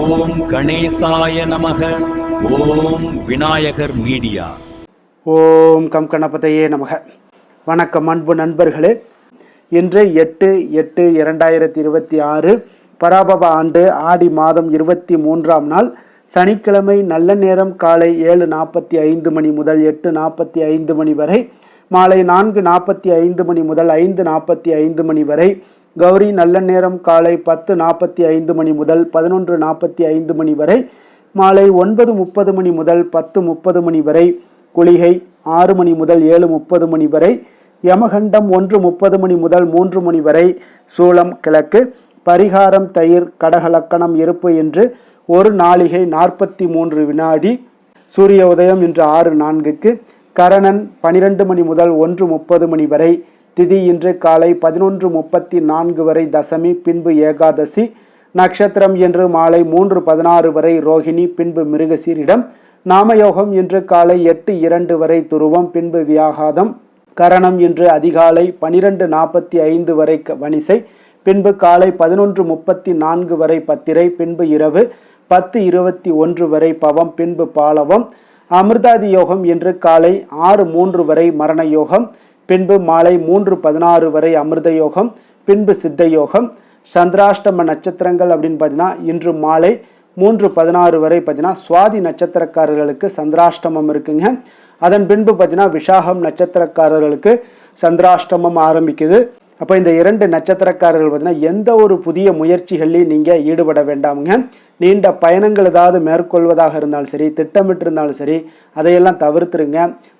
ஓம் கணேசாய நமக. ஓம் விநாயகர் மீடியா. ஓம் கம் கணபதையே நமக. வணக்கம் அன்பு நண்பர்களே. இன்று 8/8/2026 பராபவ ஆண்டு ஆடி மாதம் 23ஆம் நாள் சனிக்கிழமை. நல்ல நேரம் காலை 7:45 மணி முதல் 8:45 மணி வரை, மாலை 4:45 மணி முதல் 5:45 மணி வரை. கௌரி நல்ல நேரம் காலை 10:45 மணி முதல் 11:45 மணி வரை, மாலை 9:30 மணி முதல் 10:30 மணி வரை. குளிகை 6 மணி முதல் 7:30 மணி வரை. யமகண்டம் 1:30 மணி முதல் 3 மணி வரை. சூலம் கிழக்கு. பரிகாரம் தயிர் கடகலக்கணம் இருப்பு என்று 1 நாளிகை 43 வினாடி. சூரிய உதயம் இன்று 6:04. கரணன் 12 மணி முதல் 1:30 மணி வரை. திதி இன்று காலை 11:34 வரை தசமி, பின்பு ஏகாதசி. நட்சத்திரம் என்று மாலை 3:16 வரை ரோகிணி, பின்பு மிருகசீரிடம். நாமயோகம் இன்று காலை 8:02 வரை துருவம், பின்பு வியாகாதம். கரணம் இன்று அதிகாலை 12:45 வரை வணிசை, பின்பு காலை 11:34 வரை பத்திரை, பின்பு இரவு 10:21 வரை பவம், பின்பு பாலவம். அமிர்தாதி யோகம் இன்று காலை 6:03 வரை மரண யோகம், பின்பு மாலை 3:16 வரை அமிர்த யோகம், பின்பு சித்த யோகம். சந்திராஷ்டம நட்சத்திரங்கள் அப்படின்னு பார்த்தீங்கன்னா இன்று மாலை 3:16 வரை பார்த்தீங்கன்னா சுவாதி நட்சத்திரக்காரர்களுக்கு சந்திராஷ்டமம் இருக்குங்க. அதன் பின்பு பார்த்தீங்கன்னா விசாகம் நட்சத்திரக்காரர்களுக்கு சந்திராஷ்டமம் ஆரம்பிக்குது. அப்போ இந்த 2 நட்சத்திரக்காரர்கள் பார்த்தீங்கன்னா எந்த ஒரு புதிய முயற்சிகள்லையும் நீங்கள் ஈடுபட வேண்டாமுங்க. நீண்ட பயணங்கள் ஏதாவது மேற்கொள்வதாக இருந்தாலும் சரி, திட்டமிட்டிருந்தாலும் சரி, அதையெல்லாம் தவிர்த்துருங்க.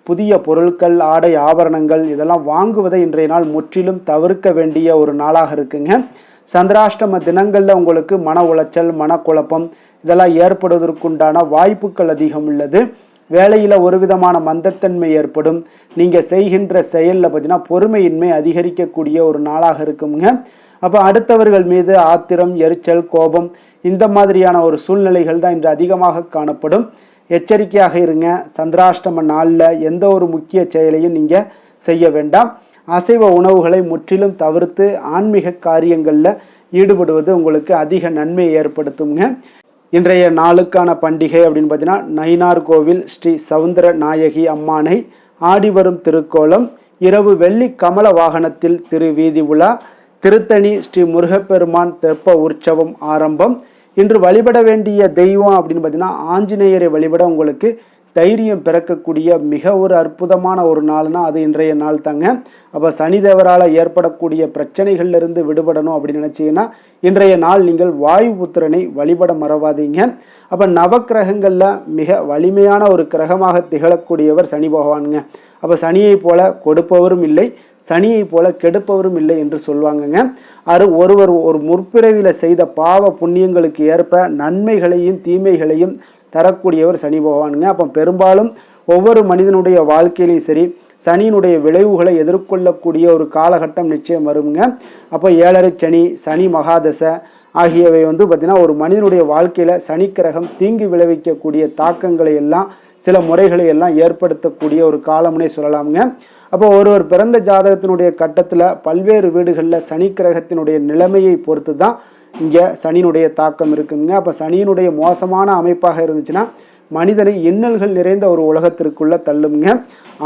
புதிய பொருட்கள், ஆடை, ஆபரணங்கள் இதெல்லாம் வாங்குவதை இன்றைய நாள் முற்றிலும் தவிர்க்க வேண்டிய ஒரு நாளாக இருக்குங்க. சந்திராஷ்டம தினங்களில் உங்களுக்கு மன உளைச்சல், மனக்குழப்பம் இதெல்லாம் ஏற்படுவதற்குண்டான வாய்ப்புகள் அதிகம் உள்ளது. வேலையில் ஒரு விதமான மந்தத்தன்மை ஏற்படும். நீங்கள் செய்கின்ற செயலில் பார்த்தீங்கன்னா பொறுமையின்மை அதிகரிக்கக்கூடிய ஒரு நாளாக இருக்குங்க. அப்போ அடுத்தவர்கள் மீது ஆத்திரம், எரிச்சல், கோபம் இந்த மாதிரியான ஒரு சூழ்நிலைகள் தான் இன்று அதிகமாக காணப்படும். எச்சரிக்கையாக இருங்க. சந்திராஷ்டம நாளில் எந்த ஒரு முக்கிய செயலையும் நீங்கள் செய்ய வேண்டாம். அசைவ உணவுகளை முற்றிலும் தவிர்த்து ஆன்மீக காரியங்களில் ஈடுபடுவது உங்களுக்கு அதிக நன்மையை ஏற்படுத்துங்க. இன்றைய நாளுக்கான பண்டிகை அப்படின்னு பார்த்தீங்கன்னா நயினார் கோவில் ஸ்ரீ சவுந்தர நாயகி அம்மானை ஆடி வரும் திருக்கோலம். இரவு வெள்ளி கமல வாகனத்தில் திருவீதி உலா. திருத்தணி ஸ்ரீ முருகப்பெருமான் தெப்ப உற்சவம் ஆரம்பம். இன்று வழிபட வேண்டிய தெய்வம் அப்படின்னு பார்த்தீங்கன்னா ஆஞ்சநேயரை வழிபட உங்களுக்கு தைரியம் பிறக்கக்கூடிய மிக ஒரு அற்புதமான ஒரு நாள்னா அது இன்றைய நாள் தாங்க. அப்போ சனிதேவரால் ஏற்படக்கூடிய பிரச்சனைகள்லேருந்து விடுபடணும் அப்படின்னு நினச்சிங்கன்னா இன்றைய நாள் நீங்கள் வாயு புத்திரனை வழிபட மறவாதீங்க. அப்போ நவக்கிரகங்களில் மிக வலிமையான ஒரு கிரகமாக திகழக்கூடியவர் சனி பகவானுங்க. அப்போ சனியை போல கொடுப்பவரும் இல்லை, சனியை போல கெடுப்பவரும் இல்லை என்று சொல்லுவாங்கங்க. ஒருவர் ஒரு முற்பிறவியில் செய்த பாவ புண்ணியங்களுக்கு ஏற்ப நன்மைகளையும் தீமைகளையும் தரக்கூடியவர் சனி பகவானுங்க. அப்போ பெரும்பாலும் ஒவ்வொரு மனிதனுடைய வாழ்க்கையிலையும் சரி சனியினுடைய விளைவுகளை எதிர்கொள்ளக்கூடிய ஒரு காலகட்டம் நிச்சயம் வருங்க. அப்போ 7.5 சனி, சனி மகாதசை ஆகியவை பார்த்திங்கன்னா ஒரு மனிதனுடைய வாழ்க்கையில் சனிக்கிரகம் தீங்கு விளைவிக்கக்கூடிய தாக்கங்களை எல்லாம் சில முறைகளை எல்லாம் ஏற்படுத்தக்கூடிய ஒரு காலம்னே சொல்லலாமுங்க. அப்போ ஒருவர் பிறந்த ஜாதகத்தினுடைய கட்டத்தில் பல்வேறு வீடுகளில் சனிக்கிரகத்தினுடைய நிலைமையை பொறுத்து தான் இங்கே சனியினுடைய தாக்கம் இருக்குங்க. அப்போ சனியினுடைய மோசமான அமைப்பாக இருந்துச்சுன்னா மனிதனை இன்னல்கள் நிறைந்த ஒரு உலகத்திற்குள்ளே தள்ளுங்க.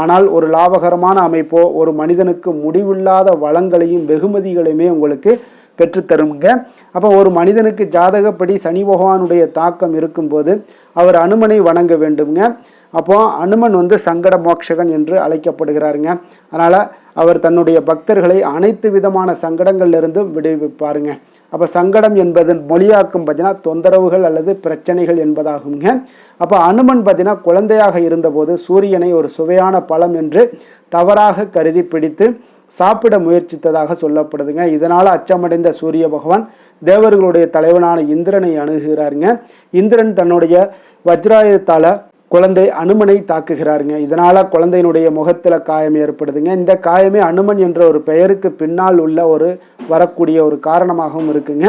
ஆனால் ஒரு லாபகரமான அமைப்போ ஒரு மனிதனுக்கு முடிவில்லாத வளங்களையும் வெகுமதிகளையுமே உங்களுக்கு பெற்றுத்தருங்க. அப்போ ஒரு மனிதனுக்கு ஜாதகப்படி சனி பகவானுடைய தாக்கம் இருக்கும்போது அவர் அனுமனை வணங்க வேண்டுங்க. அப்போ அனுமன் சங்கட மோட்சகன் என்று அழைக்கப்படுகிறாருங்க. அதனால் அவர் தன்னுடைய பக்தர்களை அனைத்து விதமான சங்கடங்கள்லிருந்தும் விடுவிப்பாருங்க. அப்போ சங்கடம் என்பதன் மொழியாக்கம் பார்த்தீங்கன்னா தொந்தரவுகள் அல்லது பிரச்சனைகள் என்பதாகுங்க. அப்போ அனுமன் பார்த்தீங்கன்னா குழந்தையாக இருந்தபோது சூரியனை ஒரு சுவையான பழம் என்று தவறாக கருதி பிடித்து சாப்பிட முயற்சித்ததாக சொல்லப்படுதுங்க. இதனால் அச்சமடைந்த சூரிய பகவான் தேவர்களுடைய தலைவனான இந்திரனை அணுகுகிறாருங்க. இந்திரன் தன்னுடைய வஜ்ராயுதத்தால் குழந்தை அனுமனை தாக்குகிறாருங்க. இதனால் குழந்தையினுடைய முகத்தில் காயம் ஏற்படுதுங்க. இந்த காயமே அனுமன் என்ற ஒரு பெயருக்கு பின்னால் உள்ள ஒரு வரக்கூடிய ஒரு காரணமாகவும் இருக்குங்க.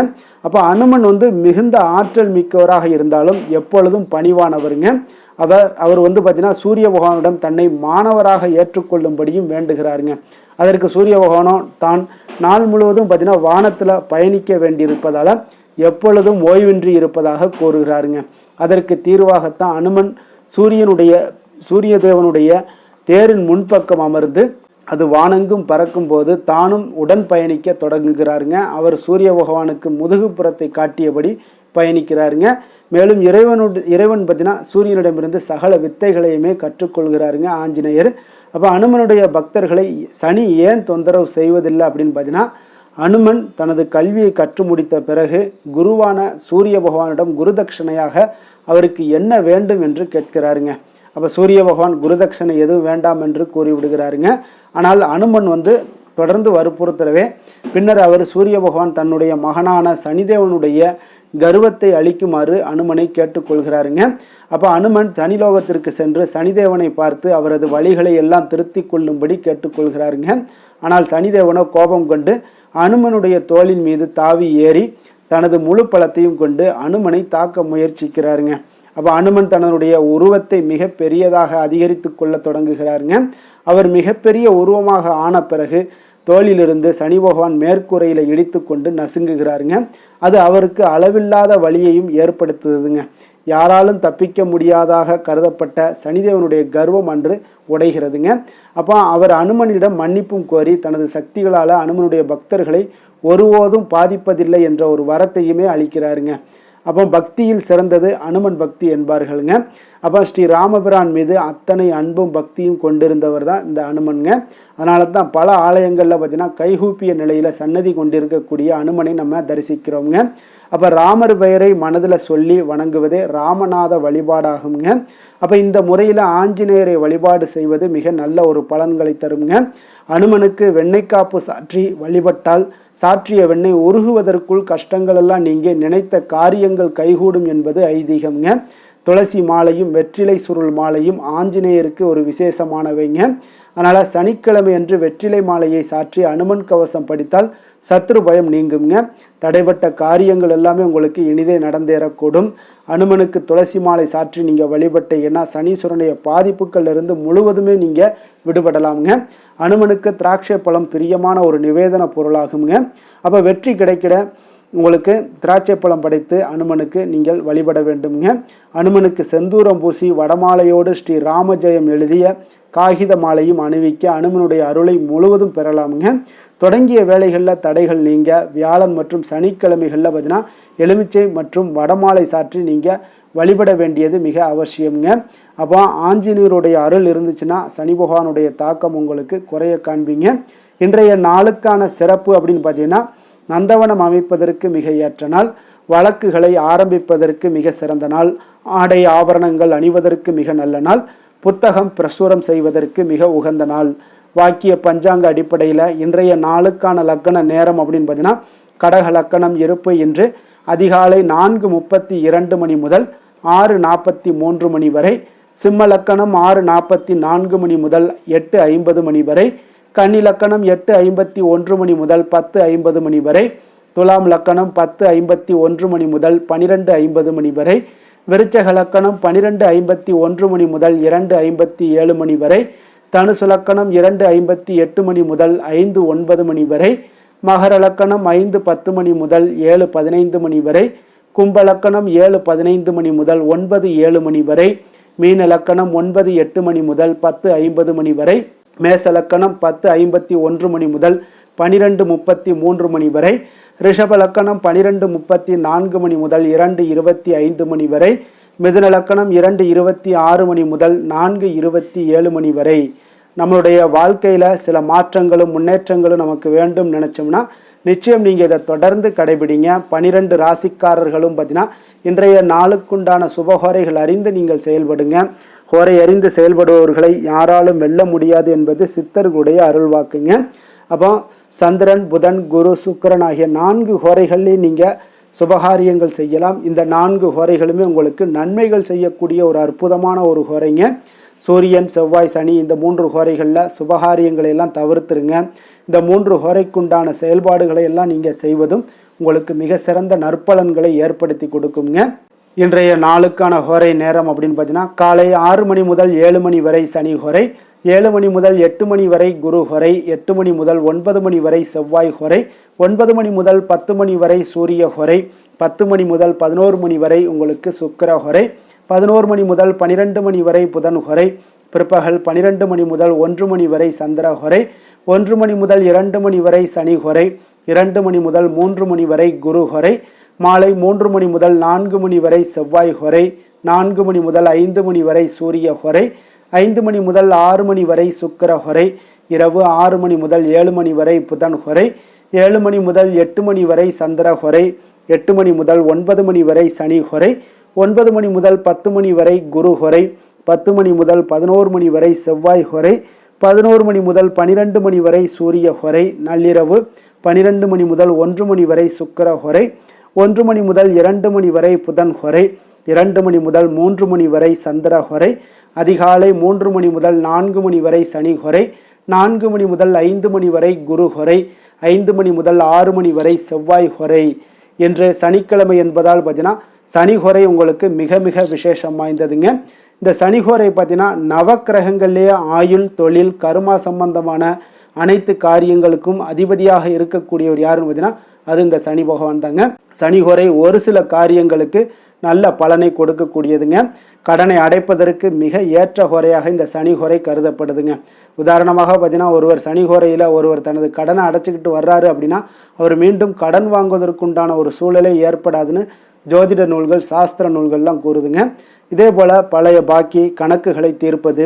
அப்போ அனுமன் மிகுந்த ஆற்றல் மிக்கவராக இருந்தாலும் எப்பொழுதும் பணிவானவருங்க. அவர் பார்த்தீங்கன்னா சூரிய பகவானிடம் தன்னை மாணவராக ஏற்றுக்கொள்ளும்படியும் வேண்டுகிறாருங்க. அதற்கு சூரிய பகவானும் தான் நாள் முழுவதும் பார்த்தீங்கன்னா வானத்தில் பயணிக்க வேண்டியிருப்பதால் எப்பொழுதும் ஓய்வின்றி இருப்பதாக கூறுகிறாருங்க. அதற்கு தீர்வாகத்தான் அனுமன் சூரிய தேவனுடைய தேரின் முன்பக்கம் அமர்ந்து அது வானெங்கும் பறக்கும் போது தானும் உடன் பயணிக்க தொடங்குகிறாருங்க. அவர் சூரிய பகவானுக்கு முதுகுப்புறத்தை காட்டியபடி பயணிக்கிறாருங்க. மேலும் இறைவன் பார்த்தீங்கன்னா சூரியனிடமிருந்து சகல வித்தைகளையுமே கற்றுக்கொள்கிறாருங்க ஆஞ்சநேயர். அப்போ அனுமனுடைய பக்தர்களை சனி ஏன் தொந்தரவு செய்வதில்லை அப்படின்னு பார்த்தீங்கன்னா, அனுமன் தனது கல்வியை கற்று முடித்த பிறகு குருவான சூரிய பகவானிடம் குருதட்சணையாக அவருக்கு என்ன வேண்டும் என்று கேட்கிறாருங்க. அப்போ சூரிய பகவான் குருதட்சணை எதுவும் வேண்டாம் என்று கூறிவிடுகிறாருங்க. ஆனால் அனுமன் தொடர்ந்து வற்புறுத்தவே பின்னர் அவர் சூரிய பகவான் தன்னுடைய மகனான சனிதேவனுடைய கர்வத்தை அளிக்குமாறு அனுமனை கேட்டுக்கொள்கிறாருங்க. அப்போ அனுமன் சனிலோகத்திற்கு சென்று சனிதேவனை பார்த்து அவரது வழிகளை எல்லாம் திருத்தி கொள்ளும்படி கேட்டுக்கொள்கிறாருங்க. ஆனால் சனிதேவனோ கோபம் கொண்டு அனுமனுடைய தோளின் மீது தாவி ஏறி தனது முழு பலத்தையும் கொண்டு அனுமனை தாக்க முயற்சிக்கிறாருங்க. அப்போ அனுமன் தன்னுடைய உருவத்தை மிக பெரியதாக அதிகரித்து கொள்ள தொடங்குகிறாருங்க. அவர் மிகப்பெரிய உருவமாக ஆன பிறகு தோளிலிருந்து சனி பகவான் மேற்கூரையில் இடித்து கொண்டு நசுங்குகிறாருங்க. அது அவருக்கு அளவில்லாத வலியையும் ஏற்படுத்துதுங்க. யாராலும் தப்பிக்க முடியாதாக கருதப்பட்ட சனிதேவனுடைய கர்வம் அன்று உடைகிறதுங்க. அப்போ அவர் அனுமனிடம் மன்னிப்பும் கோரி தனது சக்திகளால் அனுமனுடைய பக்தர்களை ஒருபோதும் பாதிப்பதில்லை என்ற ஒரு வரத்தையுமே அளிக்கிறாருங்க. அப்போ பக்தியில் சிறந்தது அனுமன் பக்தி என்பார்களுங்க. அப்போ ஸ்ரீ ராமபிரான் மீது அத்தனை அன்பும் பக்தியும் கொண்டிருந்தவர் தான் இந்த அனுமனுங்க. அதனால தான் பல ஆலயங்களில் பார்த்தீங்கன்னா கைகூப்பிய நிலையில் சன்னதி கொண்டிருக்கக்கூடிய அனுமனை நம்ம தரிசிக்கிறோங்க. அப்போ ராமர் பெயரை மனதில் சொல்லி வணங்குவதே ராமநாத வழிபாடாகுங்க. அப்போ இந்த முறையில் ஆஞ்சநேயரை வழிபாடு செய்வது மிக நல்ல ஒரு பலன்களை தருங்க. அனுமனுக்கு வெண்ணெய் காப்பு சாற்றி வழிபட்டால் சாற்றிய வெண்ணெய் உருகுவதற்குள் கஷ்டங்கள் எல்லாம் நீங்க நினைத்த காரியங்கள் கைகூடும் என்பது ஐதீகம்ங்க. துளசி மாலையும் வெற்றிலை சுருள் மாலையும் ஆஞ்சநேயருக்கு ஒரு விசேஷமானவைங்க. அதனால் சனிக்கிழமை அன்று வெற்றிலை மாலையை சாற்றி அனுமன் கவசம் படித்தால் சத்ரு பயம் நீங்குங்க. தடைப்பட்ட காரியங்கள் எல்லாமே உங்களுக்கு இனிதே நடந்தேறக்கூடும். அனுமனுக்கு துளசி மாலை சாற்றி நீங்கள் வழிபட்டீங்கன்னா சனீஸ்வரனுடைய பாதிப்புகள் இருந்து முழுவதுமே நீங்கள் விடுபடலாமுங்க. அனுமனுக்கு திராட்சை பழம் பிரியமான ஒரு நிவேதன பொருளாகுங்க. அப்போ வெற்றி கிடைக்கிட உங்களுக்கு திராட்சை பழம் படைத்து அனுமனுக்கு நீங்கள் வழிபட வேண்டுங்க. அனுமனுக்கு செந்தூரம் பூசி வடமாலையோடு ஸ்ரீ ராமஜெயம் எழுதிய காகித மாலையும் அணிவிக்க அனுமனுடைய அருளை முழுவதும் பெறலாமுங்க. தொடங்கிய வேலைகளில் தடைகள் நீங்க வியாழன் மற்றும் சனிக்கிழமைகளில் பார்த்தீங்கன்னா எலுமிச்சை மற்றும் வடமாலை சாற்றி நீங்கள் வழிபட வேண்டியது மிக அவசியம்ங்க. அப்போ ஆஞ்சநேயருடைய அருள் இருந்துச்சுன்னா சனி பகவானுடைய தாக்கம் உங்களுக்கு குறைய காண்பீங்க. இன்றைய நாளுக்கான சிறப்பு அப்படின்னு பார்த்தீங்கன்னா, நந்தவனம் அமைப்பதற்கு மிக ஏற்ற நாள், வழக்குகளை ஆரம்பிப்பதற்கு மிக சிறந்த நாள், ஆடை ஆபரணங்கள் அணிவதற்கு மிக நல்ல நாள், புத்தகம் பிரசுரம் செய்வதற்கு மிக உகந்த நாள். வாக்கிய பஞ்சாங்க அடிப்படையில் இன்றைய நாளுக்கான லக்கண நேரம் அப்படின்னு பார்த்தீங்கன்னா, கடக லக்கணம் இருப்பு இன்று அதிகாலை 4:32 மணி முதல் 6:43 மணி வரை, சிம்ம லக்கணம் 6:44 மணி முதல் 8:50 மணி வரை, கன்னி லக்கணம் 8:51 மணி முதல் 10:50 மணி வரை, துலாம் லக்கணம் 10:51 மணி முதல் 12:50 மணி வரை, விருச்சக லக்கணம் 12:51 மணி முதல் 2:57 மணி வரை, தனுசு லக்கணம் 2:58 மணி முதல் 5:09 மணி வரை, மகர லக்கணம் 5:10 மணி முதல் 7:15 மணி வரை, கும்ப லக்கணம் 7:15 மணி முதல் 9:07 மணி வரை, மீன லக்கணம் 9:08 மணி முதல் 10:50 மணி வரை, மேச லக்கணம் 10:51 மணி முதல் 12:33 மணி வரை, ரிஷப லக்கணம் 12:34 மணி முதல் 2:25 மணி வரை, மிதுன லக்கணம் 2:26 மணி முதல் 4:27 மணி வரை. நம்மளுடைய வாழ்க்கையில் சில மாற்றங்களும் முன்னேற்றங்களும் நமக்கு வேண்டும் நினச்சோம்னா நிச்சயம் நீங்கள் இதை தொடர்ந்து கடைபிடிங்க. 12 ராசிக்காரர்களும் பார்த்தீங்கன்னா இன்றைய நாளுக்குண்டான சுபஹோரைகள் அறிந்து நீங்கள் செயல்படுங்க. ஹோரை அறிந்து செயல்படுபவர்களை யாராலும் வெல்ல முடியாது என்பது சித்தர்களுடைய அருள்வாக்குங்க. அப்போ சந்திரன், புதன், குரு, சுக்கிரன் ஆகிய 4 ஹோரைகள்லேயும் நீங்கள் சுபகாரியங்கள் செய்யலாம். இந்த 4 ஹோரைகளுமே உங்களுக்கு நன்மைகள் செய்யக்கூடிய ஒரு அற்புதமான ஒரு ஹோரைங்க. சூரியன், செவ்வாய், சனி இந்த 3 ஹோரைகளில் சுபகாரியங்களை எல்லாம் தவிர்த்துருங்க. இந்த 3 ஹோரைக்குண்டான செயல்பாடுகளை எல்லாம் நீங்கள் செய்வதும் உங்களுக்கு மிக சிறந்த நற்பலன்களை ஏற்படுத்தி கொடுக்குங்க. இன்றைய நாளுக்கான ஹோரை நேரம் அப்படின்னு பார்த்தீங்கன்னா, காலை 6 மணி முதல் 7 மணி வரை சனி ஹோரை, 7 மணி முதல் 8 மணி வரை குரு ஹொரை, 8 மணி முதல் 9 மணி வரை செவ்வாய் ஹொரை, 9 மணி முதல் 10 மணி வரை சூரிய ஹொரை, 10 மணி முதல் 11 மணி வரை உங்களுக்கு சுக்கிர ஹொரை, 11 மணி முதல் 12 மணி வரை புதன் ஹொரை, பிற்பகல் 12 மணி முதல் 1 மணி வரை சந்திர ஹொரை, 1 மணி முதல் 2 மணி வரை சனி ஹொரை, 2 மணி முதல் 3 மணி வரை குரு ஹொரை, மாலை 3 மணி முதல் 4 மணி வரை செவ்வாய் ஹொரை, 4 மணி முதல் 5 மணி வரை சூரிய ஹொரை, 5 மணி முதல் 6 மணி வரை சுக்கிர ஹொரை, இரவு 6 மணி முதல் 7 மணி வரை புதன் ஹொரை, 7 மணி முதல் 8 மணி வரை சந்திர ஹொரை, 8 மணி முதல் 9 மணி வரை சனி ஹொரை, 9 மணி முதல் 10 மணி வரை குரு ஹொரை, 10 மணி முதல் 11 மணி வரை செவ்வாய் ஹொரை, 11 மணி முதல் 12 மணி வரை சூரிய ஹொரை, நள்ளிரவு 12 மணி முதல் 1 மணி வரை சுக்கிர ஹொரை, 1 மணி முதல் 2 மணி வரை புதன் ஹொரை, 2 மணி முதல் 3 மணி வரை சந்திர ஹொரை, அதிகாலை 3 மணி முதல் 4 மணி வரை சனி ஹொரை, 4 மணி முதல் 5 மணி வரை குரு ஹொரை, 5 மணி முதல் 6 மணி வரை செவ்வாய் ஹொரை. என்று சனிக்கிழமை என்பதால் பார்த்தீங்கன்னா சனி ஹொரை உங்களுக்கு மிக மிக விசேஷம் வாய்ந்ததுங்க. இந்த சனி ஹொரை பார்த்தீங்கன்னா நவக்கிரகங்கள்லேயே ஆயுள், தொழில், கர்மா சம்பந்தமான அனைத்து காரியங்களுக்கும் அதிபதியாக இருக்கக்கூடியவர் யாருன்னு பார்த்தீங்கன்னா அது இந்த சனி பகவான் தாங்க. சனி ஹொரை ஒரு சில காரியங்களுக்கு நல்ல பலனை கொடுக்கக்கூடியதுங்க. கடனை அடைப்பதற்கு மிக ஏற்ற ஹொரையாக இந்த சனி ஹொரை கருதப்படுதுங்க. உதாரணமாக பார்த்தீங்கன்னா ஒருவர் சனி ஹொரையில் ஒருவர் தனது கடனை அடைச்சிக்கிட்டு வர்றாரு அப்படின்னா அவர் மீண்டும் கடன் வாங்குவதற்குண்டான ஒரு சூழலே ஏற்படாதுன்னு ஜோதிட நூல்கள், சாஸ்திர நூல்கள்லாம் கூறுதுங்க. இதே போல் பழைய பாக்கி கணக்குகளை தீர்ப்பது,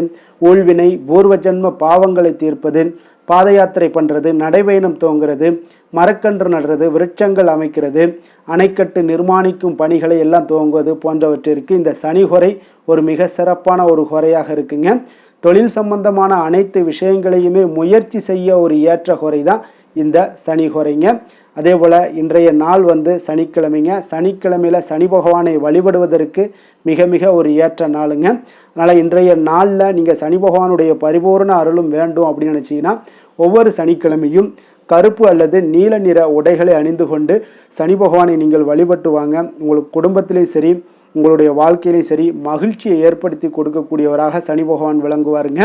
ஊழ்வினை, பூர்வ ஜென்ம பாவங்களை தீர்ப்பது, பாத யாத்திரை பண்ணுறது, நடைபயணம் துவங்குறது, மரக்கன்று நடுறது, விருட்சங்கள் அமைக்கிறது, அணைக்கட்டு நிர்மாணிக்கும் பணிகளை எல்லாம் துவங்குவது போன்றவற்றிற்கு இந்த சனி ஹொரை ஒரு மிக சிறப்பான ஒரு ஹொரையாக இருக்குங்க. தொழில் சம்பந்தமான அனைத்து விஷயங்களையுமே முயற்சி செய்ய ஒரு ஏற்ற ஹொரை தான் இந்த சனி ஹொரைங்க. அதே போல் இன்றைய நாள் சனிக்கிழமைங்க. சனிக்கிழமையில் சனி பகவானை வழிபடுவதற்கு மிக மிக ஒரு ஏற்ற நாளுங்க. அதனால் இன்றைய நாளில் நீங்கள் சனி பகவானுடைய பரிபூர்ண அருளும் வேண்டும் அப்படின்னு நினச்சிங்கன்னா ஒவ்வொரு சனிக்கிழமையும் கருப்பு அல்லது நீல நிற உடைகளை அணிந்து கொண்டு சனி பகவானை நீங்கள் வழிபட்டு வாங்க. உங்களுக்கு குடும்பத்திலையும் சரி, உங்களுடைய வாழ்க்கையிலையும் சரி மகிழ்ச்சியை ஏற்படுத்தி கொடுக்கக்கூடியவராக சனி பகவான் விளங்குவாருங்க.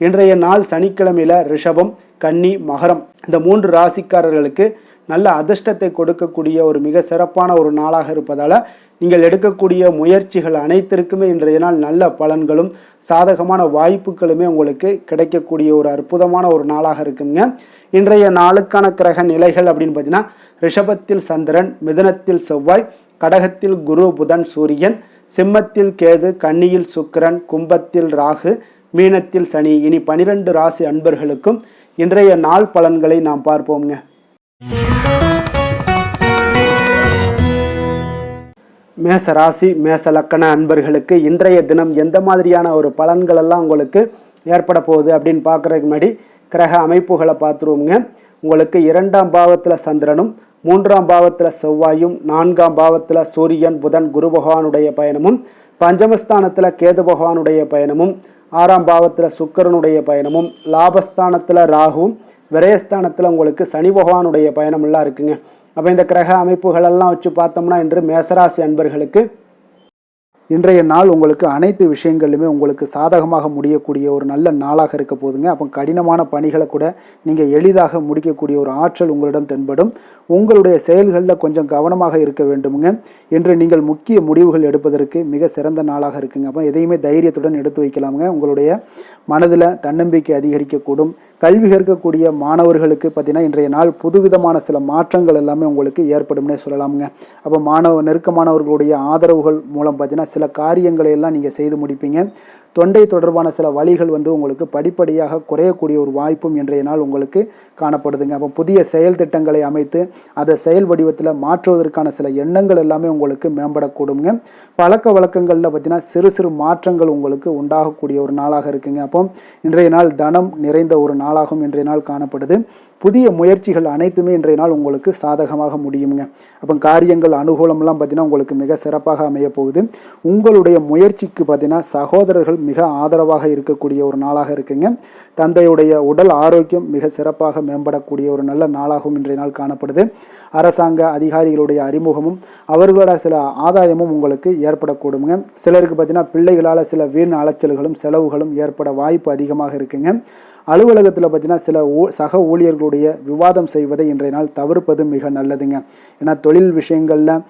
இன்றைய நாள் சனிக்கிழமையில் ரிஷபம், கன்னி, மகரம் இந்த 3 ராசிக்காரர்களுக்கு நல்ல அதிர்ஷ்டத்தை கொடுக்கக்கூடிய ஒரு மிக சிறப்பான ஒரு நாளாக இருப்பதால் நீங்கள் எடுக்கக்கூடிய முயற்சிகள் அனைத்திற்குமே இன்றைய நாள் நல்ல பலன்களும் சாதகமான வாய்ப்புகளுமே உங்களுக்கு கிடைக்கக்கூடிய ஒரு அற்புதமான ஒரு நாளாக இருக்குங்க. இன்றைய நாளுக்கான கிரக நிலைகள் அப்படின்னு பார்த்தீங்கன்னா ரிஷபத்தில் சந்திரன், மிதுனத்தில் செவ்வாய், கடகத்தில் குரு, புதன், சூரியன், சிம்மத்தில் கேது, கன்னியில் சுக்கிரன், கும்பத்தில் ராகு, மீனத்தில் சனி. இனி 12 ராசி அன்பர்களுக்கும் இன்றைய நாள் பலன்களை நாம் பார்ப்போம்ங்க. மேச ராசி, மேச லக்கண அன்பர்களுக்கு இன்றைய தினம் எந்த மாதிரியான ஒரு பலன்கள் எல்லாம் உங்களுக்கு ஏற்பட போகுது அப்படின்னு பார்க்குறதுக்கு முன்னாடி கிரக அமைப்புகளை பார்த்துருவோங்க. உங்களுக்கு 2ஆம் பாவத்தில் சந்திரனும், 3ஆம் பாவத்தில் செவ்வாயும், 4ஆம் பாவத்தில் சூரியன், புதன், குரு பகவானுடைய பயணமும், பஞ்சமஸ்தானத்தில் கேது பகவானுடைய பயணமும், 6ஆம் பாவத்தில் சுக்கிரனுடைய பயணமும், லாபஸ்தானத்தில் ராகுவும், விரயஸ்தானத்தில் உங்களுக்கு சனி பகவானுடைய பயணமெல்லாம் இருக்குங்க. அப்போ இந்த கிரக அமைப்புகளெல்லாம் வச்சு பார்த்தோம்னா இன்று மேசராசி அன்பர்களுக்கு இன்றைய நாள் உங்களுக்கு அனைத்து விஷயங்கள்லையுமே உங்களுக்கு சாதகமாக முடியக்கூடிய ஒரு நல்ல நாளாக இருக்க போதுங்க. அப்போ கடினமான பணிகளை கூட நீங்கள் எளிதாக முடிக்கக்கூடிய ஒரு ஆற்றல் உங்களிடம் தென்படும். உங்களுடைய செயல்களில் கொஞ்சம் கவனமாக இருக்க வேண்டுமுங்க. இன்று நீங்கள் முக்கிய முடிவுகள் எடுப்பதற்கு மிக சிறந்த நாளாக இருக்குங்க. அப்போ எதையுமே தைரியத்துடன் எடுத்து வைக்கலாமுங்க. உங்களுடைய மனதில் தன்னம்பிக்கை அதிகரிக்கக்கூடும். கல்வி கற்கக்கூடிய மாணவர்களுக்கு பார்த்தீங்கன்னா இன்றைய நாள் புதுவிதமான சில மாற்றங்கள் எல்லாமே உங்களுக்கு ஏற்படும்னே சொல்லலாமுங்க. அப்போ நெருக்கமானவர்களுடைய ஆதரவுகள் மூலம் பார்த்தீங்கன்னா சில காரியங்களை எல்லாம் நீங்கள் செய்து முடிப்பீங்க. தொண்டை தொடர்பான சில வழிகள் உங்களுக்கு படிப்படியாக குறையக்கூடிய ஒரு வாய்ப்பும் இன்றைய நாள் உங்களுக்கு காணப்படுதுங்க. அப்போ புதிய செயல் திட்டங்களை அமைத்து அதை செயல் வடிவத்தில் மாற்றுவதற்கான சில எண்ணங்கள் எல்லாமே உங்களுக்கு மேம்படக்கூடுங்க. பழக்க வழக்கங்களில் பார்த்தீங்கன்னா சிறு சிறு மாற்றங்கள் உங்களுக்கு உண்டாகக்கூடிய ஒரு நாளாக இருக்குங்க. அப்போ இன்றைய நாள் தனம் நிறைந்த ஒரு நாளாகவும் இன்றைய நாள் காணப்படுது. புதிய முயற்சிகள் அனைத்துமே இன்றைய நாள் உங்களுக்கு சாதகமாக முடியுங்க. அப்போ காரியங்கள் அனுகூலம்லாம் பார்த்தீங்கன்னா உங்களுக்கு மிக சிறப்பாக அமைய போகுது. உங்களுடைய முயற்சிக்கு பார்த்தீங்கன்னா சகோதரர்கள் மிக ஆதரவாக இருக்கக்கூடிய ஒரு நாளாக இருக்குங்க. தந்தையுடைய உடல் ஆரோக்கியம் மிக சிறப்பாக மேம்படக்கூடிய ஒரு நல்ல நாளாகவும் இன்றைய நாள் காணப்படுது. அரசாங்க அதிகாரிகளுடைய அறிமுகமும் அவர்களோட சில ஆதாயமும் உங்களுக்கு ஏற்படக்கூடுங்க. சிலருக்கு பார்த்தீங்கன்னா பிள்ளைகளால் சில வீண் அலைச்சல்களும் செலவுகளும் ஏற்பட வாய்ப்பு அதிகமாக இருக்குங்க. அலுவலகத்தில் பார்த்தீங்கன்னா சில சக ஊழியர்களுடைய விவாதம் செய்வதை இன்றைய நாள் தவிர்ப்பது மிக நல்லதுங்க. ஏன்னா தொழில் விஷயங்களில்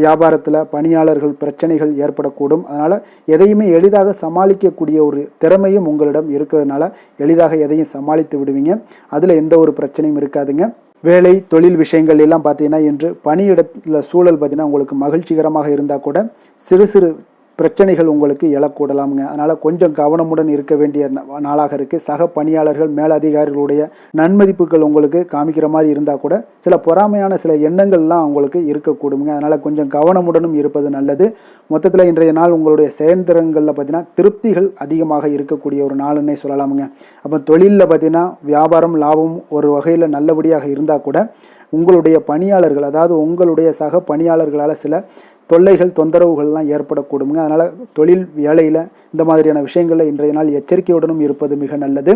வியாபாரத்தில் பணியாளர்கள் பிரச்சனைகள் ஏற்படக்கூடும். அதனால் எதையுமே எளிதாக சமாளிக்கக்கூடிய ஒரு திறமையும் உங்களிடம் இருக்கிறதுனால எளிதாக எதையும் சமாளித்து விடுவீங்க. அதில் எந்த ஒரு பிரச்சனையும் இருக்காதுங்க. வேலை தொழில் விஷயங்கள் எல்லாம் பார்த்தீங்கன்னா இன்று பணியிடத்தில் சூழல் பார்த்தீங்கன்னா உங்களுக்கு மகிழ்ச்சிகரமாக இருந்தால் கூட சிறு சிறு பிரச்சனைகள் உங்களுக்கு எழக்கூடலாமுங்க. அதனால் கொஞ்சம் கவனமுடன் இருக்க வேண்டிய நாளாக இருக்குது. சக பணியாளர்கள் மேலதிகாரிகளுடைய நன்மதிப்புகள் உங்களுக்கு காமிக்கிற மாதிரி இருந்தால் கூட சில பொறாமையான சில எண்ணங்கள்லாம் உங்களுக்கு இருக்கக்கூடுங்க. அதனால் கொஞ்சம் கவனமுடனும் இருப்பது நல்லது. மொத்தத்தில் இன்றைய நாள் உங்களுடைய செயல்திறன்களில் பார்த்தீங்கன்னா திருப்திகள் அதிகமாக இருக்கக்கூடிய ஒரு நாளுன்னே சொல்லலாமுங்க. அப்போ தொழிலில் பார்த்தீங்கன்னா வியாபாரம் லாபம் ஒரு வகையில் நல்லபடியாக இருந்தால் கூட உங்களுடைய பணியாளர்கள் அதாவது உங்களுடைய சக பணியாளர்களால் சில தொல்லைகள் தொந்தரவுகள்லாம் ஏற்படக்கூடுங்க. அதனால் தொழில் வேலையில் இந்த மாதிரியான விஷயங்களில் இன்றைய நாள் எச்சரிக்கையுடனும் இருப்பது மிக நல்லது.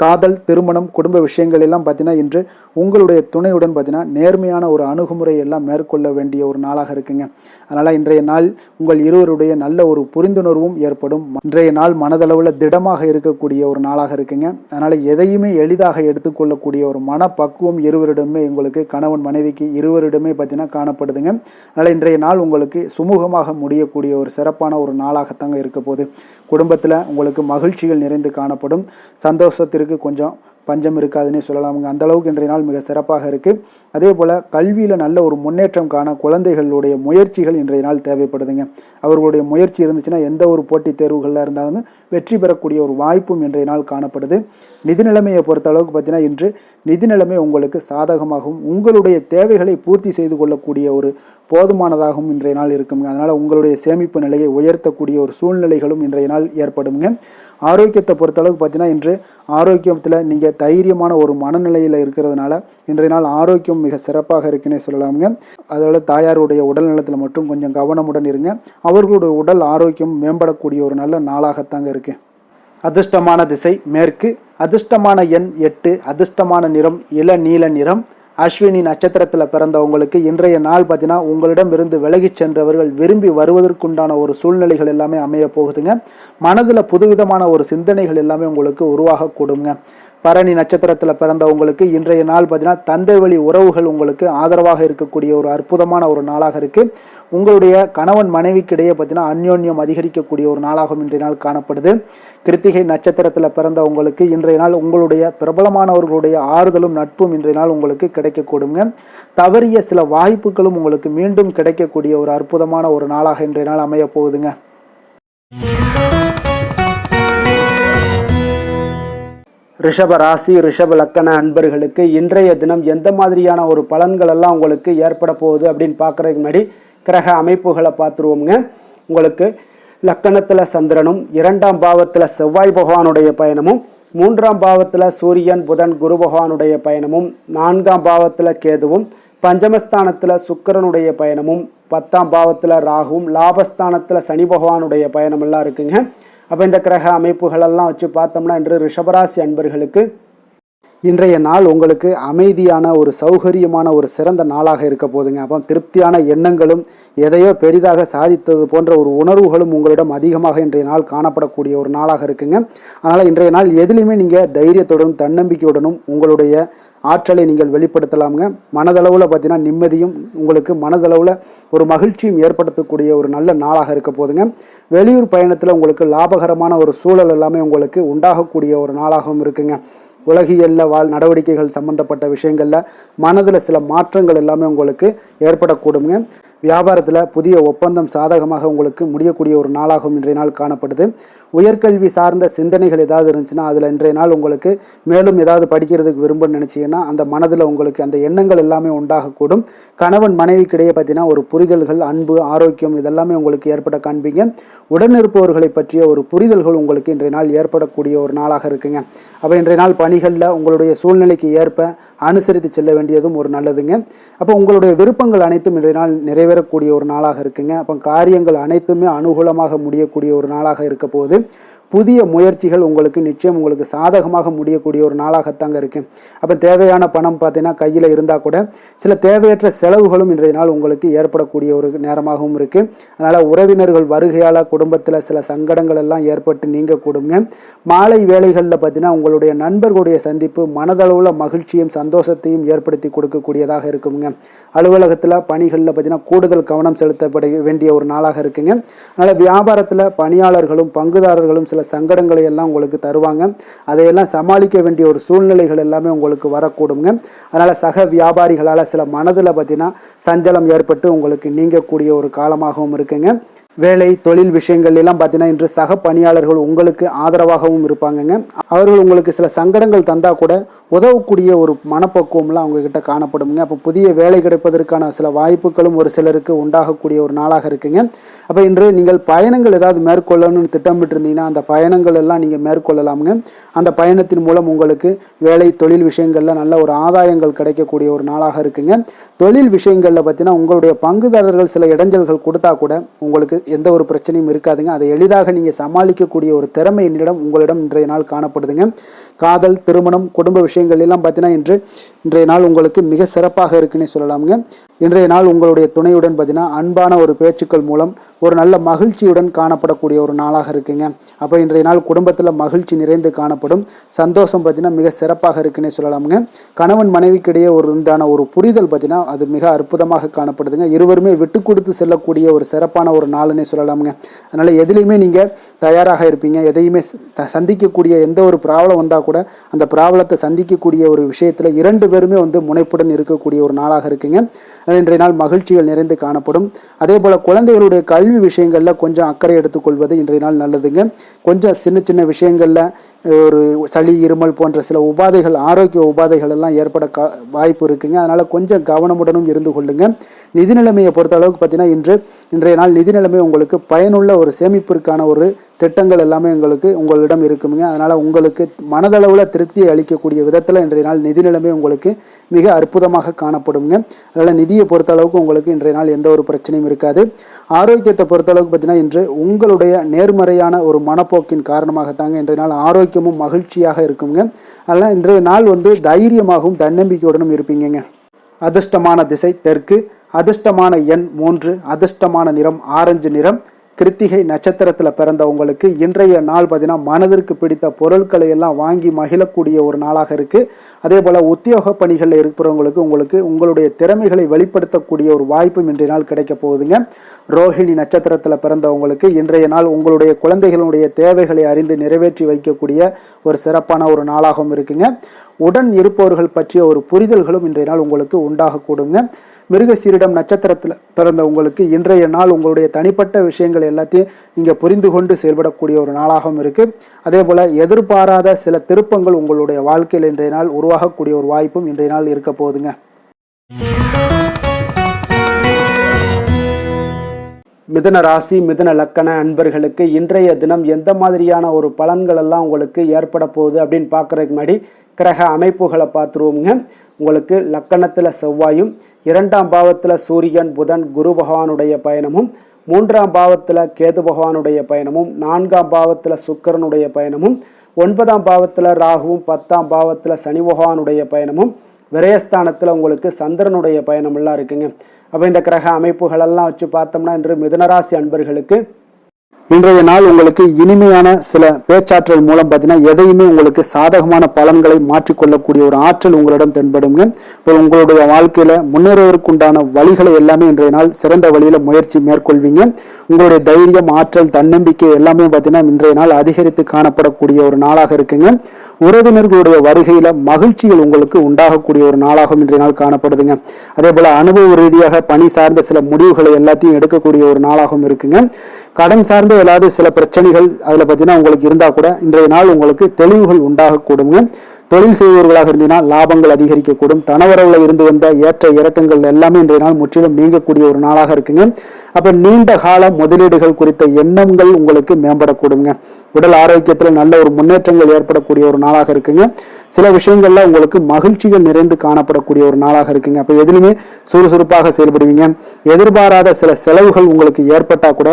காதல் திருமணம் குடும்ப விஷயங்கள் எல்லாம் பார்த்தீங்கன்னா இன்று உங்களுடைய துணையுடன் பார்த்தீங்கன்னா நேர்மையான ஒரு அணுகுமுறை எல்லாம் மேற்கொள்ள வேண்டிய ஒரு நாளாக இருக்குங்க. அதனால் இன்றைய நாள் உங்கள் இருவருடைய நல்ல ஒரு புரிந்துணர்வும் ஏற்படும். இன்றைய நாள் மனதளவில் திடமாக இருக்கக்கூடிய ஒரு நாளாக இருக்குங்க. அதனால் எதையுமே எளிதாக எடுத்துக்கொள்ளக்கூடிய ஒரு மனப்பக்குவம் இருவரிடமே உங்களுக்கு கணவன் மனைவிக்கு இருவரிடமே பார்த்தீங்கன்னா காணப்படுதுங்க. அதனால் இன்றைய நாள் உங்களுக்கு சுமூகமாக முடியக்கூடிய ஒரு சிறப்பான ஒரு நாளாகத்தாங்க இருக்க போகுது. குடும்பத்தில் உங்களுக்கு மகிழ்ச்சிகள் நிறைந்து காணப்படும். சந்தோஷத்திற்கு கொஞ்சம் பஞ்சம் இருக்காதுன்னே சொல்லலாமுங்க. அந்த அளவுக்கு இன்றைய நாள் மிக சிறப்பாக இருக்குது. அதே போல் கல்வியில் நல்ல ஒரு முன்னேற்றம் காண குழந்தைகளுடைய முயற்சிகள் இன்றைய நாள் தேவைப்படுதுங்க. அவர்களுடைய முயற்சி இருந்துச்சுன்னா எந்த ஒரு போட்டித் தேர்வுகளில் இருந்தாலும் வெற்றி பெறக்கூடிய ஒரு வாய்ப்பும் இன்றைய நாள் காணப்படுது. நிதி நிலைமையை பொறுத்த அளவுக்கு பார்த்தீங்கன்னா இன்று நிதி நிலைமை உங்களுக்கு சாதகமாகவும் உங்களுடைய தேவைகளை பூர்த்தி செய்து கொள்ளக்கூடிய ஒரு போதுமானதாகவும் இன்றைய நாள் இருக்குங்க. அதனால் உங்களுடைய சேமிப்பு நிலையை உயர்த்தக்கூடிய ஒரு சூழ்நிலைகளும் இன்றைய நாள் ஏற்படுங்க. ஆரோக்கியத்தை பொறுத்தளவுக்கு பார்த்தீங்கன்னா இன்று ஆரோக்கியத்தில் நீங்கள் தைரியமான ஒரு மனநிலையில் இருக்கிறதுனால இன்றைய நாள் ஆரோக்கியம் மிக சிறப்பாக இருக்குன்னே சொல்லலாமுங்க. அதோட தாயாருடைய உடல் நலத்தில் மட்டும் கொஞ்சம் கவனமுடன் இருங்க. அவர்களுடைய உடல் ஆரோக்கியம் மேம்படக்கூடிய ஒரு நல்ல நாளாகத்தாங்க இருக்குது. அதிர்ஷ்டமான திசை மேற்கு, அதிர்ஷ்டமான எண் 8, அதிர்ஷ்டமான நிறம் இளநீல நிறம். அஸ்வினி நட்சத்திரத்தில் பிறந்தவங்களுக்கு இன்றைய நாள் பார்த்தீங்கன்னா உங்களிடம் இருந்து விலகி சென்றவர்கள் விரும்பி வருவதற்குண்டான ஒரு சூழ்நிலைகள் எல்லாமே அமைய போகுதுங்க. மனதில் புதுவிதமான ஒரு சிந்தனைகள் எல்லாமே உங்களுக்கு உருவாகக்கூடுங்க. பரணி நட்சத்திரத்தில் பிறந்தவங்களுக்கு இன்றைய நாள் பார்த்தீங்கன்னா தந்தை வழி உறவுகள் உங்களுக்கு ஆதரவாக இருக்கக்கூடிய ஒரு அற்புதமான ஒரு நாளாக இருக்குது. உங்களுடைய கணவன் மனைவிக்கிடையே பார்த்தீங்கன்னா அந்யோன்யம் அதிகரிக்கக்கூடிய ஒரு நாளாகவும் இன்றைய நாள் காணப்படுது. கிருத்திகை நட்சத்திரத்தில் பிறந்தவங்களுக்கு இன்றைய நாள் உங்களுடைய பிரபலமானவர்களுடைய ஆறுதலும் நட்பும் இன்றைய நாள் உங்களுக்கு கிடைக்கக்கூடுங்க. தவறிய சில வாய்ப்புகளும் உங்களுக்கு மீண்டும் கிடைக்கக்கூடிய ஒரு அற்புதமான ஒரு நாளாக இன்றைய நாள் அமைய போகுதுங்க. ரிஷப ராசி ரிஷப லக்கண அன்பர்களுக்கு இன்றைய தினம் எந்த மாதிரியான ஒரு பலன்கள் எல்லாம் உங்களுக்கு ஏற்பட போகுது அப்படின்னு பார்க்குறதுக்கு முன்னாடி கிரக அமைப்புகளை பார்த்துருவோங்க. உங்களுக்கு லக்கணத்தில் சந்திரனும் 2ஆம் பாவத்தில் செவ்வாய் பகவானுடைய பயணமும் 3ஆம் பாவத்தில் சூரியன் புதன் குரு பகவானுடைய பயணமும் 4ஆம் பாவத்தில் கேதுவும் பஞ்சமஸ்தானத்தில் சுக்கிரனுடைய பயணமும் 10ஆம் பாவத்தில் ராகுவும் லாபஸ்தானத்தில் சனி பகவானுடைய பயணமெல்லாம் இருக்குங்க. அப்போ இந்த கிரக அமைப்புகளெல்லாம் வச்சு பார்த்தோம்னா இன்று ரிஷபராசி அன்பர்களுக்கு இன்றைய நாள் உங்களுக்கு அமைதியான ஒரு சௌகரியமான ஒரு சிறந்த நாளாக இருக்க போதுங்க. அப்போ திருப்தியான எண்ணங்களும் எதையோ பெரிதாக சாதித்தது போன்ற ஒரு உணர்வுகளும் உங்களிடம் அதிகமாக இன்றைய நாள் காணப்படக்கூடிய ஒரு நாளாக இருக்குங்க. அதனால் இன்றைய நாள் எதிலையுமே நீங்கள் தைரியத்துடனும் தன்னம்பிக்கையுடனும் உங்களுடைய ஆற்றலை நீங்கள் வெளிப்படுத்தலாமுங்க. மனதளவில் பார்த்தீங்கன்னா நிம்மதியும் உங்களுக்கு மனதளவில் ஒரு மகிழ்ச்சியும் ஏற்படுத்தக்கூடிய ஒரு நல்ல நாளாக இருக்க போதுங்க. வெளியூர் பயணத்தில் உங்களுக்கு லாபகரமான ஒரு சூழல் எல்லாமே உங்களுக்கு உண்டாகக்கூடிய ஒரு நாளாகவும் இருக்குங்க. உலகியலில் நடவடிக்கைகள் சம்பந்தப்பட்ட விஷயங்களில் மனதில் சில மாற்றங்கள் எல்லாமே உங்களுக்கு ஏற்படக்கூடுங்க. வியாபாரத்தில் புதிய ஒப்பந்தம் சாதகமாக உங்களுக்கு முடியக்கூடிய ஒரு நாளாகவும் இன்றைய நாள் காணப்படுது. உயர்கல்வி சார்ந்த சிந்தனைகள் ஏதாவது இருந்துச்சுன்னா அதில் இன்றைய நாள் உங்களுக்கு மேலும் ஏதாவது படிக்கிறதுக்கு விரும்புன்னு நினச்சிங்கன்னா அந்த மனதில் உங்களுக்கு அந்த எண்ணங்கள் எல்லாமே உண்டாகக்கூடும். கணவன் மனைவிக்கிடையே பார்த்தீங்கன்னா ஒரு புரிதல்கள் அன்பு ஆரோக்கியம் இதெல்லாமே உங்களுக்கு ஏற்பட காண்பீங்க. உடனிருப்பவர்களை பற்றிய ஒரு புரிதல்கள் உங்களுக்கு இன்றைய நாள் ஏற்படக்கூடிய ஒரு நாளாக இருக்குங்க. அப்போ இன்றைய நாள் பணிகளில் உங்களுடைய சூழ்நிலைக்கு ஏற்ப அனுசரித்து செல்ல வேண்டியதும் ஒரு நல்லதுங்க. அப்போ உங்களுடைய விருப்பங்கள் அனைத்தும் இன்றைய நாள் நிறைவேறக்கூடிய ஒரு நாளாக இருக்குங்க. அப்போ காரியங்கள் அனைத்துமே அனுகூலமாக முடியக்கூடிய ஒரு நாளாக இருக்க போது புதிய முயற்சிகள் உங்களுக்கு நிச்சயம் உங்களுக்கு சாதகமாக முடியக்கூடிய ஒரு நாளாகத்தாங்க இருக்கு. அப்போ தேவையான பணம் பார்த்தீங்கன்னா கையில் இருந்தால் கூட சில தேவையற்ற செலவுகளும் இன்றைய நாள் உங்களுக்கு ஏற்படக்கூடிய ஒரு நேரமாகவும் இருக்கு. அதனால உறவினர்கள் வருகையால் குடும்பத்தில் சில சங்கடங்கள் எல்லாம் ஏற்பட்டு நீங்கக்கூடுங்க. மாலை வேளைகளில் பார்த்தீங்கன்னா உங்களுடைய நண்பர்களுடைய சந்திப்பு மனதளவில் மகிழ்ச்சியும் சந்தோஷத்தையும் ஏற்படுத்தி கொடுக்கக்கூடியதாக இருக்குங்க. அலுவலகத்தில் பணிகளில் பார்த்தீங்கன்னா கூடுதல் கவனம் செலுத்தப்பட வேண்டிய ஒரு நாளாக இருக்குங்க. அதனால் வியாபாரத்தில் பணியாளர்களும் பங்குதாரர்களும் சில சங்கடங்களை எல்லாம் உங்களுக்கு தருவாங்க. அதையெல்லாம் சமாளிக்க வேண்டிய ஒரு சூழ்நிலைகள் எல்லாமே உங்களுக்கு வரக்கூடுங்க. அதனால் சக வியாபாரிகளால் சில மனதில் பார்த்தீங்கன்னா சஞ்சலம் ஏற்பட்டு உங்களுக்கு நீங்கக்கூடிய ஒரு காலமாகவும் இருக்குங்க. வேலை தொழில் விஷயங்கள் எல்லாம் பார்த்தீங்கன்னா இன்று சக பணியாளர்கள் உங்களுக்கு ஆதரவாகவும் இருப்பாங்கங்க. அவர்கள் உங்களுக்கு சில சங்கடங்கள் தந்தால் கூட உதவக்கூடிய ஒரு மனப்பக்குவம்லாம் அவங்கக்கிட்ட காணப்படுங்க. அப்போ புதிய வேலை கிடைப்பதற்கான சில வாய்ப்புகளும் ஒரு சிலருக்கு உண்டாகக்கூடிய ஒரு நாளாக இருக்குங்க. அப்போ இன்று நீங்கள் பயணங்கள் ஏதாவது மேற்கொள்ளணும்னு திட்டமிட்டு இருந்தீங்கன்னா அந்த பயணங்கள் எல்லாம் நீங்கள் மேற்கொள்ளலாமுங்க. அந்த பயணத்தின் மூலம் உங்களுக்கு வேலை தொழில் விஷயங்களில் நல்ல ஒரு ஆதாயங்கள் கிடைக்கக்கூடிய ஒரு நாளாக இருக்குங்க. தொழில் விஷயங்களில் பார்த்தீங்கன்னா உங்களுடைய பங்குதாரர்கள் சில இடைஞ்சல்கள் கொடுத்தா கூட உங்களுக்கு எந்த ஒரு பிரச்சனையும் இருக்காதுங்க. அதை எளிதாக நீங்கள் சமாளிக்கக்கூடிய ஒரு திறமை உங்களிடம் இன்றைய நாள் காணப்படுதுங்க. காதல் திருமணம் குடும்ப விஷயங்கள் எல்லாம் பார்த்தீங்கன்னா இன்றைய நாள் உங்களுக்கு மிக சிறப்பாக இருக்குன்னே சொல்லலாமுங்க. இன்றைய நாள் உங்களுடைய துணையுடன் பார்த்தீங்கன்னா அன்பான ஒரு பேச்சுக்கள் மூலம் ஒரு நல்ல மகிழ்ச்சியுடன் காணப்படக்கூடிய ஒரு நாளாக இருக்குங்க. அப்போ இன்றைய நாள் குடும்பத்தில் மகிழ்ச்சி நிறைந்து காணப்படும். சந்தோஷம் பார்த்தீங்கன்னா மிக சிறப்பாக இருக்குன்னே சொல்லலாமுங்க. கணவன் மனைவிக்கிடையே உண்டான ஒரு புரிதல் பார்த்தீங்கன்னா அது மிக அற்புதமாக காணப்படுதுங்க. இருவருமே விட்டு கொடுத்து செல்லக்கூடிய ஒரு சிறப்பான ஒரு நாளுன்னே சொல்லலாமுங்க. அதனால் எதுலேயுமே நீங்கள் தயாராக இருப்பீங்க. எதையுமே சந்திக்கக்கூடிய எந்த ஒரு ப்ராப்ளம் வந்தால் கூட அந்த ப்ராப்ளத்தை சந்திக்கக்கூடிய ஒரு விஷயத்தில் இரண்டு பேருமே முனைப்புடன் இருக்கக்கூடிய ஒரு நாளாக இருக்குங்க. இன்றைய நாள் மகிழ்ச்சிகள் நிறைந்து காணப்படும். அதே போல் குழந்தைகளுடைய கல்வி விஷயங்களில் கொஞ்சம் அக்கறை எடுத்துக்கொள்வது இன்றைய நாள் நல்லதுங்க. கொஞ்சம் சின்ன சின்ன விஷயங்களில் ஒரு சளி இருமல் போன்ற சில உபாதைகள் ஆரோக்கிய உபாதைகள் எல்லாம் ஏற்பட வாய்ப்பு இருக்குங்க. அதனால் கொஞ்சம் கவனமுடனும் இருந்து கொள்ளுங்க. நிதி நிலைமையை பொறுத்த அளவுக்கு பார்த்தீங்கன்னா இன்றைய நாள் நிதி நிலைமை உங்களுக்கு பயனுள்ள ஒரு சேமிப்பிற்கான ஒரு திட்டங்கள் எல்லாமே உங்களிடம் இருக்குங்க. அதனால் உங்களுக்கு மனதளவில் திருப்தியை அளிக்கக்கூடிய விதத்தில் இன்றைய நாள் நிதி நிலைமை உங்களுக்கு மிக அற்புதமாக காணப்படுங்க. அதனால் நிதியை பொறுத்த அளவுக்கு உங்களுக்கு இன்றைய நாள் எந்த ஒரு பிரச்சனையும் இருக்காது. ஆரோக்கியத்தை பொறுத்த அளவுக்கு பார்த்தீங்கன்னா இன்று உங்களுடைய நேர்மறையான ஒரு மனப்போக்கின் காரணமாகத்தாங்க இன்றைய நாள் ஆரோக்கியமும் மகிழ்ச்சியாக இருக்குங்க. அதனால் இன்றைய நாள் தைரியமாகவும் தன்னம்பிக்கையுடனும் இருப்பீங்க. அதிர்ஷ்டமான திசை தெற்கு, அதிர்ஷ்டமான எண் 3, அதிர்ஷ்டமான நிறம் ஆரஞ்சு நிறம். கிருத்திகை நட்சத்திரத்தில் பிறந்த உங்களுக்கு இன்றைய நாள் பார்த்தீங்கன்னா மனதிற்கு பிடித்த பொருட்களை எல்லாம் வாங்கி மகிழக்கூடிய ஒரு நாளாக இருக்குது. அதே போல் உத்தியோக பணிகளில் இருக்கிறவங்களுக்கு உங்களுடைய திறமைகளை வெளிப்படுத்தக்கூடிய ஒரு வாய்ப்பும் இன்றைய நாள் கிடைக்க போகுதுங்க. ரோஹிணி நட்சத்திரத்தில் பிறந்தவங்களுக்கு இன்றைய நாள் உங்களுடைய குழந்தைகளுடைய தேவைகளை அறிந்து நிறைவேற்றி வைக்கக்கூடிய ஒரு சிறப்பான ஒரு நாளாகவும் இருக்குங்க. உடன் இருப்பவர்கள் பற்றிய ஒரு புரிதல்களும் இன்றைய நாள் உங்களுக்கு உண்டாகக்கூடுங்க. மிருகசீரிடம் நட்சத்திரத்தில் பிறந்த உங்களுக்கு இன்றைய நாள் உங்களுடைய தனிப்பட்ட விஷயங்கள் எல்லாத்தையும் நீங்கள் புரிந்து கொண்டு செயல்படக்கூடிய ஒரு நாளாகவும் இருக்குது. அதே போல் எதிர்பாராத சில திருப்பங்கள் உங்களுடைய வாழ்க்கையில் இன்றைய நாள் உருவாகக்கூடிய ஒரு வாய்ப்பும் இன்றைய நாள் இருக்க போகுதுங்க. மிதுன ராசி மிதுன லக்கண அன்பர்களுக்கு இன்றைய தினம் எந்த மாதிரியான ஒரு பலன்கள் எல்லாம் உங்களுக்கு ஏற்பட போகுது அப்படின்னு பார்க்குறதுக்கு முன்னாடி கிரக அமைப்புகளை பார்த்துருவோங்க. உங்களுக்கு லக்கணத்தில் செவ்வாயும், 2ஆம் பாவத்தில் சூரியன் புதன் குரு பகவானுடைய பயணமும், 3ஆம் பாவத்தில் கேது பகவானுடைய பயணமும், 4ஆம் பாவத்தில் சுக்கிரனுடைய பயணமும், 9ஆம் பாவத்தில் ராகுவும், 10ஆம் பாவத்தில் சனி பகவானுடைய பயணமும், விரயஸ்தானத்தில் உங்களுக்கு சந்திரனுடைய பயணமெல்லாம் இருக்குங்க. அப்போ இந்த கிரக அமைப்புகளெல்லாம் வச்சு பார்த்தோம்னா இன்று மிதுனராசி அன்பர்களுக்கு இன்றைய நாள் உங்களுக்கு இனிமையான சில பேச்சாற்றல் மூலம் பார்த்தீங்கன்னா எதையுமே உங்களுக்கு சாதகமான பலன்களை மாற்றிக்கொள்ளக்கூடிய ஒரு ஆற்றல் உங்களிடம் தென்படுங்க. இப்போ உங்களுடைய வாழ்க்கையில முன்னேறுவதற்குண்டான வழிகளை எல்லாமே இன்றைய நாள் சிறந்த வழியில முயற்சி மேற்கொள்வீங்க. உங்களுடைய தைரியம் ஆற்றல் தன்னம்பிக்கை எல்லாமே பார்த்தீங்கன்னா இன்றைய நாள் அதிகரித்து காணப்படக்கூடிய ஒரு நாளாக இருக்குங்க. உறவினர்களுடைய வருகையில மகிழ்ச்சிகள் உங்களுக்கு உண்டாகக்கூடிய ஒரு நாளாகவும் இன்றைய நாள் காணப்படுதுங்க. அதே போல அனுபவ ரீதியாக பணி சார்ந்த சில முடிவுகளை எல்லாத்தையும் எடுக்கக்கூடிய ஒரு நாளாகவும் இருக்குங்க. கடன் சார்ந்த ஏதாவது சில பிரச்சனைகள் அதில் பார்த்தீங்கன்னா உங்களுக்கு இருந்தால் கூட இன்றைய நாள் உங்களுக்கு தெளிவுகள் உண்டாகக்கூடுங்க. தொழில் செய்பவர்களாக இருந்தீங்கன்னா லாபங்கள் அதிகரிக்கக்கூடும். தனவரவில் இருந்து வந்த ஏற்ற இறக்கங்கள் எல்லாமே இன்றைய நாள் முற்றிலும் நீங்கக்கூடிய ஒரு நாளாக இருக்குங்க. அப்போ நீண்ட கால முதலீடுகள் குறித்த எண்ணங்கள் உங்களுக்கு மேம்படக்கூடுங்க. உடல் ஆரோக்கியத்தில் நல்ல ஒரு முன்னேற்றங்கள் ஏற்படக்கூடிய ஒரு நாளாக இருக்குங்க. சில விஷயங்கள்ல உங்களுக்கு மகிழ்ச்சிகள் நிறைந்து காணப்படக்கூடிய ஒரு நாளாக இருக்குங்க. அப்ப எதிலுமே சுறுசுறுப்பாக செயல்படுவீங்க. எதிர்பாராத சில செலவுகள் உங்களுக்கு ஏற்பட்டா கூட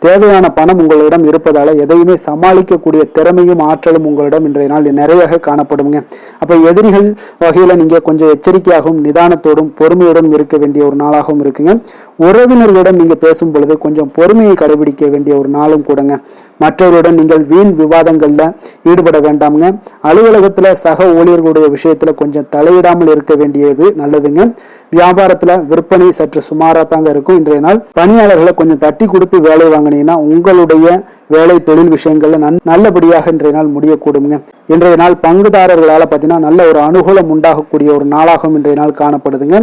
தேவையான பணம் உங்களிடம் இருப்பதால எதையுமே சமாளிக்கக்கூடிய திறமையும் ஆற்றலும் உங்களிடம் இன்றைய நாள் நிறைய காணப்படுங்க. அப்ப எதிரிகள் வகையில நீங்க கொஞ்சம் எச்சரிக்கையாகவும் நிதானத்தோடும் பொறுமையோடும் இருக்க வேண்டிய ஒரு நாளாகவும் இருக்குங்க. உறவினர்களிடம் நீங்க பேசும் பொழுது கொஞ்சம் பொறுமையை கடைபிடிக்க வேண்டிய ஒரு நாளும் கூடங்க. மற்றவருடன் நீங்கள் வீண் விவாதங்கள்ல ஈடுபட வேண்டாமுங்க. அலுவலகத்துல சக ஊழியர்களுடைய விஷயத்துல கொஞ்சம் தலையிடாமல் இருக்க வேண்டியது நல்லதுங்க. வியாபாரத்துல விற்பனை சற்று சுமாரா தாங்க இருக்கும். இன்றைய நாள் பணியாளர்களை கொஞ்சம் தட்டி கொடுத்து வேலை வாங்கினீங்கன்னா உங்களுடைய வேலை தொழில் விஷயங்கள்ல நல்லபடியாக இன்றைய நாள் முடியக்கூடுங்க. இன்றைய நாள் பங்குதாரர்களால பார்த்தீங்கன்னா நல்ல ஒரு அனுகூலம் உண்டாகக்கூடிய ஒரு நாளாகவும் இன்றைய நாள் காணப்படுதுங்க.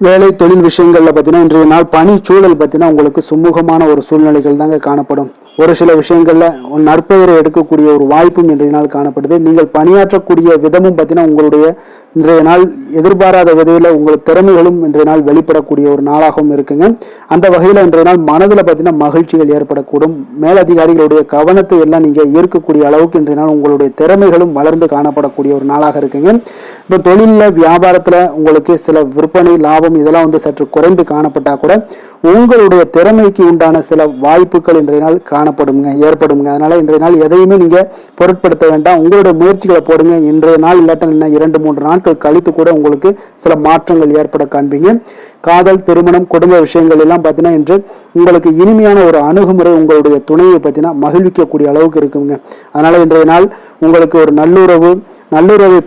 வேலை தொழில் விஷயங்கள்ல பார்த்தீங்கன்னா இன்றைய நாள் பணி சூழல் பார்த்தீங்கன்னா உங்களுக்கு சுமூகமான ஒரு சூழ்நிலைகள் தாங்க காணப்படும். ஒரு சில விஷயங்கள்ல நற்பெயரை எடுக்கக்கூடிய ஒரு வாய்ப்பும் இன்றைய நாள் காணப்படுது. நீங்கள் பணியாற்றக்கூடிய விதமும் பார்த்தீங்கன்னா உங்களுடைய இன்றைய நாள் எதிர்பாராத விதையில உங்கள் திறமைகளும் இன்றைய நாள் வெளிப்படக்கூடிய ஒரு நாளாகவும் இருக்குங்க. அந்த வகையில இன்றைய நாள் மனதில் பார்த்தீங்கன்னா மகிழ்ச்சிகள் ஏற்படக்கூடும். மேலதிகாரிகளுடைய கவனத்தை எல்லாம் நீங்க ஈர்க்கக்கூடிய அளவுக்கு இன்றைய நாள் உங்களுடைய திறமைகளும் வளர்ந்து காணப்படக்கூடிய ஒரு நாளாக இருக்குங்க. இப்போ தொழில வியாபாரத்துல உங்களுக்கு சில விற்பனை லாபம் இதெல்லாம் சற்று குறைந்து காணப்பட்டா கூட உங்களுடைய திறமைக்கு உண்டான சில வாய்ப்புகள் இன்றைய நாள் ஏற்படுங்க. அதனால இன்றைய நாள் எதையுமே நீங்க பொருட்படுத்த வேண்டாம். உங்களுடைய முயற்சிகளை போடுங்க. இன்றைய நாள் இல்லாட்ட 2-3 நாட்கள் கழித்து கூட உங்களுக்கு சில மாற்றங்கள் ஏற்பட காண்பீங்க. காதல், திருமணம், குடும்ப விஷயங்கள் எல்லாம் பார்த்தீங்கன்னா இன்று உங்களுக்கு இனிமையான ஒரு அணுகுமுறை உங்களுடைய துணையை பார்த்தீங்கன்னா மகிழ்விக்கக்கூடிய அளவுக்கு இருக்குங்க. அதனால இன்றைய நாள் உங்களுக்கு ஒரு நல்லுறவை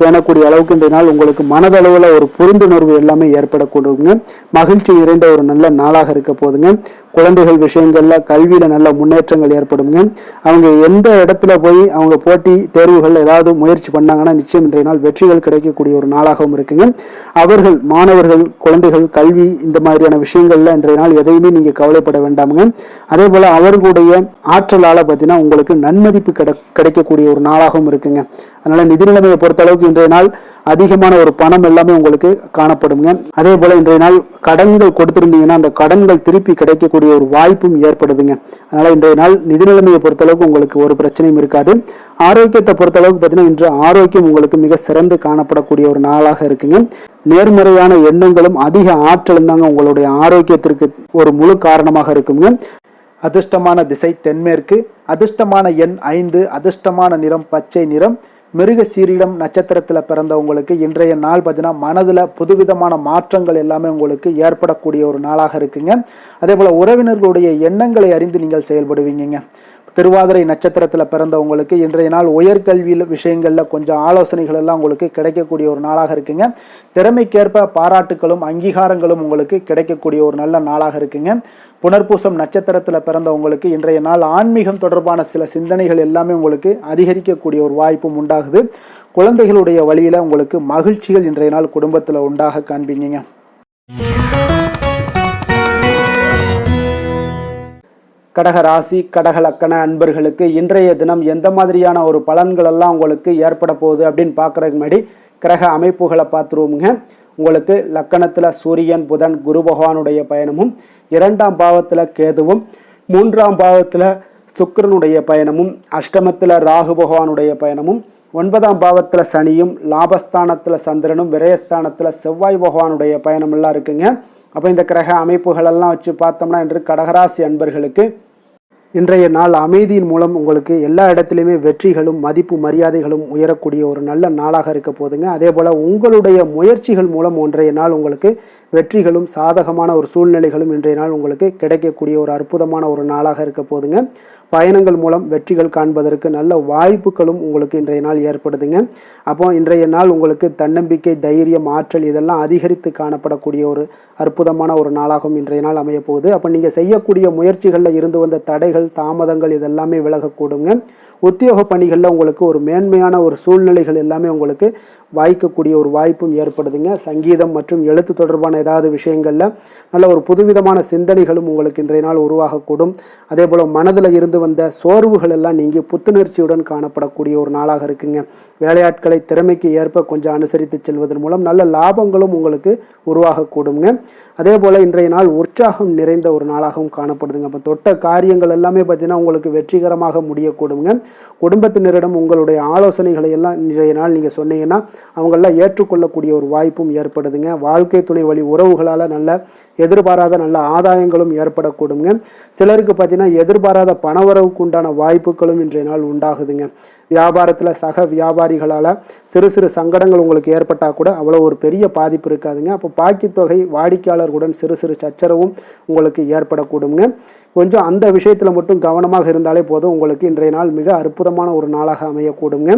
பேணக்கூடிய அளவுக்கு இன்றைய நாள் உங்களுக்கு மனதளவில் ஒரு புரிந்துணர்வு எல்லாமே ஏற்படக்கூடுங்க. மகிழ்ச்சி நிறைந்த ஒரு நல்ல நாளாக இருக்க போதுங்க. குழந்தைகள் விஷயங்கள்ல கல்வியில நல்ல முன்னேற்றங்கள் ஏற்படுங்க. அவங்க எந்த இடத்துல போய் அவங்க போட்டி தேர்வுகள் ஏதாவது முயற்சி பண்ணாங்கன்னா நிச்சயம் இன்றைய நாள் வெற்றிகள் கிடைக்கக்கூடிய ஒரு நாளாகவும் இருக்குங்க. அவர்கள் மாணவர்கள் குழந்தைகள் கல்வி இந்த மாதிரியான விஷயங்கள்ல இன்றைய நாள் எதையுமே நீங்க கவலைப்பட வேண்டாமுங்க. அதே போல அவர்களுடைய ஆற்றலால பார்த்தீங்கன்னா உங்களுக்கு நன்மதிப்பு கிடைக்கக்கூடிய ஒரு நாளாகவும் இருக்குங்க. அதனால நிதி நிலைமையை பொறுத்த அளவுக்கு இன்றைய நாள் அதிகமான ஒரு பணம் எல்லாமே உங்களுக்கு காணப்படுங்க. அதே போல இன்றைய நாள் கடன்கள் கொடுத்திருந்தீங்கன்னா அந்த கடன்கள் திருப்பி கிடைக்கக்கூடிய ஒரு வாய்ப்பும் ஏற்படுதுங்க. அதனால இன்றைய நாள் நிதி நிலைமையை பொறுத்தளவுக்கு உங்களுக்கு ஒரு பிரச்சனையும் இருக்காது. ஆரோக்கியத்தை பொறுத்தளவுக்கு பார்த்தீங்கன்னா இன்று ஆரோக்கியம் உங்களுக்கு மிக சிறந்து காணப்படக்கூடிய ஒரு நாளாக இருக்குங்க. நேர்மறையான எண்ணங்களும் அதிக ஆற்றலும் தாங்க உங்களுடைய ஆரோக்கியத்திற்கு ஒரு முழு காரணமாக இருக்குங்க. அதிர்ஷ்டமான திசை தென்மேற்கு, அதிர்ஷ்டமான எண் 5, அதிர்ஷ்டமான நிறம் பச்சை நிறம். மிருக சீரிடம் நட்சத்திரத்தில் பிறந்தவங்களுக்கு இன்றைய நாள் பார்த்தீங்கன்னா மனதில் புதுவிதமான மாற்றங்கள் எல்லாமே உங்களுக்கு ஏற்படக்கூடிய ஒரு நாளாக இருக்குங்க. அதே போல் உறவினர்களுடைய எண்ணங்களை அறிந்து நீங்கள் செயல்படுவீங்க. திருவாதிரை நட்சத்திரத்தில் பிறந்தவங்களுக்கு இன்றைய நாள் உயர்கல்வி விஷயங்களில் கொஞ்சம் ஆலோசனைகள் எல்லாம் உங்களுக்கு கிடைக்கக்கூடிய ஒரு நாளாக இருக்குங்க. திறமைக்கேற்ப பாராட்டுகளும் அங்கீகாரங்களும் உங்களுக்கு கிடைக்கக்கூடிய ஒரு நல்ல நாளாக இருக்குங்க. புனர்பூசம் நட்சத்திரத்தில் பிறந்தவங்களுக்கு இன்றைய நாள் ஆன்மீகம் தொடர்பான சில சிந்தனைகள் எல்லாமே உங்களுக்கு அதிகரிக்கக்கூடிய ஒரு வாய்ப்பும் உண்டாகுது. குழந்தைகளுடைய வழியில உங்களுக்கு மகிழ்ச்சிகள் இன்றைய நாள் குடும்பத்தில் உண்டாக காண்பீங்க. கடக ராசி கடக லக்கண அன்பர்களுக்கு இன்றைய தினம் எந்த மாதிரியான ஒரு பலன்கள் எல்லாம் உங்களுக்கு ஏற்பட போகுது அப்படின்னு பார்க்கறதுக்கு முன்னாடி கிரக அமைப்புகளை பார்த்துருவோமுங்க. உங்களுக்கு லக்கணத்தில் சூரியன், புதன், குரு பகவானுடைய பயணமும், 2ஆம் பாவத்தில் கேதுவும், 3ஆம் பாவத்தில் சுக்கிரனுடைய பயணமும், அஷ்டமத்தில் ராகு பகவானுடைய பயணமும், 9ஆம் பாவத்தில் சனியும், லாபஸ்தானத்தில் சந்திரனும், விரயஸ்தானத்தில் செவ்வாய் பகவானுடைய பயணம் எல்லாம் இருக்குங்க. அப்போ இந்த கிரக அமைப்புகளெல்லாம் வச்சு பார்த்தோம்னா இன்று கடகராசி அன்பர்களுக்கு இன்றைய நாள் அமைதியின் மூலம் உங்களுக்கு எல்லா இடத்துலையுமே வெற்றிகளும் மதிப்பு மரியாதைகளும் உயரக்கூடிய ஒரு நல்ல நாளாக இருக்க போதுங்க. அதே போல் உங்களுடைய முயற்சிகள் மூலம் இன்றைய நாள் உங்களுக்கு வெற்றிகளும் சாதகமான ஒரு சூழ்நிலைகளும் இன்றைய நாள் உங்களுக்கு கிடைக்கக்கூடிய ஒரு அற்புதமான ஒரு நாளாக இருக்க போதுங்க. பயணங்கள் மூலம் வெற்றிகள் காண்பதற்கு நல்ல வாய்ப்புகளும் உங்களுக்கு இன்றைய நாள் ஏற்படுதுங்க. அப்போ இன்றைய நாள் உங்களுக்கு தன்னம்பிக்கை, தைரியம், ஆற்றல் இதெல்லாம் அதிகரித்து காணப்படக்கூடிய ஒரு அற்புதமான ஒரு நாளாகவும் இன்றைய நாள் அமைய போகுது. அப்போ நீங்கள் செய்யக்கூடிய முயற்சிகளில் இருந்து வந்த தடைகள், தாமதங்கள் இதெல்லாமே விலகக்கூடுங்க. உத்தியோக பணிகளில் உங்களுக்கு ஒரு மேன்மையான ஒரு சூழ்நிலைகள் எல்லாமே உங்களுக்கு வாய்க்கக்கூடிய ஒரு வாய்ப்பும் ஏற்படுதுங்க. சங்கீதம் மற்றும் எழுத்து தொடர்பான ஏதாவது விஷயங்களில் நல்ல ஒரு புதுவிதமான சிந்தனைகளும் உங்களுக்கு இன்றைய நாள் உருவாகக்கூடும். அதே போல் மனதில் இருந்து வந்த சோர்வுகள் எல்லாம் நீங்கி புத்துணர்ச்சியுடன் காணப்படக்கூடிய ஒரு நாளாக இருக்குங்க. வேலையாட்களை திறமைக்கு ஏற்ப கொஞ்சம் அனுசரித்து செல்வதன் மூலம் நல்ல லாபங்களும் உங்களுக்கு உருவாகக்கூடுங்க. அதே போல் இன்றைய நாள் உற்சாகம் நிறைந்த ஒரு நாளாகவும் காணப்படுதுங்க. அப்போ தொட்ட காரியங்கள் எல்லாமே பார்த்தீங்கன்னா உங்களுக்கு வெற்றிகரமாக முடியக்கூடுங்க. குடும்பத்தினரிடம் உங்களுடைய ஆலோசனைகளை எல்லாம் இன்றைய நாள் நீங்கள் சொன்னீங்கன்னா அவங்களெல்லாம் ஏற்றுக்கொள்ளக்கூடிய ஒரு வாய்ப்பும் ஏற்படுதுங்க. வாழ்க்கை துணை வழி உறவுகளால் நல்ல எதிர்பாராத நல்ல ஆதாயங்களும் ஏற்படக்கூடுங்க. சிலருக்கு பார்த்தீங்கன்னா எதிர்பாராத பணவரவுக்கு உண்டான வாய்ப்புகளும் இன்றைய நாள் உண்டாகுதுங்க. வியாபாரத்தில் சக வியாபாரிகளால் சிறு சிறு சங்கடங்கள் உங்களுக்கு ஏற்பட்டால் கூட அவ்வளோ ஒரு பெரிய பாதிப்பு இருக்காதுங்க. அப்போ பாக்கி தொகை வாடிக்கையாளர்களுடன் சிறு சிறு சச்சரவும் உங்களுக்கு ஏற்படக்கூடுங்க. கொஞ்சம் அந்த விஷயத்தில் மட்டும் கவனமாக இருந்தாலே போதும், உங்களுக்கு இன்றைய நாள் மிக அற்புதமான ஒரு நாளாக அமையக்கூடுங்க.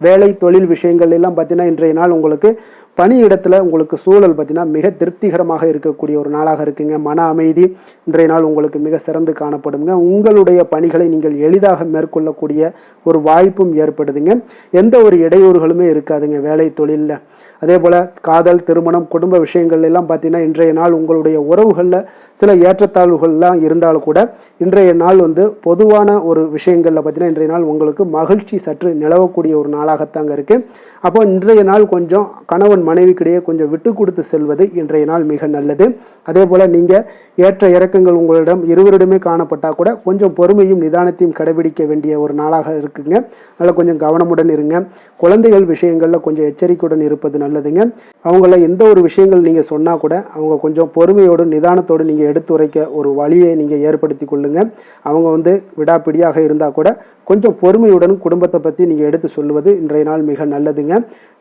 வேலை தொழில் விஷயங்கள் எல்லாம் பார்த்தீங்கன்னா இன்றைய நாள் உங்களுக்கு பணியிடத்தில் உங்களுக்கு சூழல் பார்த்தீங்கன்னா மிக திருப்திகரமாக இருக்கக்கூடிய ஒரு நாளாக இருக்குங்க. மன அமைதி இன்றைய நாள் உங்களுக்கு மிக சிறந்து காணப்படுங்க. உங்களுடைய பணிகளை நீங்கள் எளிதாக மேற்கொள்ளக்கூடிய ஒரு வாய்ப்பும் ஏற்படுதுங்க. எந்த ஒரு இடையூறுகளுமே இருக்காதுங்க வேலை தொழிலில். அதே போல் காதல், திருமணம், குடும்ப விஷயங்கள் எல்லாம் பார்த்தீங்கன்னா இன்றைய நாள் உங்களுடைய உறவுகளில் சில ஏற்றத்தாழ்வுகள்லாம் இருந்தாலும் கூட இன்றைய நாள் பொதுவான ஒரு விஷயங்களில் பார்த்தீங்கன்னா இன்றைய நாள் உங்களுக்கு மகிழ்ச்சி சற்று நிலவக்கூடிய ஒரு நாளாகத்தாங்க இருக்குது. அப்போ இன்றைய நாள் கொஞ்சம் கணவன் மனைவிக்கிடையே கொஞ்சம் விட்டு கொடுத்து செல்வது இன்றைய நாள் மிக நல்லது. அதே போல் நீங்கள் ஏற்ற இறக்கங்கள் உங்களிடம் இருவரிடமே காணப்பட்டால் கூட கொஞ்சம் பொறுமையும் நிதானத்தையும் கடைபிடிக்க வேண்டிய ஒரு நாளாக இருக்குங்க. அதனால் கொஞ்சம் கவனமுடன் இருங்க. குழந்தைகள் விஷயங்களில் கொஞ்சம் எச்சரிக்கையுடன் இருப்பது நல்லதுங்க. அவங்கள எந்த ஒரு விஷயங்கள் நீங்கள் சொன்னால் கூட அவங்க கொஞ்சம் பொறுமையோடு நிதானத்தோடு நீங்கள் எடுத்துரைக்க ஒரு வழியை நீங்கள் ஏற்படுத்தி கொள்ளுங்க. அவங்க விடாப்பிடியாக இருந்தால் கூட கொஞ்சம் பொறுமையுடன் குடும்பத்தை பற்றி நீங்கள் எடுத்து சொல்லுவது இன்றைய நாள் மிக நல்லதுங்க.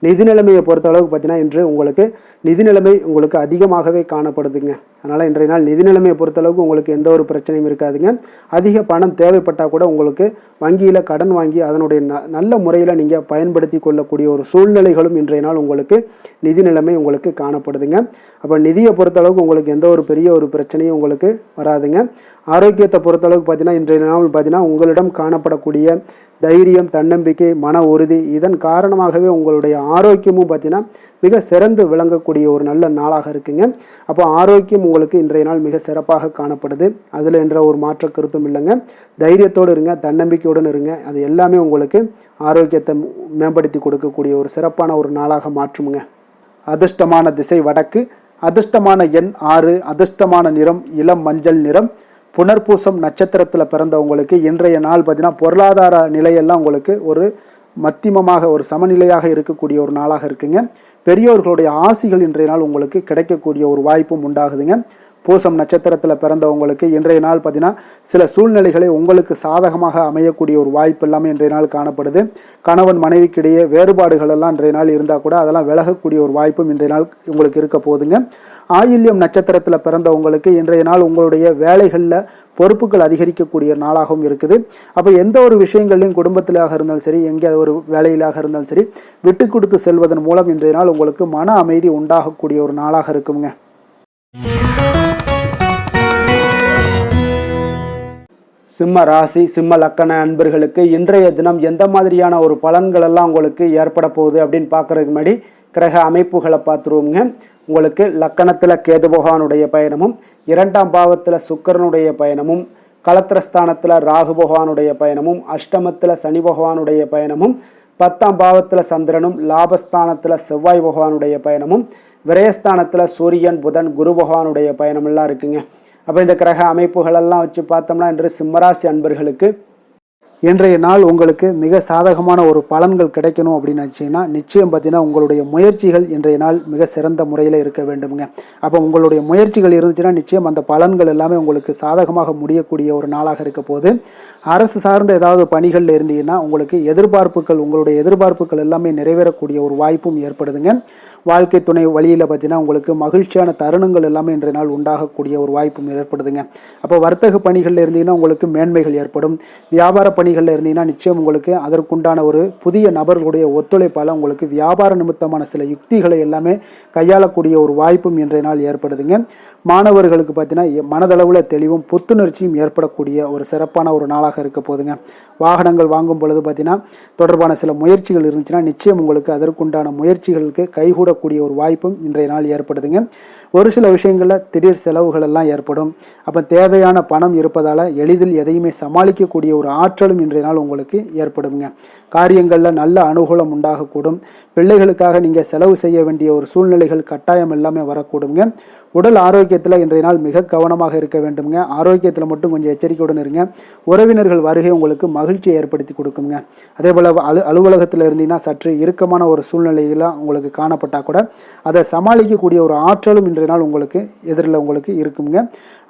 நிதி நிலைமையை பொறுத்த அளவுக்கு பார்த்தீங்கன்னா இன்று உங்களுக்கு நிதி நிலைமை உங்களுக்கு அதிகமாகவே காணப்படுதுங்க. அதனால் இன்றைய நாள் நிதி நிலைமையை பொறுத்தளவுக்கு உங்களுக்கு எந்த ஒரு பிரச்சனையும் இருக்காதுங்க. அதிக பணம் தேவைப்பட்டால் கூட உங்களுக்கு வங்கியில் கடன் வாங்கி அதனுடைய நல்ல முறையில் நீங்கள் பயன்படுத்தி கொள்ளக்கூடிய ஒரு சூழ்நிலைகளும் இன்றைய நாள் உங்களுக்கு நிதி நிலைமை உங்களுக்கு காணப்படுதுங்க. அப்போ நிதியை பொறுத்தளவுக்கு உங்களுக்கு எந்த ஒரு பெரிய ஒரு பிரச்சனையும் உங்களுக்கு வராதுங்க. ஆரோக்கியத்தை பொறுத்தளவுக்கு பார்த்தீங்கன்னா இன்றைய நாள் பார்த்தீங்கன்னா உங்களிடம் காணப்படக்கூடிய தைரியம், தன்னம்பிக்கை, மன உறுதி இதன் காரணமாகவே உங்களுடைய ஆரோக்கியமும் பார்த்தீங்கன்னா மிக சிறந்து விளங்கக்கூடிய ஒரு நல்ல நாளாக இருக்குங்க. அப்போ ஆரோக்கியம் உங்களுக்கு இன்றைய நாள் மிக சிறப்பாக காணப்படுது. அதில் என்ற ஒரு மாற்ற கருத்தும் இல்லைங்க. தைரியத்தோடு இருங்க, தன்னம்பிக்கையுடன் இருங்க. அது எல்லாமே உங்களுக்கு ஆரோக்கியத்தை மேம்படுத்தி கொடுக்கக்கூடிய ஒரு சிறப்பான ஒரு நாளாக மாற்றுமுங்க. அதிர்ஷ்டமான திசை வடக்கு, அதிர்ஷ்டமான எண் 6, அதிர்ஷ்டமான நிறம் இளம் மஞ்சள் நிறம். புனர்பூசம் நட்சத்திரத்தில் பிறந்தவங்களுக்கு இன்றைய நாள் பார்த்தீங்கன்னா பொருளாதார நிலையெல்லாம் உங்களுக்கு ஒரு மத்தியமமாக ஒரு சமநிலையாக இருக்கக்கூடிய ஒரு நாளாக இருக்குங்க. பெரியோர்களுடைய ஆசிகள் இன்றைய நாள் உங்களுக்கு கிடைக்கக்கூடிய ஒரு வாய்ப்பும் உண்டாகுதுங்க. பூசம் நட்சத்திரத்தில் பிறந்தவங்களுக்கு இன்றைய நாள் பார்த்தீங்கன்னா சில சூழ்நிலைகளை உங்களுக்கு சாதகமாக அமையக்கூடிய ஒரு வாய்ப்பு எல்லாமே இன்றைய நாள் காணப்படுது. கணவன் மனைவிக்கிடையே வேறுபாடுகள் எல்லாம் இன்றைய நாள் இருந்தால் கூட அதெல்லாம் விலகக்கூடிய ஒரு வாய்ப்பும் இன்றைய நாள் உங்களுக்கு இருக்க போகுதுங்க. ஆயில்யம் நட்சத்திரத்தில் பிறந்தவங்களுக்கு இன்றைய நாள் உங்களுடைய வேலைகளில் பொறுப்புகள் அதிகரிக்கக்கூடிய நாளாகவும் இருக்குது. அப்போ எந்த ஒரு விஷயங்கள்லையும் குடும்பத்திலாக இருந்தாலும் சரி, எங்கே ஒரு வேலையிலாக இருந்தாலும் சரி, விட்டு கொடுத்து செல்வதன் மூலம் இன்றைய நாள் உங்களுக்கு மன அமைதி உண்டாகக்கூடிய ஒரு நாளாக இருக்குங்க. சிம்ம ராசி, சிம்ம லக்கண அன்பர்களுக்கு இன்றைய தினம் எந்த மாதிரியான ஒரு பலன்கள் எல்லாம் உங்களுக்கு ஏற்பட போகுது அப்படின்னு பார்க்கறதுக்கு முன்னாடி கிரக அமைப்புகளை பார்த்துருவோங்க. உங்களுக்கு லக்கணத்தில் கேது பகவானுடைய பயணமும், 2ஆம் பாவத்தில் சுக்கிரனுடைய பயணமும், களத்திரஸ்தானத்தில் ராகு பகவானுடைய பயணமும், அஷ்டமத்தில் சனி பகவானுடைய பயணமும், 10ஆம் பாவத்தில் சந்திரனும், லாபஸ்தானத்தில் செவ்வாய் பகவானுடைய பயணமும், விரயஸ்தானத்தில் சூரியன், புதன், குரு பகவானுடைய பயணமெல்லாம் இருக்குங்க. அப்போ இந்த கிரக அமைப்புகளெல்லாம் வச்சு பார்த்தோம்னா இன்று சிம்மராசி அன்பர்களுக்கு இன்றைய நாள் உங்களுக்கு மிக சாதகமான ஒரு பலன்கள் கிடைக்கணும் அப்படின்னு நினச்சிங்கன்னா நிச்சயம் பார்த்தீங்கன்னா உங்களுடைய முயற்சிகள் இன்றைய நாள் மிக சிறந்த முறையில் இருக்க வேண்டுமுங்க. அப்போ உங்களுடைய முயற்சிகள் இருந்துச்சுன்னா நிச்சயம் அந்த பலன்கள் எல்லாமே உங்களுக்கு சாதகமாக முடியக்கூடிய ஒரு நாளாக இருக்க போது. அரசு சார்ந்த ஏதாவது பணிகளில் இருந்தீங்கன்னா உங்களுக்கு உங்களுடைய எதிர்பார்ப்புகள் எல்லாமே நிறைவேறக்கூடிய ஒரு வாய்ப்பும் ஏற்படுதுங்க. வாழ்க்கை துணை வழியில் பார்த்தீங்கன்னா உங்களுக்கு மகிழ்ச்சியான தருணங்கள் எல்லாமே இன்றைய நாள் உண்டாகக்கூடிய ஒரு வாய்ப்பும் ஏற்படுதுங்க. அப்போ வர்த்தக பணிகளில் இருந்தீங்கன்னா உங்களுக்கு மேன்மைகள் ஏற்படும். வியாபார பணிகளில் இருந்தீங்கன்னா நிச்சயம் உங்களுக்கு அதற்குண்டான ஒரு புதிய நபர்களுடைய ஒத்துழைப்பால் உங்களுக்கு வியாபார நிமித்தமான சில யுக்திகளை எல்லாமே கையாளக்கூடிய ஒரு வாய்ப்பும் இன்றைய நாள் ஏற்படுதுங்க. மாணவர்களுக்கு பார்த்தீங்கன்னா மனதளவில் தெளிவும் புத்துணர்ச்சியும் ஏற்படக்கூடிய ஒரு சிறப்பான ஒரு நாளாக இருக்க போதுங்க. வாகனங்கள் வாங்கும் பொழுது பார்த்தீங்கன்னா தொடர்பான சில முயற்சிகள் இருந்துச்சுன்னா நிச்சயம் உங்களுக்கு அதற்குண்டான முயற்சிகளுக்கு கைகூடக்கூடிய ஒரு வாய்ப்பும் இன்றைய நாள் ஏற்படுதுங்க. ஒரு சில விஷயங்களில் திடீர் செலவுகள் எல்லாம் ஏற்படும். அப்போ தேவையான பணம் இருப்பதால் எளிதில் எதையுமே சமாளிக்கக்கூடிய ஒரு ஆற்றலும் இன்றைய நாள் உங்களுக்கு ஏற்படுங்க. காரியங்களில் நல்ல அனுகூலம் உண்டாகக்கூடும். பிள்ளைகளுக்காக நீங்கள் செலவு செய்ய வேண்டிய ஒரு சூழ்நிலைகள் கட்டாயம் எல்லாமே வரக்கூடுங்க. உடல் ஆரோக்கியத்தில் இன்றைய நாள் மிக கவனமாக இருக்க வேண்டுங்க. ஆரோக்கியத்தில் மட்டும் கொஞ்சம் எச்சரிக்கையுடன் இருங்க. உறவினர்கள் வருகை உங்களுக்கு மகிழ்ச்சியை ஏற்படுத்தி கொடுக்குங்க. அதே போல் அலுவலகத்தில் இருந்தீங்கன்னா சற்று இறுக்கமான ஒரு சூழ்நிலையில் உங்களுக்கு காணப்பட்டால் கூட அதை சமாளிக்கக்கூடிய ஒரு ஆற்றலும் இன்றைய நாள் உங்களுக்கு எதிரில் உங்களுக்கு இருக்குங்க.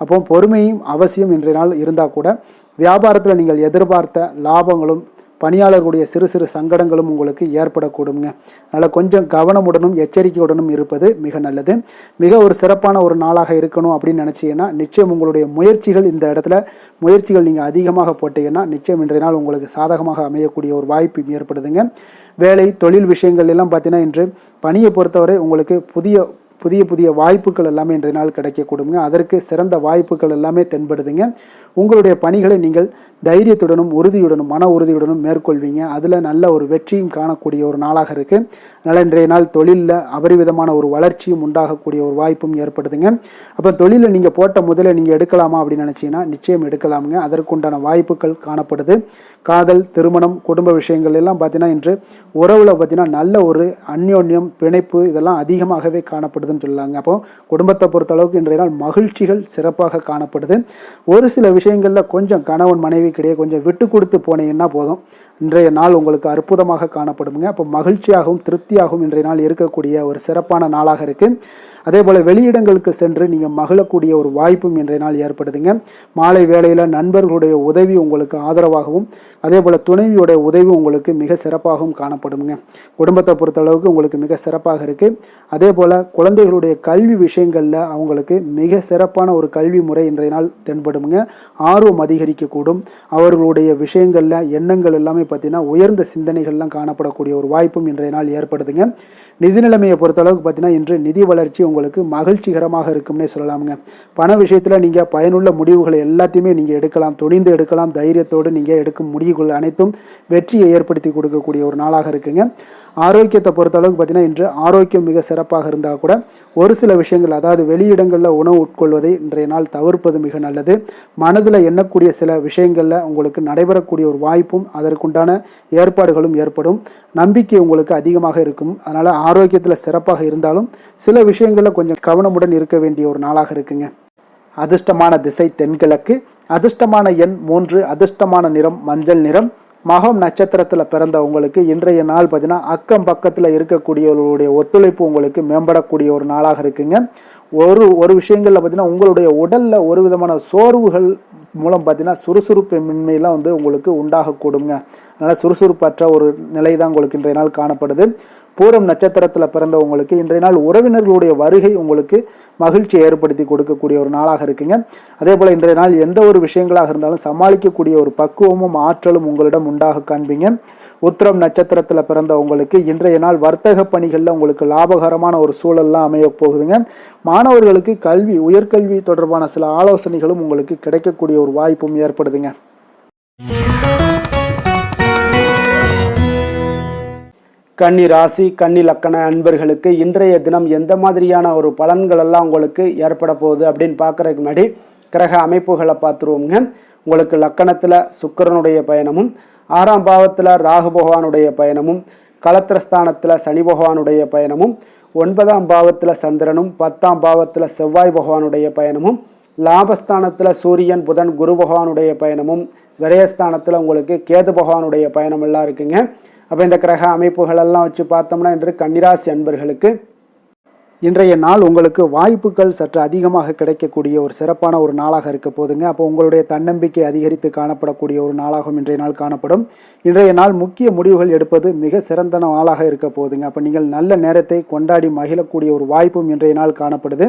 அப்போ பொறுமையும் அவசியம் இன்றைய நாள் இருந்தால் கூட வியாபாரத்தில் நீங்கள் எதிர்பார்த்த லாபங்களும் பணியாளர்களுடைய சிறு சிறு சங்கடங்களும் உங்களுக்கு ஏற்படக்கூடுங்க. அதனால் கொஞ்சம் கவனமுடனும் எச்சரிக்கையுடனும் இருப்பது மிக நல்லது. மிக ஒரு சிறப்பான ஒரு நாளாக இருக்கணும் அப்படின்னு நினச்சிங்கன்னா நிச்சயம் உங்களுடைய முயற்சிகள் இந்த இடத்துல முயற்சிகள் நீங்கள் அதிகமாக போட்டீங்கன்னா நிச்சயம் இன்றைய நாள் உங்களுக்கு சாதகமாக அமையக்கூடிய ஒரு வாய்ப்பு ஏற்படுதுங்க. வேலை தொழில் விஷயங்கள் எல்லாம் பார்த்தீங்கன்னா இன்று பணியை பொறுத்தவரை உங்களுக்கு புதிய வாய்ப்புகள் எல்லாமே இன்றைய நாள் கிடைக்கக்கூடுங்க. அதற்கு சிறந்த வாய்ப்புகள் எல்லாமே தென்படுதுங்க. உங்களுடைய பணிகளை நீங்கள் தைரியத்துடனும் உறுதியுடனும் மன உறுதியுடனும் மேற்கொள்வீங்க. அதில் நல்ல ஒரு வெற்றியும் காணக்கூடிய ஒரு நாளாக இருக்குது. அதனால் இன்றைய நாள் தொழிலில் அபரிவிதமான ஒரு வளர்ச்சியும் உண்டாகக்கூடிய ஒரு வாய்ப்பும் ஏற்படுதுங்க. அப்போ தொழிலில் நீங்கள் போட்ட முதலை நீங்கள் எடுக்கலாமா அப்படின்னு நினச்சிங்கன்னா நிச்சயம் எடுக்கலாமுங்க. அதற்குண்டான வாய்ப்புகள் காணப்படுது. காதல், திருமணம், குடும்ப விஷயங்கள் எல்லாம் பார்த்தீங்கன்னா இன்று உறவில் பார்த்தீங்கன்னா நல்ல ஒரு அந்யோன்யம், பிணைப்பு இதெல்லாம் அதிகமாகவே காணப்படுதுன்னு சொல்லலாங்க. அப்போ குடும்பத்தை பொறுத்த அளவுக்கு இன்றைய நாள் மகிழ்ச்சிகள் சிறப்பாக காணப்படுது. ஒரு சில விஷயங்களில் கொஞ்சம் கணவன் மனைவிக்கிடையே கொஞ்சம் விட்டு கொடுத்து போனீங்கன்னா போதும், இன்றைய நாள் உங்களுக்கு அற்புதமாக காணப்படுங்க. அப்போ மகிழ்ச்சியாகவும் திருப்தியாகவும் இன்றைய நாள் இருக்கக்கூடிய ஒரு சிறப்பான நாளாக இருக்குது. அதே போல் வெளியிடங்களுக்கு சென்று நீங்கள் மகிழக்கூடிய ஒரு வாய்ப்பும் இன்றைய நாள் ஏற்படுதுங்க. மாலை வேளையில் நண்பர்களுடைய உதவி உங்களுக்கு ஆதரவாகவும் அதே போல் துணைவியுடைய உதவி உங்களுக்கு மிக சிறப்பாகவும் காணப்படுங்க. குடும்பத்தை பொறுத்தளவுக்கு உங்களுக்கு மிக சிறப்பாக இருக்குது. அதே போல் குழந்தைகளுடைய கல்வி விஷயங்களில் அவங்களுக்கு மிக சிறப்பான ஒரு கல்வி முறை இன்றைய நாள் தென்படுங்க. ஆர்வம் அதிகரிக்கக்கூடும். அவர்களுடைய விஷயங்களில் எண்ணங்கள் எல்லாமே பார்த்தீங்கன்னா உயர்ந்த சிந்தனைகள்லாம் காணப்படக்கூடிய ஒரு வாய்ப்பும் இன்றைய நாள் ஏற்படுதுங்க. நிதி நிலைமையை பொறுத்தளவுக்கு பார்த்தீங்கன்னா இன்று நிதி வளர்ச்சி உங்களுக்கு மகிழ்ச்சிகரமாக இருக்கும்னே சொல்லலாமுங்க. பண விஷயத்தில் நீங்கள் பயனுள்ள முடிவுகளை எல்லாத்தையுமே நீங்கள் எடுக்கலாம், துணிந்து எடுக்கலாம். தைரியத்தோடு நீங்கள் எடுக்கும் முடிவுகள் அனைத்தும் வெற்றியை ஏற்படுத்தி கொடுக்கக்கூடிய ஒரு நாளாக இருக்குங்க. ஆரோக்கியத்தை பொறுத்தளவுக்கு பார்த்தீங்கன்னா இன்று ஆரோக்கியம் மிக சிறப்பாக இருந்தால் கூட ஒரு சில விஷயங்கள், அதாவது வெளியிடங்களில் உணவு உட்கொள்வதை இன்றைய நாள் தவிர்ப்பது மிக நல்லது. மனதில் எண்ணக்கூடிய சில விஷயங்களில் உங்களுக்கு நடைபெறக்கூடிய ஒரு வாய்ப்பும் அதற்குண்டான ஏற்பாடுகளும் ஏற்படும். நம்பிக்கை உங்களுக்கு அதிகமாக இருக்கும். அதனால் ஆரோக்கியத்தில் சிறப்பாக இருந்தாலும் சில விஷயங்களில் கொஞ்சம் கவனமுடன் இருக்க வேண்டிய ஒரு நாளாக இருக்குங்க. அதிர்ஷ்டமான திசை தென்கிழக்கு, அதிர்ஷ்டமான எண் 3, அதிர்ஷ்டமான நிறம் மஞ்சள் நிறம். மகம் நட்சத்திரத்தில் பிறந்த உங்களுக்கு இன்றைய நாள் பார்த்தீங்கன்னா அக்கம் பக்கத்தில் இருக்கக்கூடியவர்களுடைய ஒத்துழைப்பு உங்களுக்கு மேம்படக்கூடிய ஒரு நாளாக இருக்குங்க. ஒரு விஷயங்களில் பார்த்தீங்கன்னா உங்களுடைய உடலில் ஒரு விதமான சோர்வுகள் மூலம் பார்த்தீங்கன்னா சுறுசுறுப்பின்மையெல்லாம் உங்களுக்கு உண்டாகக்கூடுங்க. அதனால் சுறுசுறுப்பற்ற ஒரு நிலை தான் உங்களுக்கு இன்றைய நாள் காணப்படுது. பூரம் நட்சத்திரத்தில் பிறந்த உங்களுக்கு இன்றைய நாள் உறவினர்களுடைய வருகை உங்களுக்கு மகிழ்ச்சியை ஏற்படுத்தி கொடுக்கக்கூடிய ஒரு நாளாக இருக்குங்க. அதே போல் இன்றைய நாள் எந்த ஒரு விஷயங்களாக இருந்தாலும் சமாளிக்கக்கூடிய ஒரு பக்குவமும் ஆற்றலும் உங்களிடம் உண்டாக காண்பீங்க. உத்திரம் நட்சத்திரத்தில் பிறந்த உங்களுக்கு இன்றைய நாள் வர்த்தக பணிகளில் உங்களுக்கு லாபகரமான ஒரு சூழல்லாம் அமைய போகுதுங்க. மாணவர்களுக்கு கல்வி, உயர்கல்வி தொடர்பான சில ஆலோசனைகளும் உங்களுக்கு கிடைக்கக்கூடிய ஒரு வாய்ப்பும் ஏற்படுதுங்க. கன்னி ராசி, கன்னி லக்கண அன்பர்களுக்கு இன்றைய தினம் எந்த மாதிரியான ஒரு பலன்கள் எல்லாம் உங்களுக்கு ஏற்பட போகுது அப்படின்னு பார்க்கறதுக்கு முன்னாடி கிரக அமைப்புகளை பார்த்துருவோங்க. உங்களுக்கு லக்கணத்தில் சுக்கிரனுடைய பயணமும், 6ஆம் பாவத்தில் ராகு பகவானுடைய பயணமும், களத்திரஸ்தானத்தில் சனி பகவானுடைய பயணமும், 9ஆம் பாவத்தில் சந்திரனும், 10ஆம் பாவத்தில் செவ்வாய் பகவானுடைய பயணமும், லாபஸ்தானத்தில் சூரியன் புதன் குரு பகவானுடைய பயணமும், விரயஸ்தானத்தில் உங்களுக்கு கேது பகவானுடைய பயணம் எல்லாம் இருக்குங்க. அப்போ இந்த கிரக அமைப்புகளெல்லாம் வச்சு பார்த்தோம்னா இன்று கன்னிராசி அன்பர்களுக்கு இன்றைய நாள் உங்களுக்கு வாய்ப்புகள் சற்று அதிகமாக கிடைக்கக்கூடிய ஒரு சிறப்பான ஒரு நாளாக இருக்க போதுங்க. அப்போ உங்களுடைய தன்னம்பிக்கை அதிகரித்து காணப்படக்கூடிய ஒரு நாளாகவும் இன்றைய நாள் காணப்படும். இன்றைய நாள் முக்கிய முடிவுகள் எடுப்பது மிக சிறந்த நாளாக இருக்க போதுங்க. அப்போ நீங்கள் நல்ல நேரத்தை கொண்டாடி மகிழக்கூடிய ஒரு வாய்ப்பும் இன்றைய நாள் காணப்படுது.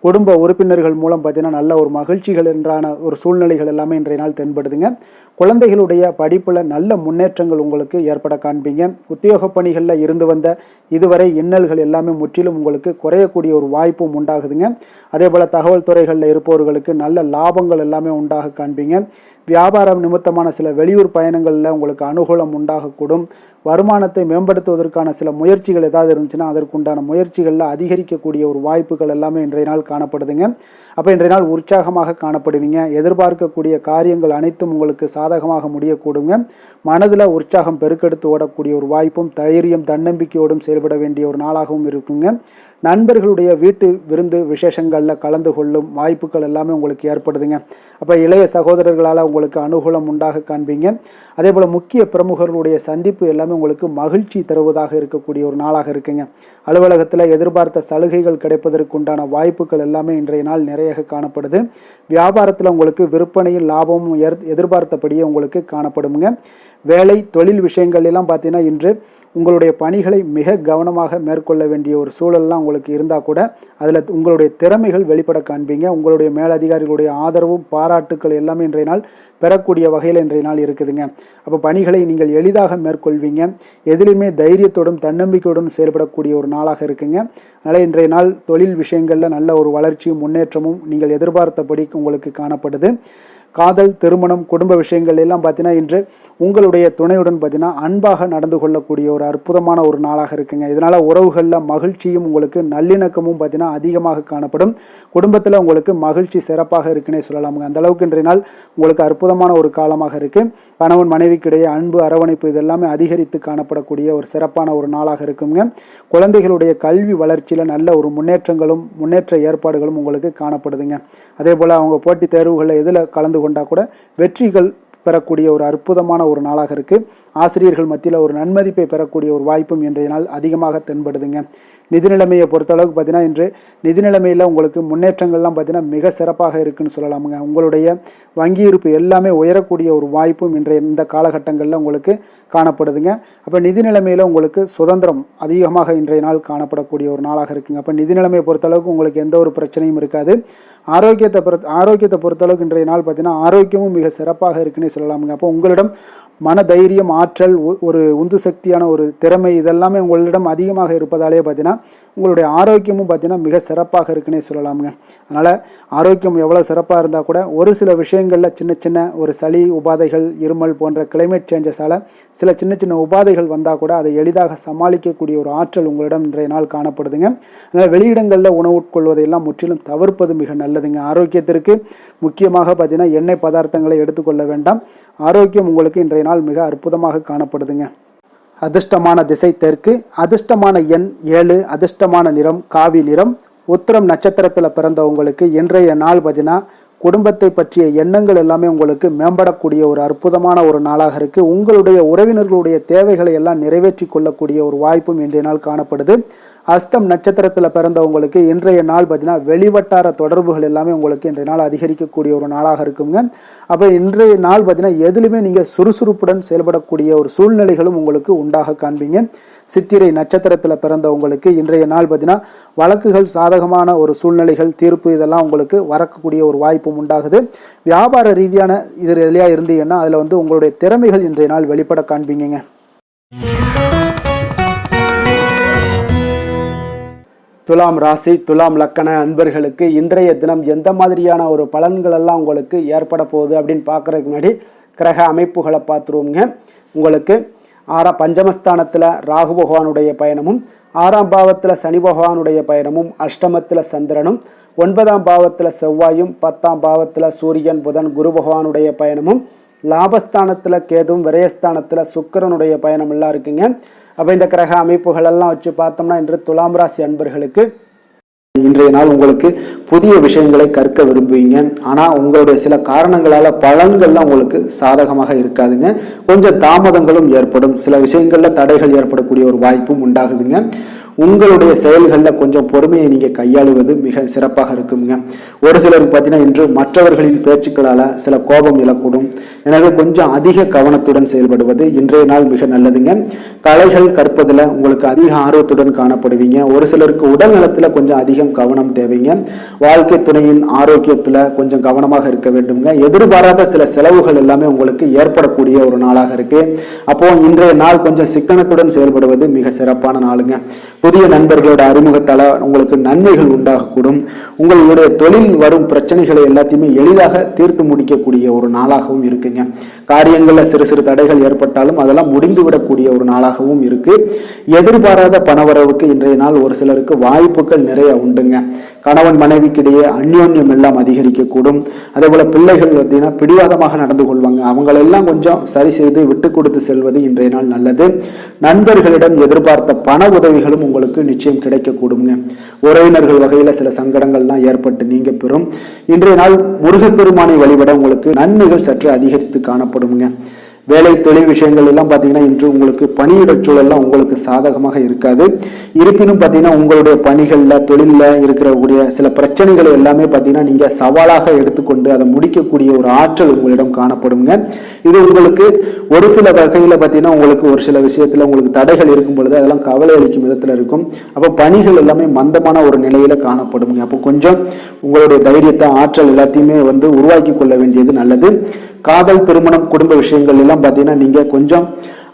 குடும்ப உறுப்பினர்கள் மூலம் பார்த்தீங்கன்னா நல்ல ஒரு மகிழ்ச்சிகள் என்றான ஒரு சூழ்நிலைகள் எல்லாமே இன்றைய நாள் தென்படுதுங்க. குழந்தைகளுடைய படிப்பில் நல்ல முன்னேற்றங்கள் உங்களுக்கு ஏற்பட காண்பீங்க. உத்தியோக பணிகளில் இருந்து வந்த இதுவரை இன்னல்கள் எல்லாமே முற்றிலும் உங்களுக்கு குறையக்கூடிய ஒரு வாய்ப்பும் உண்டாகுதுங்க. அதே போல் தகவல் துறைகளில் இருப்பவர்களுக்கு நல்ல லாபங்கள் எல்லாமே உண்டாக காண்பீங்க. வியாபாரம் நிமித்தமான சில வெளியூர் பயணங்களில் உங்களுக்கு அனுகூலம் உண்டாகக்கூடும். வருமானத்தை மேம்படுத்துவதற்கான சில முயற்சிகள் ஏதாவது இருந்துச்சுன்னா அதற்குண்டான முயற்சிகளில் அதிகரிக்கக்கூடிய ஒரு வாய்ப்புகள் எல்லாமே இன்றைய நாள் காணப்படுதுங்க. அப்போ இன்றைய நாள் உற்சாகமாக காணப்படுவீங்க. எதிர்பார்க்கக்கூடிய காரியங்கள் அனைத்தும் உங்களுக்கு சாதகமாக முடியக்கூடுங்க. மனதில் உற்சாகம் பெருக்கெடுத்து ஓடக்கூடிய ஒரு வாய்ப்பும் தைரியம் தன்னம்பிக்கையோடும் செயல்பட வேண்டிய ஒரு நாளாகவும் இருக்குங்க. நண்பர்களுடைய வீட்டு விருந்து விசேஷங்களில் கலந்து கொள்ளும் வாய்ப்புகள் எல்லாமே உங்களுக்கு ஏற்படுதுங்க. அப்போ இளைய சகோதரர்களால் உங்களுக்கு அனுகூலம் உண்டாக காண்பீங்க. அதே போல் முக்கிய பிரமுகர்களுடைய சந்திப்பு எல்லாமே உங்களுக்கு மகிழ்ச்சி தருவதாக இருக்கக்கூடிய ஒரு நாளாக இருக்குங்க. அலுவலகத்தில் எதிர்பார்த்த சலுகைகள் கிடைப்பதற்கு உண்டான வாய்ப்புகள் எல்லாமே இன்றைய நாள் நிறைய காணப்படுது. வியாபாரத்தில் உங்களுக்கு விற்பனையில் லாபமும் எதிர்பார்த்தபடியே உங்களுக்கு காணப்படுங்க. வேலை தொழில் விஷயங்கள் எல்லாம் பார்த்தீங்கன்னா இன்று உங்களுடைய பணிகளை மிக கவனமாக மேற்கொள்ள வேண்டிய ஒரு சூழல்லாம் உங்களுக்கு இருந்தால் கூட அதில் உங்களுடைய திறமைகள் வெளிப்பட காண்பீங்க. உங்களுடைய மேலதிகாரிகளுடைய ஆதரவும் பாராட்டுக்கள் எல்லாமே இன்றைய நாள் பெறக்கூடிய வகையில் இன்றைய நாள் இருக்குதுங்க. அப்போ பணிகளை நீங்கள் எளிதாக மேற்கொள்வீங்க. எதிலுமே தைரியத்தோடும் தன்னம்பிக்கையோடும் செயல்படக்கூடிய ஒரு நாளாக இருக்குங்க. அதனால் இன்றைய நாள் தொழில் விஷயங்களில் நல்ல ஒரு வளர்ச்சியும் முன்னேற்றமும் நீங்கள் எதிர்பார்த்தபடி உங்களுக்கு காணப்படுது. காதல், திருமணம், குடும்ப விஷயங்கள் எல்லாம் பார்த்தீங்கன்னா இன்று உங்களுடைய துணையுடன் பார்த்தீங்கன்னா அன்பாக நடந்து கொள்ளக்கூடிய ஒரு அற்புதமான ஒரு நாளாக இருக்குங்க. இதனால் உறவுகளில் மகிழ்ச்சியும் உங்களுக்கு நல்லிணக்கமும் பார்த்தீங்கன்னா அதிகமாக காணப்படும். குடும்பத்தில் உங்களுக்கு மகிழ்ச்சி சிறப்பாக இருக்குன்னே சொல்லலாமுங்க. அந்த அளவுக்கு இன்றைய நாள் உங்களுக்கு அற்புதமான ஒரு காலமாக இருக்குது. கணவன் மனைவிக்கிடையே அன்பு, அரவணைப்பு இதெல்லாமே அதிகரித்து காணப்படக்கூடிய ஒரு சிறப்பான ஒரு நாளாக இருக்குங்க. குழந்தைகளுடைய கல்வி வளர்ச்சியில் நல்ல ஒரு முன்னேற்ற ஏற்பாடுகளும் உங்களுக்கு காணப்படுதுங்க. அதே போல் அவங்க போட்டித் தேர்வுகளில் எதில் கலந்து கொண்டா கூட வெற்றிகள் பெறக்கூடிய ஒரு அற்புதமான ஒரு நாளாக இருக்குது. ஆசிரியர்கள் மத்தியில் ஒரு நன்மதிப்பை பெறக்கூடிய ஒரு வாய்ப்பும் இன்றைய நாள் அதிகமாக தென்படுதுங்க. நிதி நிலைமையை பொறுத்தளவுக்கு பார்த்தீங்கன்னா இன்று நிதி நிலைமையில் உங்களுக்கு முன்னேற்றங்கள்லாம் பார்த்தீங்கன்னா மிக சிறப்பாக இருக்குன்னு சொல்லலாமுங்க. உங்களுடைய வங்கி இருப்பு எல்லாமே உயரக்கூடிய ஒரு வாய்ப்பும் இந்த காலகட்டங்களில் உங்களுக்கு காணப்படுதுங்க. அப்போ நிதி நிலைமையில் உங்களுக்கு சுதந்திரம் அதிகமாக இன்றைய நாள் காணப்படக்கூடிய ஒரு நாளாக இருக்குங்க. அப்போ நிதி நிலைமையை பொறுத்தளவுக்கு உங்களுக்கு எந்த ஒரு பிரச்சனையும் இருக்காது. ஆரோக்கியத்தை பொறுத்தளவுக்கு இன்றைய நாள் பார்த்தீங்கன்னா ஆரோக்கியமும் மிக சிறப்பாக இருக்குன்னே சொல்லலாமுங்க. அப்போ உங்களிடம் மன தைரியம், ஆற்றல், ஒரு உந்து சக்தியான ஒரு திறமை இதெல்லாமே உங்களிடம் அதிகமாக இருப்பதாலே பார்த்தீங்கன்னா உங்களுடைய ஆரோக்கியமும் பார்த்தீங்கன்னா மிக சிறப்பாக இருக்குன்னே சொல்லலாமுங்க. அதனால் ஆரோக்கியம் எவ்வளோ சிறப்பாக இருந்தால் கூட ஒரு சில விஷயங்களில் சின்ன ஒரு சளி உபாதைகள், இருமல் போன்ற கிளைமேட் சேஞ்சஸால் சில சின்ன உபாதைகள் வந்தால் கூட அதை எளிதாக சமாளிக்கக்கூடிய ஒரு ஆற்றல் உங்களிடம் இன்றைய நாள் காணப்படுதுங்க. அதனால் வெளியிடங்களில் உணவு உட்கொள்வதையெல்லாம் முற்றிலும் தவிர்ப்பது மிக நல்லதுங்க. ஆரோக்கியத்திற்கு முக்கியமாக பார்த்தீங்கன்னா எண்ணெய் பதார்த்தங்களை எடுத்துக்கொள்ள வேண்டாம். ஆரோக்கியம் உங்களுக்கு இன்றைய நாள் மிக அற்புதமாக காணப்படுதுங்க. அதிர்ஷ்டமான திசை தெற்கு, அதிர்ஷ்டமான எண் 7, அதிர்ஷ்டமான நிறம் காவி நிறம். உத்திரம் நட்சத்திரத்தில் பிறந்தவங்களுக்கு இன்றைய நாள் பார்த்தீங்கன்னா குடும்பத்தை பற்றிய எண்ணங்கள் எல்லாமே உங்களுக்கு மேம்படக்கூடிய ஒரு அற்புதமான ஒரு நாளாக இருக்குது. உங்களுடைய உறவினர்களுடைய தேவைகளை எல்லாம் நிறைவேற்றி கொள்ளக்கூடிய ஒரு வாய்ப்பும் இன்றைய நாள் காணப்படுது. அஸ்தம் நட்சத்திரத்தில் பிறந்தவங்களுக்கு இன்றைய நாள் பார்த்தீங்கன்னா வெளிவட்டார தொடர்புகள் எல்லாமே உங்களுக்கு இன்றைய நாள் அதிகரிக்கக்கூடிய ஒரு நாளாக இருக்குங்க. அப்போ இன்றைய நாள் பார்த்தீங்கன்னா எதுலையுமே நீங்கள் சுறுசுறுப்புடன் செயல்படக்கூடிய ஒரு சூழ்நிலைகளும் உங்களுக்கு உண்டாக காண்பீங்க. சித்திரை நட்சத்திரத்தில் பிறந்தவங்களுக்கு இன்றைய நாள் பார்த்தீங்கன்னா வழக்குகள் சாதகமான ஒரு சூழ்நிலைகள், தீர்ப்பு இதெல்லாம் உங்களுக்கு வரக்கூடிய ஒரு வாய்ப்பும் உண்டாகுது. வியாபார ரீதியான இது எதுலையா இருந்தீங்கன்னா அதில் உங்களுடைய திறமைகள் இன்றைய நாள் வெளிப்பட காண்பீங்க. துலாம் ராசி, துலாம் லக்கண அன்பர்களுக்கு இன்றைய தினம் எந்த மாதிரியான ஒரு பலன்கள் எல்லாம் உங்களுக்கு ஏற்பட போகுது அப்படின்னு பார்க்கறதுக்கு முன்னாடி கிரக அமைப்புகளை பார்த்துருவோங்க. உங்களுக்கு பஞ்சமஸ்தானத்தில் ராகு பகவானுடைய பயணமும், 6ஆம் பாவத்தில் சனி பகவானுடைய பயணமும், அஷ்டமத்தில் சந்திரனும், 9ஆம் பாவத்தில் செவ்வாயும், 10ஆம் பாவத்தில் சூரியன், புதன், குரு பகவானுடைய பயணமும், லாபஸ்தானத்தில் கேதுவும், விரயஸ்தானத்தில் சுக்கிரனுடைய பயணம் எல்லாம் இருக்குங்க. அப்போ இந்த கிரக அமைப்புகள் எல்லாம் வச்சு பார்த்தோம்னா இன்று துலாம் ராசி அன்பர்களுக்கு இன்றைய நாள் உங்களுக்கு புதிய விஷயங்களை கற்க விரும்புவீங்க. ஆனால் உங்களுடைய சில காரணங்களால் பலன்கள்லாம் உங்களுக்கு சாதகமாக இருக்காதுங்க. கொஞ்சம் தாமதங்களும் ஏற்படும். சில விஷயங்களில் தடைகள் ஏற்படக்கூடிய ஒரு வாய்ப்பும் உண்டாகுதுங்க. உங்களுடைய செயல்களில் கொஞ்சம் பொறுமையை நீங்கள் கையாளுவது மிக சிறப்பாக இருக்குங்க. ஒரு சிலருக்கு பார்த்தீங்கன்னா இன்று மற்றவர்களின் பேச்சுக்களால் சில கோபம் இழக்கூடும். எனவே கொஞ்சம் அதிக கவனத்துடன் செயல்படுவது இன்றைய நாள் மிக நல்லதுங்க. கலைகள் கற்பதில் உங்களுக்கு அதிக ஆர்வத்துடன் காணப்படுவீங்க. ஒரு சிலருக்கு உடல் நலத்தில் கொஞ்சம் அதிகம் கவனம் தேவைங்க. வாழ்க்கை துணையின் ஆரோக்கியத்தில் கொஞ்சம் கவனமாக இருக்க வேண்டுங்க. எதிர்பாராத சில செலவுகள் எல்லாமே உங்களுக்கு ஏற்படக்கூடிய ஒரு நாளாக இருக்கு. அப்போ இன்றைய நாள் கொஞ்சம் சிக்கனத்துடன் செயல்படுவது மிக சிறப்பான நாளுங்க. புதிய நண்பர்களோட அறிமுகத்தால் உங்களுக்கு நன்மைகள் உண்டாகக்கூடும். உங்களுடைய தொழில் வரும் பிரச்சனைகளை எல்லாத்தையுமே எளிதாக தீர்த்து முடிக்கக்கூடிய ஒரு நாளாகவும் இருக்குங்க. காரியங்களில் சிறு சிறு தடைகள் ஏற்பட்டாலும் அதெல்லாம் முடிந்துவிடக்கூடிய ஒரு நாளாகவும் இருக்கு. எதிர்பாராத பணவரவுக்கு இன்றைய நாள் ஒரு சிலருக்கு வாய்ப்புகள் நிறைய உண்டுங்க. கணவன் மனைவிக்கிடையே அந்யோன்யம் எல்லாம் அதிகரிக்கக்கூடும். அதே போல பிள்ளைகள் பார்த்தீங்கன்னா பிடிவாதமாக நடந்து கொள்வாங்க. அவங்களெல்லாம் கொஞ்சம் சரி செய்து விட்டு கொடுத்து செல்வது இன்றைய நாள் நல்லது. நண்பர்களிடம் எதிர்பார்த்த பண உதவிகளும் உங்களுக்கு நிச்சயம் கிடைக்கக்கூடுங்க. உறவினர்கள் வகையில சில சங்கடங்கள்லாம் ஏற்பட்டு நீங்க பெறும். இன்றைய நாள் முருகப்பெருமானை வழிபட உங்களுக்கு நன்மைகள் சற்று அதிகரித்து காணப்படுங்க. வேலை தொழில் விஷயங்கள் எல்லாம் பார்த்தீங்கன்னா இன்று உங்களுக்கு பணியிட சூழல்லாம் உங்களுக்கு சாதகமாக இருக்காது. இருப்பினும் பார்த்தீங்கன்னா உங்களுடைய பணிகளில் தொழிலில் இருக்கக்கூடிய சில பிரச்சனைகளை எல்லாமே பார்த்தீங்கன்னா நீங்கள் சவாலாக எடுத்துக்கொண்டு அதை முடிக்கக்கூடிய ஒரு ஆற்றல் உங்களிடம் காணப்படுங்க. இது உங்களுக்கு ஒரு சில வகையில் பார்த்தீங்கன்னா உங்களுக்கு ஒரு சில விஷயத்தில் உங்களுக்கு தடைகள் இருக்கும் பொழுது அதெல்லாம் கவலை அளிக்கும் விதத்தில் இருக்கும். அப்போ பணிகள் எல்லாமே மந்தமான ஒரு நிலையில காணப்படுங்க. அப்போ கொஞ்சம் உங்களுடைய தைரியத்தை ஆற்றல் எல்லாத்தையுமே உருவாக்கி கொள்ள வேண்டியது நல்லது. காதல், திருமணம், குடும்ப விஷயங்கள் எல்லாம் பார்த்தீங்கன்னா நீங்க கொஞ்சம்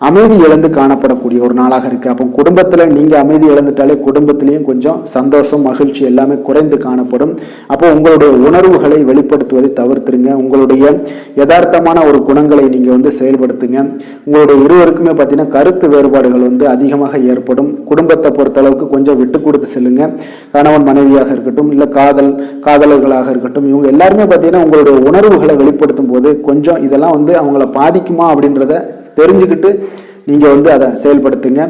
அமைதி இழந்து காணப்படக்கூடிய ஒரு நாளாக இருக்கு. அப்போ குடும்பத்துல நீங்க அமைதி இழந்துட்டாலே குடும்பத்திலையும் கொஞ்சம் சந்தோஷம், மகிழ்ச்சி எல்லாமே குறைந்து காணப்படும். அப்போ உங்களுடைய உணர்வுகளை வெளிப்படுத்துவதை தவிர்த்துருங்க. உங்களுடைய யதார்த்தமான ஒரு குணங்களை நீங்க செயல்படுத்துங்க. உங்களுடைய இருவருக்குமே பார்த்தீங்கன்னா கருத்து வேறுபாடுகள் அதிகமாக ஏற்படும். குடும்பத்தை பொறுத்த அளவுக்கு கொஞ்சம் விட்டு கொடுத்து செல்லுங்க. கணவன் மனைவியாக இருக்கட்டும், இல்ல காதலர்களாக இருக்கட்டும், இவங்க எல்லாருமே பார்த்தீங்கன்னா உங்களுடைய உணர்வுகளை வெளிப்படுத்தும் போது கொஞ்சம் இதெல்லாம் அவங்கள பாதிக்குமா அப்படின்றத தெரிஞ்சுக்கிட்டு நீங்க அதை செயல்படுத்துங்க.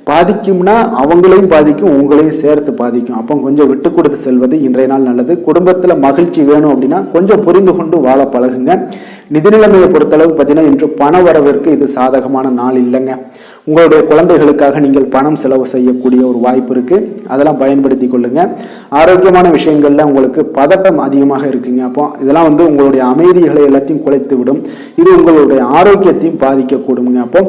பாதிக்கும்னா அவங்களையும் பாதிக்கும், உங்களையும் சேர்த்து பாதிக்கும். அப்போ கொஞ்சம் விட்டு கொடுத்து செல்வது இன்றைய நாள் நல்லது. குடும்பத்துல மகிழ்ச்சி வேணும் அப்படின்னா கொஞ்சம் புரிந்து கொண்டு வாழ பழகுங்க. நிதி நிலைமையை பொறுத்தளவுக்கு பார்த்தீங்கன்னா இன்று பண வரவிற்கு இது சாதகமான நாள் இல்லைங்க. உங்களுடைய குழந்தைகளுக்காக நீங்கள் பணம் செலவு செய்யக்கூடிய ஒரு வாய்ப்பு இருக்கு. அதெல்லாம் பயன்படுத்தி கொள்ளுங்க. ஆரோக்கியமான விஷயங்கள்ல உங்களுக்கு பதட்டம் அதிகமாக இருக்குங்க. அப்போ இதெல்லாம் உங்களுடைய அமைதிகளை எல்லாத்தையும் குலைத்து விடும். இது உங்களுடைய ஆரோக்கியத்தையும் பாதிக்கக்கூடுங்க. அப்போ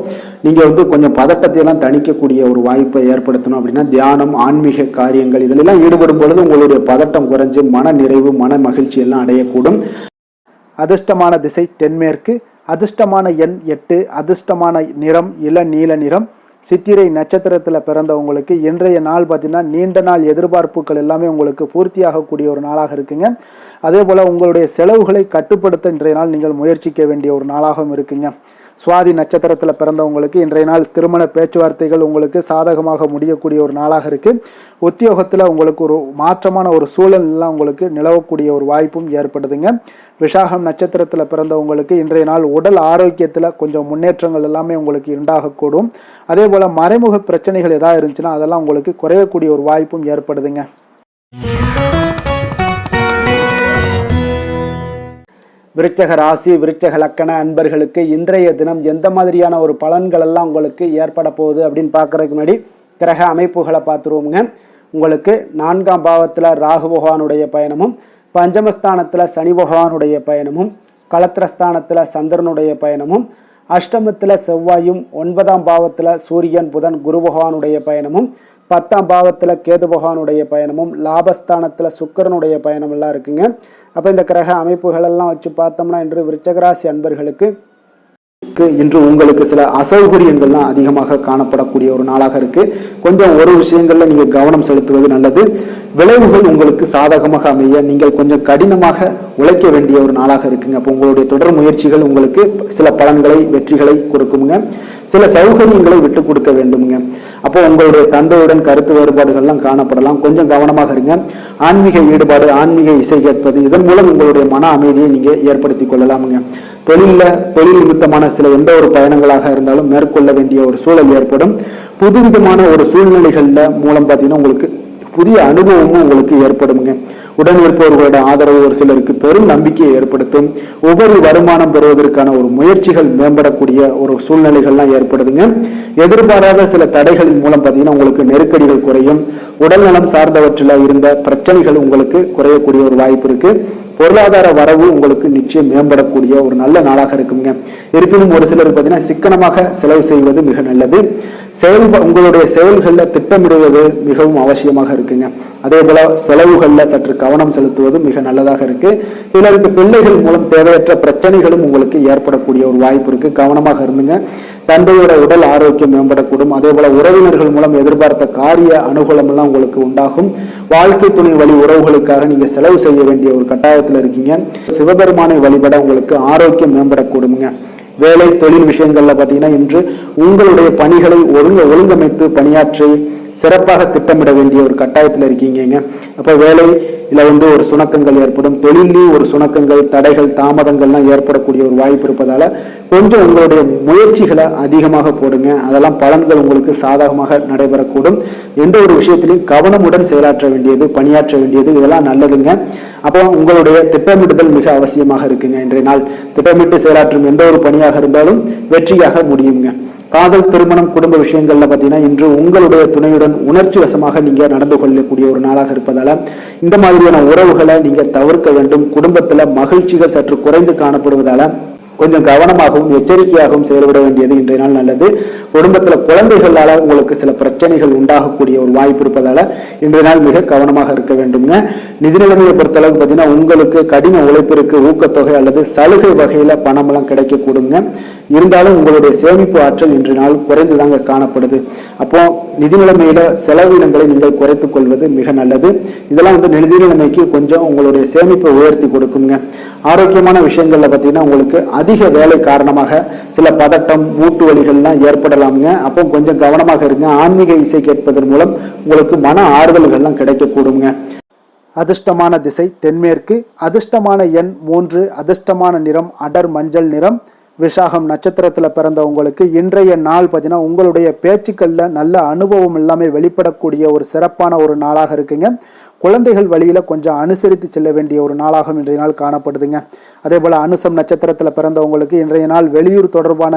நீங்க கொஞ்சம் பதட்டத்தை எல்லாம் தணிக்கக்கூடிய ஒரு வாய்ப்பை ஏற்படுத்தணும் அப்படின்னா தியானம், ஆன்மீக காரியங்கள் இதிலெல்லாம் ஈடுபடும் பொழுது உங்களுடைய பதட்டம் குறைஞ்சு மன நிறைவு, மன மகிழ்ச்சி எல்லாம் அடையக்கூடும். அதிர்ஷ்டமான திசை தென்மேற்கு. அதிர்ஷ்டமான எண் 8. அதிர்ஷ்டமான நிறம் இளநீல நிறம். சித்திரை நட்சத்திரத்தில் பிறந்தவங்களுக்கு இன்றைய நாள் பார்த்தீங்கன்னா நீண்ட நாள் எதிர்பார்ப்புகள் எல்லாமே உங்களுக்கு பூர்த்தியாகக்கூடிய ஒரு நாளாக இருக்குங்க. அதே போல் உங்களுடைய செலவுகளை கட்டுப்படுத்த இன்றைய நாள் நீங்கள் முயற்சிக்க வேண்டிய ஒரு நாளாகவும் இருக்குங்க. சுவாதி நட்சத்திரத்தில் பிறந்தவங்களுக்கு இன்றைய நாள் திருமண பேச்சுவார்த்தைகள் உங்களுக்கு சாதகமாக முடியக்கூடிய ஒரு நாளாக இருக்கு. உத்தியோகத்தில் உங்களுக்கு ஒரு மாற்றமான ஒரு சூழல்லாம் உங்களுக்கு நிலவக்கூடிய ஒரு வாய்ப்பும் ஏற்படுதுங்க. விஷாகம் நட்சத்திரத்தில் பிறந்தவங்களுக்கு இன்றைய நாள் உடல் ஆரோக்கியத்தில் கொஞ்சம் முன்னேற்றங்கள் எல்லாமே உங்களுக்கு உண்டாகக்கூடும். அதே போல் மறைமுக பிரச்சனைகள் ஏதாவது இருந்துச்சுன்னா அதெல்லாம் உங்களுக்கு குறையக்கூடிய ஒரு வாய்ப்பும் ஏற்படுதுங்க. விருச்சக ராசி, விருச்சக லக்கண அன்பர்களுக்கு இன்றைய தினம் எந்த மாதிரியான ஒரு பலன்கள் எல்லாம் உங்களுக்கு ஏற்பட போகுது அப்படின்னு பார்க்கறதுக்கு முன்னாடி கிரக அமைப்புகளை பார்த்துருவோங்க. உங்களுக்கு 4ஆம் பாவத்தில் ராகு பகவானுடைய பயணமும், பஞ்சமஸ்தானத்தில் சனி பகவானுடைய பயணமும், களத்திரஸ்தானத்தில் சந்திரனுடைய பயணமும், அஷ்டமத்தில் செவ்வாயும், 9ஆம் பாவத்தில் சூரியன், புதன், குரு பகவானுடைய பயணமும், 10ஆம் பாவத்தில் கேது பகவானுடைய பயணமும், லாபஸ்தானத்தில் சுக்கிரனுடைய பயணம் எல்லாம் இருக்குங்க. அப்போ இந்த கிரக அமைப்புகள் எல்லாம் வச்சு பார்த்தோம்னா இன்று விருச்சகராசி அன்பர்களுக்கு இன்று உங்களுக்கு சில அசௌகரியங்கள்லாம் அதிகமாக காணப்படக்கூடிய ஒரு நாளாக இருக்கு. கொஞ்சம் ஒரு விஷயங்கள்ல நீங்க கவனம் செலுத்துவது நல்லது. விளைவுகள் உங்களுக்கு சாதகமாக அமைய நீங்கள் கொஞ்சம் கடினமாக உழைக்க வேண்டிய ஒரு நாளாக இருக்குங்க. அப்போ உங்களுடைய தொடர் முயற்சிகள் உங்களுக்கு சில பலன்களை, வெற்றிகளை கொடுக்குங்க. சில சௌகரியங்களை விட்டு கொடுக்க வேண்டுங்க. அப்போ உங்களுடைய தந்தையுடன் கருத்து வேறுபாடுகள்லாம் காணப்படலாம். கொஞ்சம் கவனமாக இருங்க. ஆன்மீக ஈடுபாடு, ஆன்மீக இசை கேட்பது, இதன் மூலம் உங்களுடைய மன அமைதியை நீங்க ஏற்படுத்தி கொள்ளலாமுங்க. தொழில் நிமித்தமான சில எந்த ஒரு பயணங்களாக இருந்தாலும் மேற்கொள்ள வேண்டிய ஒரு சூழல் ஏற்படும். புதுவிதமான ஒரு சூழ்நிலைகள்ல மூலம் பார்த்தீங்கன்னா உங்களுக்கு புதிய அனுபவமும் உங்களுக்கு ஏற்படுங்க. உடன் இருப்பவர்களோட ஆதரவு ஒரு சிலருக்கு பெரும் நம்பிக்கையை ஏற்படுத்தும். உபரி வருமானம் பெறுவதற்கான ஒரு முயற்சிகள் மேம்படக்கூடிய ஒரு சூழ்நிலைகள்லாம் ஏற்படுதுங்க. எதிர்பாராத சில தடைகளின் மூலம் பார்த்தீங்கன்னா உங்களுக்கு நெருக்கடிகள் குறையும். உடல்நலம் சார்ந்தவற்றில் இருந்த பிரச்சனைகள் உங்களுக்கு குறையக்கூடிய ஒரு வாய்ப்பு இருக்கு. பொருளாதார வரவு உங்களுக்கு நிச்சயம் மேம்படக்கூடிய ஒரு நல்ல நாளாக இருக்குங்க. இருப்பினும் ஒரு சிலருக்கு பார்த்தீங்கன்னா சிக்கனமாக செலவு செய்வது மிக நல்லது. உங்களுடைய செயல்களில் திட்டமிடுவது மிகவும் அவசியமாக இருக்குங்க. அதே போல செலவுகள்ல சற்று கவனம் செலுத்துவது மிக நல்லதாக இருக்கு. சிலருக்கு பிள்ளைகள் மூலம் தேவையற்ற பிரச்சனைகளும் உங்களுக்கு ஏற்படக்கூடிய ஒரு வாய்ப்பு இருக்கு. கவனமாக இருந்துங்க. தந்தையோட உடல் ஆரோக்கியம் மேம்படக்கூடும். அதே போல உறவினர்கள் மூலம் எதிர்பார்த்த காரிய அனுகூலம் எல்லாம் உங்களுக்கு உண்டாகும். வாழ்க்கை துணை வழி உறவுகளுக்காக நீங்க செலவு செய்ய வேண்டிய ஒரு கட்டாயத்துல இருக்கீங்க. சிவபெருமானை வழிபட உங்களுக்கு ஆரோக்கியம் மேம்படக்கூடுங்க. வேலை தொழில் விஷயங்கள்ல பாத்தீங்கன்னா இன்று உங்களுடைய பணிகளை ஒழுங்கமைத்து பணியாற்றி சிறப்பாக திட்டமிட வேண்டிய ஒரு கட்டாயத்தில் இருக்கீங்க. அப்போ வேலையில் ஒரு சுணக்கங்கள் ஏற்படும், தொழிலையும் ஒரு சுணக்கங்கள், தடைகள், தாமதங்கள்லாம் ஏற்படக்கூடிய ஒரு வாய்ப்பு இருப்பதால கொஞ்சம் உங்களுடைய முயற்சிகளை அதிகமாக போடுங்க. அதெல்லாம் பலன்கள் உங்களுக்கு சாதகமாக நடைபெறக்கூடும். எந்த ஒரு விஷயத்திலையும் கவனமுடன் செயலாற்ற வேண்டியது, பணியாற்ற வேண்டியது, இதெல்லாம் நல்லதுங்க. அப்போ உங்களுடைய திட்டமிடுதல் மிக அவசியமாக இருக்குங்க. இன்றைய நாள் திட்டமிட்டு செயலாற்றும் எந்த ஒரு பணியாக இருந்தாலும் வெற்றியாக முடியுங்க. காதல், திருமணம், குடும்ப விஷயங்கள்ல பார்த்தீங்கன்னா இன்று உங்களுடைய துணையுடன் உணர்ச்சி வசமாக நீங்க நடந்து கொள்ளக்கூடிய ஒரு நாளாக இருப்பதால இந்த மாதிரியான உறவுகளை நீங்க தவிர்க்க வேண்டும். குடும்பத்துல மகிழ்ச்சிகள் சற்று குறைந்து காணப்படுவதால கொஞ்சம் கவனமாகவும் எச்சரிக்கையாகவும் செயல்பட வேண்டியது இன்றைய நாள் நல்லது. குடும்பத்துல குழந்தைகளால உங்களுக்கு சில பிரச்சனைகள் உண்டாகக்கூடிய ஒரு வாய்ப்பு இருப்பதால இன்றைய நாள் மிக கவனமாக இருக்க வேண்டுங்க. நிதி நிலைமையை பொறுத்தளவுக்கு பார்த்தீங்கன்னா உங்களுக்கு கடின உழைப்பிற்கு ஊக்கத்தொகை அல்லது சலுகை வகையில பணமெல்லாம் கிடைக்கக்கூடுங்க. இருந்தாலும் உங்களுடைய சேமிப்பு ஆற்றல் இன்று நாள் குறைந்துதாங்க காணப்படுது. அப்போ நிதி நிலைமையில செலவினங்களை நீங்கள் குறைத்துக் கொள்வது மிக நல்லது. இதெல்லாம் நிதி நிலைமைக்கு கொஞ்சம் உங்களுடைய சேமிப்பை உயர்த்தி கொடுக்குங்க. ஆரோக்கியமான விஷயங்கள்ல பார்த்தீங்கன்னா உங்களுக்கு அதிக வேலை காரணமாக சில பதட்டம், மூட்டு வலிகள்லாம் ஏற்படலாமுங்க. அப்போ கொஞ்சம் கவனமாக இருங்க. ஆன்மீக இசை கேட்பதன் மூலம் உங்களுக்கு மன ஆறுதல்கள்லாம் கிடைக்கக்கூடுங்க. அதிர்ஷ்டமான திசை தென்மேற்கு, அதிர்ஷ்டமான எண் 3, அதிர்ஷ்டமான நிறம் அடர் மஞ்சள் நிறம். விசாகம் நட்சத்திரத்தில் பிறந்தவங்களுக்கு இன்றைய நாள் பார்த்தீங்கன்னா உங்களுடைய பேச்சுக்களில் நல்ல அனுபவம் எல்லாமே வெளிப்படக்கூடிய ஒரு சிறப்பான ஒரு நாளாக இருக்குங்க. குழந்தைகள் வழியில் கொஞ்சம் அனுசரித்து செல்ல வேண்டிய ஒரு நாளாக இன்றைய நாள் காணப்படுதுங்க. அதே போல் அனுசம் நட்சத்திரத்தில் பிறந்தவங்களுக்கு இன்றைய நாள் வெளியூர் தொடர்பான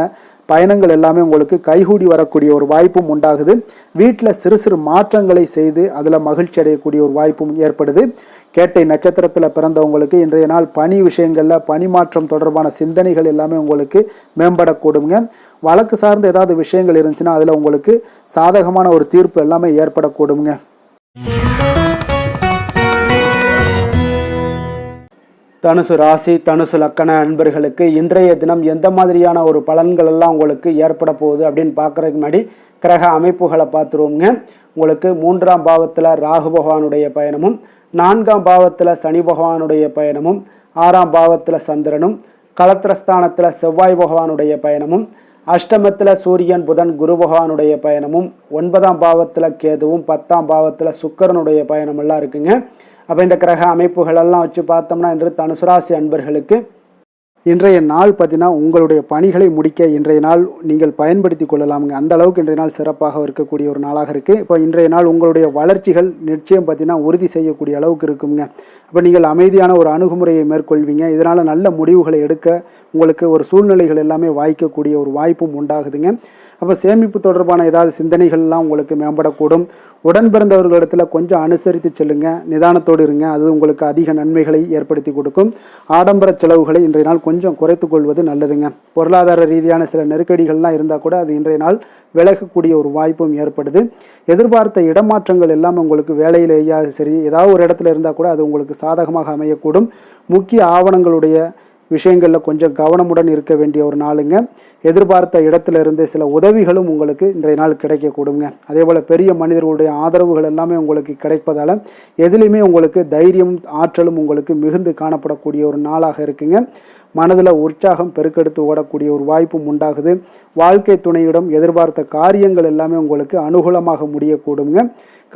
பயணங்கள் எல்லாமே உங்களுக்கு கைகூடி வரக்கூடிய ஒரு வாய்ப்பும் உண்டாகுது. வீட்டில் சிறு சிறு மாற்றங்களை செய்து அதில் மகிழ்ச்சி அடையக்கூடிய ஒரு வாய்ப்பும் ஏற்படுது. கேட்டை நட்சத்திரத்தில் பிறந்தவங்களுக்கு இன்றைய நாள் பணி விஷயங்களில் பணி மாற்றம் தொடர்பான சிந்தனைகள் எல்லாமே உங்களுக்கு மேம்படக்கூடுங்க. வழக்கு சார்ந்த ஏதாவது விஷயங்கள் இருந்துச்சுன்னா அதில் உங்களுக்கு சாதகமான ஒரு தீர்ப்பு எல்லாமே ஏற்படக்கூடுங்க. தனுசு ராசி, தனுசு லக்கண அன்பர்களுக்கு இன்றைய தினம் எந்த மாதிரியான ஒரு பலன்கள் எல்லாம் உங்களுக்கு ஏற்பட போகுது அப்படின்னு பார்க்குறதுக்கு முன்னாடி கிரக அமைப்புகளை பார்த்துருவோங்க. உங்களுக்கு 3ஆம் பாவத்தில் ராகு பகவானுடைய பயணமும், 4ஆம் பாவத்தில் சனி பகவானுடைய பயணமும், 6ஆம் பாவத்தில் சந்திரனும், களத்திரஸ்தானத்தில் செவ்வாய் பகவானுடைய பயணமும், அஷ்டமத்தில் சூரியன், புதன், குரு பகவானுடைய பயணமும், 9ஆம் பாவத்தில் கேதுவும், 10ஆம் பாவத்தில் சுக்கிரனுடைய பயணம் எல்லாம் இருக்குங்க. அப்போ இந்த கிரக அமைப்புகளெல்லாம் வச்சு பார்த்தோம்னா இன்று தனுசு ராசி அன்பர்களுக்கு இன்றைய நாள் பார்த்தீங்கன்னா உங்களுடைய பணிகளை முடிக்க இன்றைய நாள் நீங்கள் பயன்படுத்தி கொள்ளலாமுங்க. அந்த அளவுக்கு இன்றைய நாள் சிறப்பாக இருக்கக்கூடிய ஒரு நாளாக இருக்குது. இப்போ இன்றைய நாள் உங்களுடைய வளர்ச்சிகள் நிச்சயம் பார்த்தீங்கன்னா உறுதி செய்யக்கூடிய அளவுக்கு இருக்குங்க. அப்போ நீங்கள் அமைதியான ஒரு அணுகுமுறையை மேற்கொள்வீங்க. இதனால் நல்ல முடிவுகளை எடுக்க உங்களுக்கு ஒரு சூழ்நிலைகள் எல்லாமே வாய்க்கக்கூடிய ஒரு வாய்ப்பும் உண்டாகுதுங்க. அப்போ சேமிப்பு தொடர்பான ஏதாவது சிந்தனைகள்லாம் உங்களுக்கு மேம்படக்கூடும். உடன் பிறந்தவர்களிடத்தில் கொஞ்சம் அனுசரித்து செல்லுங்க, நிதானத்தோடு இருங்க. அது உங்களுக்கு அதிக நன்மைகளை ஏற்படுத்தி கொடுக்கும். ஆடம்பர செலவுகளை இன்றைய நாள் கொஞ்சம் குறைத்து கொள்வது நல்லதுங்க. பொருளாதார ரீதியான சில நெருக்கடிகள்லாம் இருந்தால் கூட அது இன்றைய நாள் விலகக்கூடிய ஒரு வாய்ப்பும் ஏற்படுது. எதிர்பார்த்த இடமாற்றங்கள் எல்லாம் உங்களுக்கு வேலையிலேயா சரி ஏதாவது ஒரு இடத்துல இருந்தால் கூட அது உங்களுக்கு சாதகமாக அமையக்கூடும். முக்கிய ஆவணங்களுடைய விஷயங்களில் கொஞ்சம் கவனமுடன் இருக்க வேண்டிய ஒரு நாளுங்க. எதிர்பார்த்த இடத்துல இருந்து சில உதவிகளும் உங்களுக்கு இன்றைய நாள் கிடைக்கக்கூடுங்க. அதே போல் பெரிய மனிதர்களுடைய ஆதரவுகள் எல்லாமே உங்களுக்கு கிடைப்பதால் எதுலேயுமே உங்களுக்கு தைரியம், ஆற்றலும் உங்களுக்கு மிகுந்து காணப்படக்கூடிய ஒரு நாளாக இருக்குங்க. மனதில் உற்சாகம் பெருக்கெடுத்து ஓடக்கூடிய ஒரு வாய்ப்பும் உண்டாகுது. வாழ்க்கை துணையிடம் எதிர்பார்த்த காரியங்கள் எல்லாமே உங்களுக்கு அனுகூலமாக முடியக்கூடுங்க.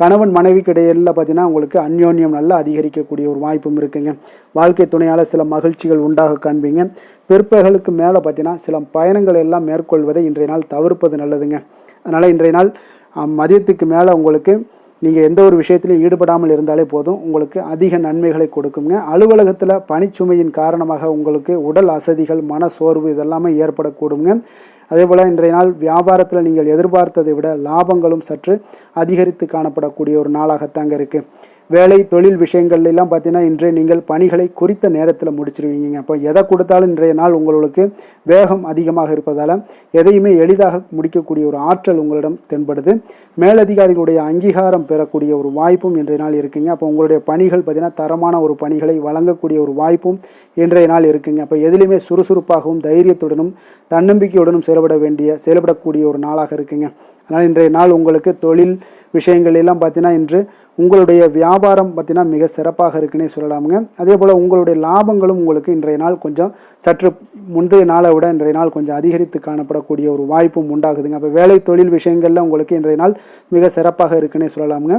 கணவன் மனைவிக்கு இடையில பார்த்தீங்கன்னா உங்களுக்கு அந்யோன்யம் நல்லா அதிகரிக்கக்கூடிய ஒரு வாய்ப்பும் இருக்குங்க. வாழ்க்கை துணையால் சில மகிழ்ச்சிகள் உண்டாக காண்பீங்க. பிற்பகலுக்கு மேலே பார்த்தீங்கன்னா சில பயணங்கள் எல்லாம் மேற்கொள்வதை இன்றைய நாள் தவிர்ப்பது நல்லதுங்க. அதனால் இன்றைய நாள் மதியத்துக்கு மேலே உங்களுக்கு நீங்கள் எந்த ஒரு விஷயத்திலையும் ஈடுபடாமல் இருந்தாலே போதும், உங்களுக்கு அதிக நன்மைகளை கொடுக்குங்க. அலுவலகத்தில் பணிச்சுமையின் காரணமாக உங்களுக்கு உடல் அசதிகள், மன சோர்வு இதெல்லாமே ஏற்படக்கூடுங்க. அதே போல் இன்றைய நாள் வியாபாரத்தில் நீங்கள் எதிர்பார்த்ததை விட லாபங்களும் சற்று அதிகரித்து காணப்படக்கூடிய ஒரு நாளாகத்தாங்க இருக்குது. வேலை தொழில் விஷயங்கள்லாம் பார்த்தீங்கன்னா இன்றைய நீங்கள் பணிகளை குறித்த நேரத்தில் முடிச்சிருவீங்க. அப்போ எதை கொடுத்தாலும் இன்றைய நாள் உங்களுக்கு வேகம் அதிகமாக இருப்பதால் எதையுமே எளிதாக முடிக்கக்கூடிய ஒரு ஆற்றல் உங்களிடம் தென்படுது. மேலதிகாரிகளுடைய அங்கீகாரம் பெறக்கூடிய ஒரு வாய்ப்பும் இன்றைய நாள் இருக்குங்க. அப்போ உங்களுடைய பணிகள் பார்த்தீங்கன்னா தரமான ஒரு பணிகளை வழங்கக்கூடிய ஒரு வாய்ப்பும் இன்றைய நாள் இருக்குங்க. அப்போ எதிலுமே சுறுசுறுப்பாகவும் தைரியத்துடனும் தன்னம்பிக்கையுடனும் செயல்படக்கூடிய ஒரு நாளாக இருக்குங்க. அதனால் இன்றைய நாள் உங்களுக்கு தொழில் விஷயங்கள் எல்லாம் பார்த்தீங்கன்னா இன்று உங்களுடைய வியாபாரம் பார்த்தீங்கன்னா மிக சிறப்பாக இருக்குன்னே சொல்லலாமுங்க. அதே போல் உங்களுடைய லாபங்களும் உங்களுக்கு இன்றைய நாள் கொஞ்சம் சற்று முந்தைய நாளை விட இன்றைய நாள் கொஞ்சம் அதிகரித்து காணப்படக்கூடிய ஒரு வாய்ப்பும் உண்டாகுதுங்க. அப்போ வேலை தொழில் விஷயங்களில் உங்களுக்கு இன்றைய நாள் மிக சிறப்பாக இருக்குன்னே சொல்லலாமுங்க.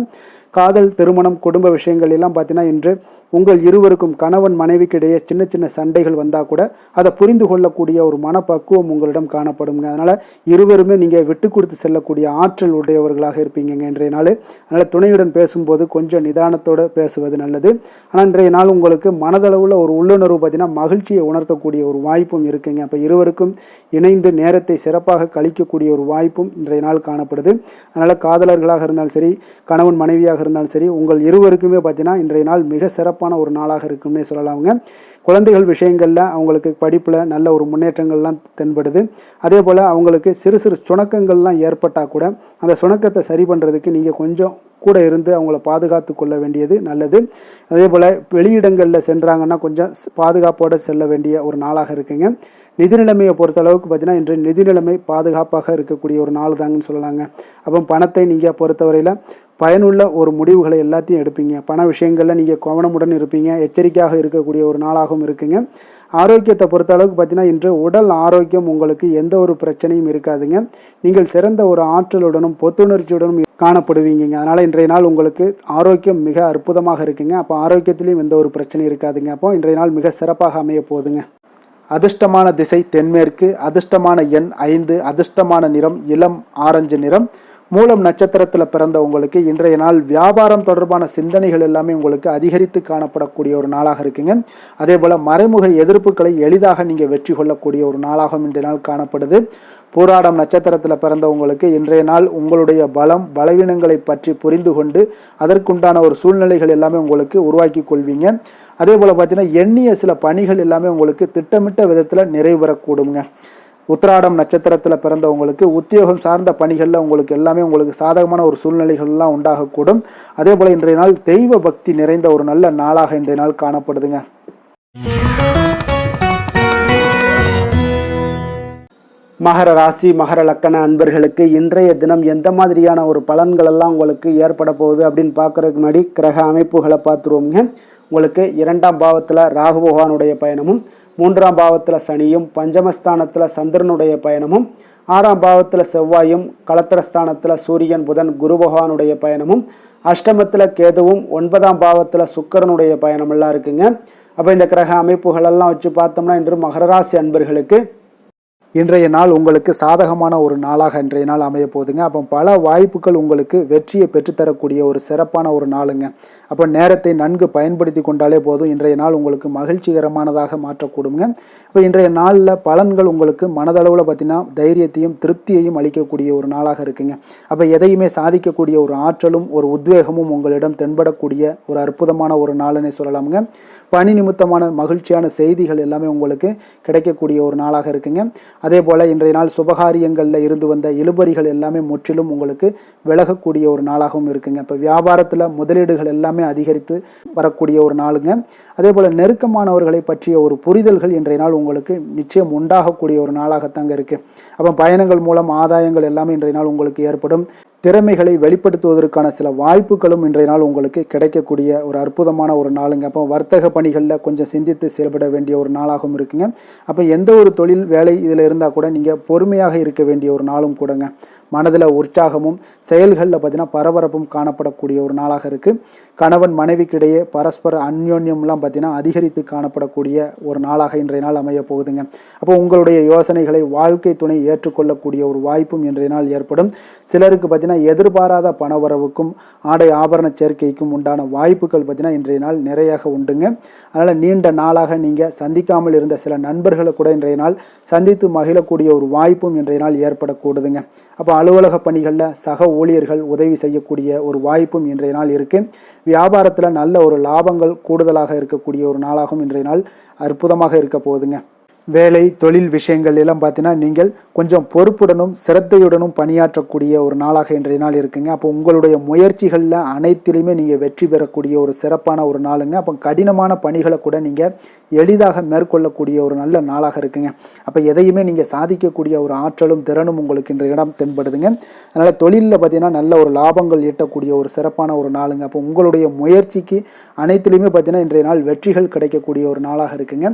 காதல், திருமணம், குடும்ப விஷயங்கள் எல்லாம் பார்த்தீங்கன்னா இன்று உங்கள் இருவருக்கும் கணவன் மனைவிக்கு இடையே சின்ன சின்ன சண்டைகள் வந்தால் கூட அதை புரிந்து கொள்ளக்கூடிய ஒரு மனப்பக்குவம் உங்களிடம் காணப்படுங்க. அதனால் இருவருமே நீங்கள் விட்டு கொடுத்து செல்லக்கூடிய ஆற்றல் உடையவர்களாக இருப்பீங்க இன்றைய நாள். அதனால் துணையுடன் பேசும்போது கொஞ்சம் நிதானத்தோடு பேசுவது நல்லது. ஆனால் இன்றைய நாள் உங்களுக்கு மனதளவில் ஒரு உள்ளுணர்வு பார்த்தீங்கன்னா மகிழ்ச்சியை உணர்த்தக்கூடிய ஒரு வாய்ப்பும் இருக்குங்க. அப்போ இருவருக்கும் இணைந்து நேரத்தை சிறப்பாக கழிக்கக்கூடிய ஒரு வாய்ப்பும் இன்றைய நாள் காணப்படுது. அதனால் காதலர்களாக இருந்தாலும் சரி, கணவன் மனைவியாக இருந்தாலும் சரி, உங்கள் இருவருக்குமே பார்த்தீங்கன்னா இன்றைய நாள் மிக சிறப்பான ஒரு நாளாக இருக்கும்னே சொல்லலாமுங்க. குழந்தைகள் விஷயங்களில் அவங்களுக்கு படிப்பில் நல்ல ஒரு முன்னேற்றங்கள்லாம் தென்படுது. அதே போல் அவங்களுக்கு சிறு சிறு சுணக்கங்கள்லாம் ஏற்பட்டால் கூட அந்த சுணக்கத்தை சரி பண்ணுறதுக்கு நீங்கள் கொஞ்சம் கூட இருந்து அவங்கள பாதுகாத்து கொள்ள வேண்டியது நல்லது. அதே போல் வெளியிடங்களில் சென்றாங்கன்னா கொஞ்சம் பாதுகாப்போடு செல்ல வேண்டிய ஒரு நாளாக இருக்குங்க. நிதி நிலைமையை பொறுத்தளவுக்கு பார்த்தீங்கன்னா இன்று நிதி நிலைமை பாதுகாப்பாக இருக்கக்கூடிய ஒரு நாள் தாங்கன்னு சொல்லலாங்க. அப்போ பணத்தை நீங்கள் பொறுத்தவரையில் பயனுள்ள ஒரு முடிவுகளை எல்லாத்தையும் எடுப்பீங்க. பண விஷயங்களில் நீங்கள் கவனமுடன் இருப்பீங்க. எச்சரிக்கையாக இருக்கக்கூடிய ஒரு நாளாகவும் இருக்குங்க. ஆரோக்கியத்தை பொறுத்த அளவுக்கு பார்த்தீங்கன்னா இன்று உடல் ஆரோக்கியம் உங்களுக்கு எந்த ஒரு பிரச்சனையும் இருக்காதுங்க. நீங்கள் சிறந்த ஒரு ஆற்றலுடனும் புத்துணர்ச்சியுடனும் காணப்படுவீங்க. அதனால் இன்றைய நாள் உங்களுக்கு ஆரோக்கியம் மிக அற்புதமாக இருக்குங்க. அப்போ ஆரோக்கியத்திலையும் எந்த ஒரு பிரச்சனையும் இருக்காதுங்க. அப்போ இன்றைய நாள் மிக சிறப்பாக அமைய போகுதுங்க. அதிர்ஷ்டமான திசை தென்மேற்கு, அதிர்ஷ்டமான எண் 5, அதிர்ஷ்டமான நிறம் இளம் ஆரஞ்சு நிறம். மூலம் நட்சத்திரத்தில் பிறந்த உங்களுக்கு இன்றைய நாள் வியாபாரம் தொடர்பான சிந்தனைகள் எல்லாமே உங்களுக்கு அதிகரித்து காணப்படக்கூடிய ஒரு நாளாக இருக்குங்க. அதே போல் மறைமுக எதிர்ப்புகளை எளிதாக நீங்கள் வெற்றி கொள்ளக்கூடிய ஒரு நாளாகவும் இன்றைய நாள் காணப்படுது. பூராடம் நட்சத்திரத்தில் பிறந்தவங்களுக்கு இன்றைய நாள் உங்களுடைய பலம் பலவீனங்களை பற்றி புரிந்து கொண்டு அதற்குண்டான ஒரு சூழ்நிலைகள் எல்லாமே உங்களுக்கு உருவாக்கி கொள்வீங்க. அதே போல் பார்த்தீங்கன்னா எண்ணிய சில பணிகள் எல்லாமே உங்களுக்கு திட்டமிட்ட விதத்தில் நிறைவு பெறக்கூடுங்க. உத்திராடம் நட்சத்திரத்தில் பிறந்தவங்களுக்கு உத்தியோகம் சார்ந்த பணிகளில் உங்களுக்கு எல்லாமே உங்களுக்கு சாதகமான ஒரு சூழ்நிலைகள்லாம் உண்டாகக்கூடும். அதே போல் இன்றைய நாள் தெய்வ பக்தி நிறைந்த ஒரு நல்ல நாளாக இன்றைய நாள் காணப்படுதுங்க. மகர ராசி மகர லக்கண அன்பர்களுக்கு இன்றைய தினம் எந்த மாதிரியான ஒரு பலன்கள் எல்லாம் உங்களுக்கு ஏற்பட போகுது அப்படின்னு பார்க்கறதுக்கு முன்னாடி கிரக அமைப்புகளை பார்த்துருவோங்க. உங்களுக்கு 2ஆம் பாவத்தில் ராகு பகவானுடைய பயணமும், 3ஆம் பாவத்தில் சனியும், பஞ்சமஸ்தானத்தில் சந்திரனுடைய பயணமும், 6ஆம் பாவத்தில் செவ்வாயும், களத்திரஸ்தானத்தில் சூரியன் புதன் குரு பகவானுடைய பயணமும், அஷ்டமத்தில் கேதுவும், 9ஆம் பாவத்தில் சுக்கிரனுடைய பயணமெல்லாம் இருக்குங்க. அப்போ இந்த கிரக அமைப்புகளெல்லாம் வச்சு பார்த்தோம்னா இன்று மகராசி அன்பர்களுக்கு இன்றைய நாள் உங்களுக்கு சாதகமான ஒரு நாளாக இன்றைய நாள் அமைய போகுதுங்க. அப்போ பல வாய்ப்புகள் உங்களுக்கு வெற்றியை பெற்றுத்தரக்கூடிய ஒரு சிறப்பான ஒரு நாளுங்க. அப்போ நேரத்தை நன்கு பயன்படுத்தி கொண்டாலே போதும், இன்றைய நாள் உங்களுக்கு மகிழ்ச்சிகரமானதாக மாற்றக்கூடுங்க. இப்போ இன்றைய நாளில் பலன்கள் உங்களுக்கு மனதளவில் பார்த்தீங்கன்னா தைரியத்தையும் திருப்தியையும் அளிக்கக்கூடிய ஒரு நாளாக இருக்குங்க. அப்போ எதையுமே சாதிக்கக்கூடிய ஒரு ஆற்றலும் ஒரு உத்வேகமும் உங்களிடம் தென்படக்கூடிய ஒரு அற்புதமான ஒரு நாளுன்னே சொல்லலாமுங்க. பணி நிமித்தமான மகிழ்ச்சியான செய்திகள் எல்லாமே உங்களுக்கு கிடைக்கக்கூடிய ஒரு நாளாக இருக்குங்க. அதே போல் இன்றைய நாள் சுபகாரியங்களில் இருந்து வந்த இழுபறிகள் எல்லாமே முற்றிலும் உங்களுக்கு விலகக்கூடிய ஒரு நாளாகவும் இருக்குங்க. இப்போ வியாபாரத்தில் முதலீடுகள் எல்லாமே அதிகரித்து வரக்கூடிய ஒரு நாளுங்க. அதே போல் நெருக்கமானவர்களை பற்றிய ஒரு புரிதல்கள் இன்றைய நாள் உங்களுக்கு நிச்சயம் உண்டாகக்கூடிய ஒரு நாளாகத்தாங்க இருக்குது. அப்போ பயணங்கள் மூலம் ஆதாயங்கள் எல்லாமே இன்றைய நாள் உங்களுக்கு ஏற்படும். திறமைகளை வெளிப்படுத்துவதற்கான சில வாய்ப்புகளும் இன்றைய நாள் உங்களுக்கு கிடைக்கக்கூடிய ஒரு அற்புதமான ஒரு நாளுங்க. அப்போ வர்த்தக பணிகளில் கொஞ்சம் சிந்தித்து செயல்பட வேண்டிய ஒரு நாளாகவும் இருக்குங்க. அப்போ எந்த ஒரு தொழில் வேலை இதில் இருந்தால் கூட நீங்கள் பொறுமையாக இருக்க வேண்டிய ஒரு நாளும் கூடங்க. மனதில் உற்சாகமும் செயல்களில் பார்த்தீங்கன்னா பரபரப்பும் காணப்படக்கூடிய ஒரு நாளாக இருக்குது. கணவன் மனைவிக்கிடையே பரஸ்பர அந்யோன்யம்லாம் பார்த்தீங்கன்னா அதிகரித்து காணப்படக்கூடிய ஒரு நாளாக இன்றைய நாள் அமைய போகுதுங்க. அப்போ உங்களுடைய யோசனைகளை வாழ்க்கை துணை ஏற்றுக்கொள்ளக்கூடிய ஒரு வாய்ப்பும் இன்றைய நாள் ஏற்படும். சிலருக்கு பார்த்தீங்கன்னா எதிர்பாராத பணவரவுக்கும் ஆடை ஆபரண சேர்க்கைக்கும் உண்டான வாய்ப்புகள் பார்த்தீங்கன்னா இன்றைய நாள் நிறையாக உண்டுங்க. அதனால் நீண்ட நாளாக நீங்கள் சந்திக்காமல் இருந்த சில நண்பர்களை கூட இன்றைய நாள் சந்தித்து மகிழக்கூடிய ஒரு வாய்ப்பும் இன்றைய நாள் ஏற்படக்கூடுதுங்க. அப்போ அலுவலக பணிகளில் சக ஊழியர்கள் உதவி செய்யக்கூடிய ஒரு வாய்ப்பும் இன்றைய நாள் இருக்குது. வியாபாரத்தில் நல்ல ஒரு லாபங்கள் கூடுதலாக இருக்கக்கூடிய ஒரு நாளாகவும் இன்றைய நாள் அற்புதமாக இருக்க போகுதுங்க. வேலை தொழில் விஷயங்கள் எல்லாம் பார்த்தீங்கன்னா நீங்கள் கொஞ்சம் பொறுப்புடனும் சிரத்தையுடனும் பணியாற்றக்கூடிய ஒரு நாளாக இன்றைய நாள் இருக்குங்க. அப்போ உங்களுடைய முயற்சிகளில் அனைத்திலுமே நீங்கள் வெற்றி பெறக்கூடிய ஒரு சிறப்பான ஒரு நாளுங்க. அப்போ கடினமான பணிகளை கூட நீங்கள் எளிதாக மேற்கொள்ளக்கூடிய ஒரு நல்ல நாளாக இருக்குங்க. அப்போ எதையுமே நீங்கள் சாதிக்கக்கூடிய ஒரு ஆற்றலும் திறனும் உங்களுக்கு இன்றைய இடம் தென்படுதுங்க. அதனால் தொழிலில் பார்த்தீங்கன்னா நல்ல ஒரு லாபங்கள் ஈட்டக்கூடிய ஒரு சிறப்பான ஒரு நாளுங்க. அப்போ உங்களுடைய முயற்சிக்கு அனைத்திலுமே பார்த்தீங்கன்னா இன்றைய நாள் வெற்றிகள் கிடைக்கக்கூடிய ஒரு நாளாக இருக்குங்க.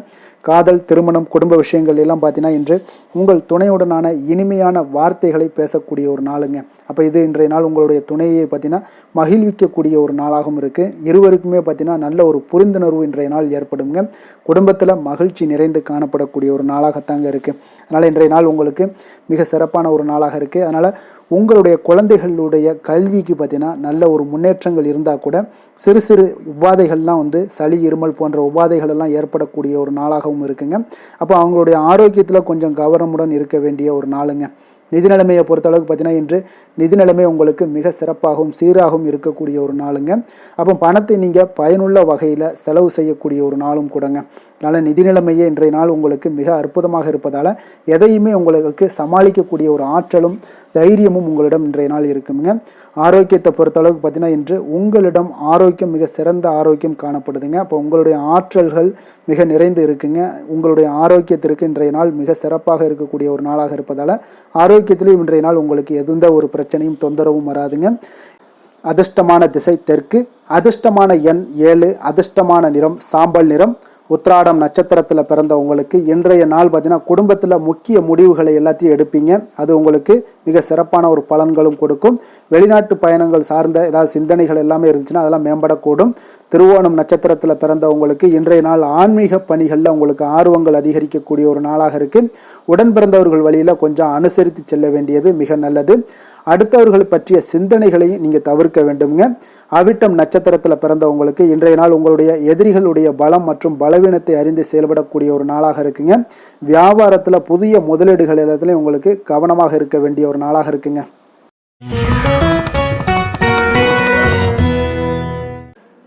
காதல், திருமணம், குடும்ப விஷயங்கள் எல்லாம் பார்த்தீங்கன்னா இன்று உங்கள் துணையுடனான இனிமையான வார்த்தைகளை பேசக்கூடிய ஒரு நாளுங்க. அப்போ இது இன்றைய நாள் உங்களுடைய துணையை பார்த்தீங்கன்னா மகிழ்விக்கக்கூடிய ஒரு நாளாகவும் இருக்குது. இருவருக்குமே பார்த்தீங்கன்னா நல்ல ஒரு புரிந்துணர்வு இன்றைய நாள் ஏற்படுங்க. குடும்பத்தில் மகிழ்ச்சி நிறைந்து காணப்படக்கூடிய ஒரு நாளாகத்தாங்க இருக்குது. அதனால் இன்றைய நாள் உங்களுக்கு மிக சிறப்பான ஒரு நாளாக இருக்குது. அதனால் உங்களுடைய குழந்தைகளுடைய கல்விக்கு பார்த்தீங்கன்னா நல்ல ஒரு முன்னேற்றங்கள் இருந்தால் கூட சிறு சிறு உபாதைகள்லாம் சளி, இருமல் போன்ற உபாதைகள் எல்லாம் ஏற்படக்கூடிய ஒரு நாளாகவும் இருக்குங்க. அப்போ அவங்களுடைய ஆரோக்கியத்தில் கொஞ்சம் கவனமுடன் இருக்க வேண்டிய ஒரு நாளுங்க. நிதி நிலைமையை பொறுத்தளவுக்கு பார்த்தீங்கன்னா இன்று நிதி நிலைமை உங்களுக்கு மிக சிறப்பாகவும் சீராகவும் இருக்கக்கூடிய ஒரு நாளுங்க. அப்போ பணத்தை நீங்கள் பயனுள்ள வகையில் செலவு செய்யக்கூடிய ஒரு நாளும் கூடங்க. அதனால் நிதி நிலைமையே இன்றைய நாள் உங்களுக்கு மிக அற்புதமாக இருப்பதால் எதையுமே உங்களுக்கு சமாளிக்கக்கூடிய ஒரு ஆற்றலும் தைரியமும் உங்களிடம் இன்றைய நாள் இருக்குங்க. ஆரோக்கியத்தை பொறுத்தளவுக்கு பார்த்தீங்கன்னா இன்று உங்களிடம் ஆரோக்கியம் மிக சிறந்த ஆரோக்கியம் காணப்படுதுங்க. அப்போ உங்களுடைய ஆற்றல்கள் மிக நிறைந்து இருக்குங்க. உங்களுடைய ஆரோக்கியத்திற்கு இன்றைய நாள் மிக சிறப்பாக இருக்கக்கூடிய ஒரு நாளாக இருப்பதால் ஆரோக்கியத்திலையும் இன்றைய நாள் உங்களுக்கு எந்த ஒரு பிரச்சனையும் தொந்தரவும் வராதுங்க. அதிர்ஷ்டமான திசை தெற்கு, அதிர்ஷ்டமான எண் 7, அதிர்ஷ்டமான நிறம் சாம்பல் நிறம். உத்திராடம் நட்சத்திரத்தில் பிறந்த உங்களுக்கு இன்றைய நாள் பார்த்தீங்கன்னா குடும்பத்தில் முக்கிய முடிவுகளை எல்லாத்தையும் எடுப்பீங்க. அது உங்களுக்கு மிக சிறப்பான ஒரு பலன்களும் கொடுக்கும். வெளிநாட்டு பயணங்கள் சார்ந்த ஏதாவது சிந்தனைகள் எல்லாமே இருந்துச்சுன்னா அதெல்லாம் மேம்படக்கூடும். திருவோணம் நட்சத்திரத்தில் பிறந்த உங்களுக்கு இன்றைய நாள் ஆன்மீக பணிகளில் உங்களுக்கு ஆர்வங்கள் அதிகரிக்கக்கூடிய ஒரு நாளாக இருக்குது. உடன் பிறந்தவர்கள் வழியில் கொஞ்சம் அனுசரித்து செல்ல வேண்டியது மிக நல்லது. அடுத்தவர்கள் பற்றிய சிந்தனைகளையும் நீங்கள் தவிர்க்க வேண்டுங்க. அவிட்டம் நட்சத்திரத்தில் பிறந்தவங்களுக்கு இன்றைய நாள் உங்களுடைய எதிரிகளுடைய பலம் மற்றும் பலவீனத்தை அறிந்து செயல்படக்கூடிய ஒரு நாளாக இருக்குங்க. வியாபாரத்தில் புதிய முதலீடுகள் எல்லாத்துலேயும் உங்களுக்கு கவனமாக இருக்க வேண்டிய ஒரு நாளாக இருக்குங்க.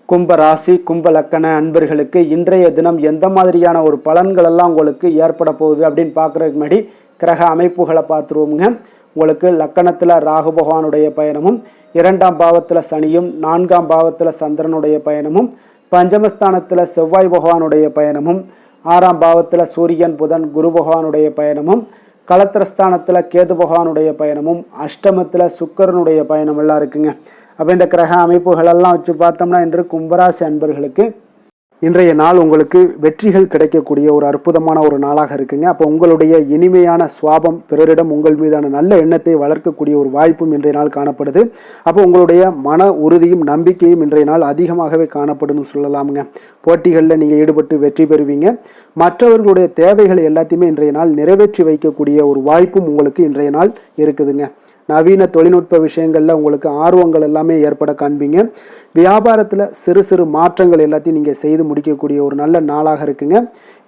கும்ப ராசி, கும்ப லக்கண அன்பர்களுக்கு இன்றைய தினம் எந்த மாதிரியான ஒரு பலன்கள் எல்லாம் உங்களுக்கு ஏற்பட போகுது அப்படின்னு பார்க்குறதுக்கு முன்னாடி கிரக அமைப்புகளை பார்த்துருவோமுங்க. உங்களுக்கு லக்கணத்தில் ராகு பகவானுடைய பயணமும், 2ஆம் பாவத்தில் சனியும், 4ஆம் பாவத்தில் சந்திரனுடைய பயணமும், பஞ்சமஸ்தானத்தில் செவ்வாய் பகவானுடைய பயணமும், 6ஆம் பாவத்தில் சூரியன், புதன், குரு பகவானுடைய பயணமும், களத்திரஸ்தானத்தில் கேது பகவானுடைய பயணமும், அஷ்டமத்தில் சுக்கிரனுடைய பயணம் எல்லாம் இருக்குங்க. அப்போ இந்த கிரக அமைப்புகளெல்லாம் வச்சு பார்த்தோம்னா இன்று கும்பராசி அன்பர்களுக்கு இன்றைய நாள் உங்களுக்கு வெற்றிகள் கிடைக்கக்கூடிய ஒரு அற்புதமான ஒரு நாளாக இருக்குங்க. அப்போ உங்களுடைய இனிமையான சுவாபம் பிறரிடம் உங்கள் மீதான நல்ல எண்ணத்தை வளர்க்கக்கூடிய ஒரு வாய்ப்பும் இன்றைய நாள் காணப்படுது. அப்போ உங்களுடைய மன உறுதியும் நம்பிக்கையும் இன்றைய நாள் அதிகமாகவே காணப்படும்னு சொல்லலாமுங்க. போட்டிகளில் நீங்கள் ஈடுபட்டு வெற்றி பெறுவீங்க. மற்றவர்களுடைய தேவைகளை எல்லாத்தையுமே இன்றைய நாள் நிறைவேற்றி வைக்கக்கூடிய ஒரு வாய்ப்பும் உங்களுக்கு இன்றைய நாள் இருக்குதுங்க. நவீன தொழில்நுட்ப விஷயங்களில் உங்களுக்கு ஆர்வங்கள் எல்லாமே ஏற்பட காண்பீங்க. வியாபாரத்தில் சிறு சிறு மாற்றங்கள் எல்லாத்தையும் நீங்கள் செய்து முடிக்கக்கூடிய ஒரு நல்ல நாளாக இருக்குங்க.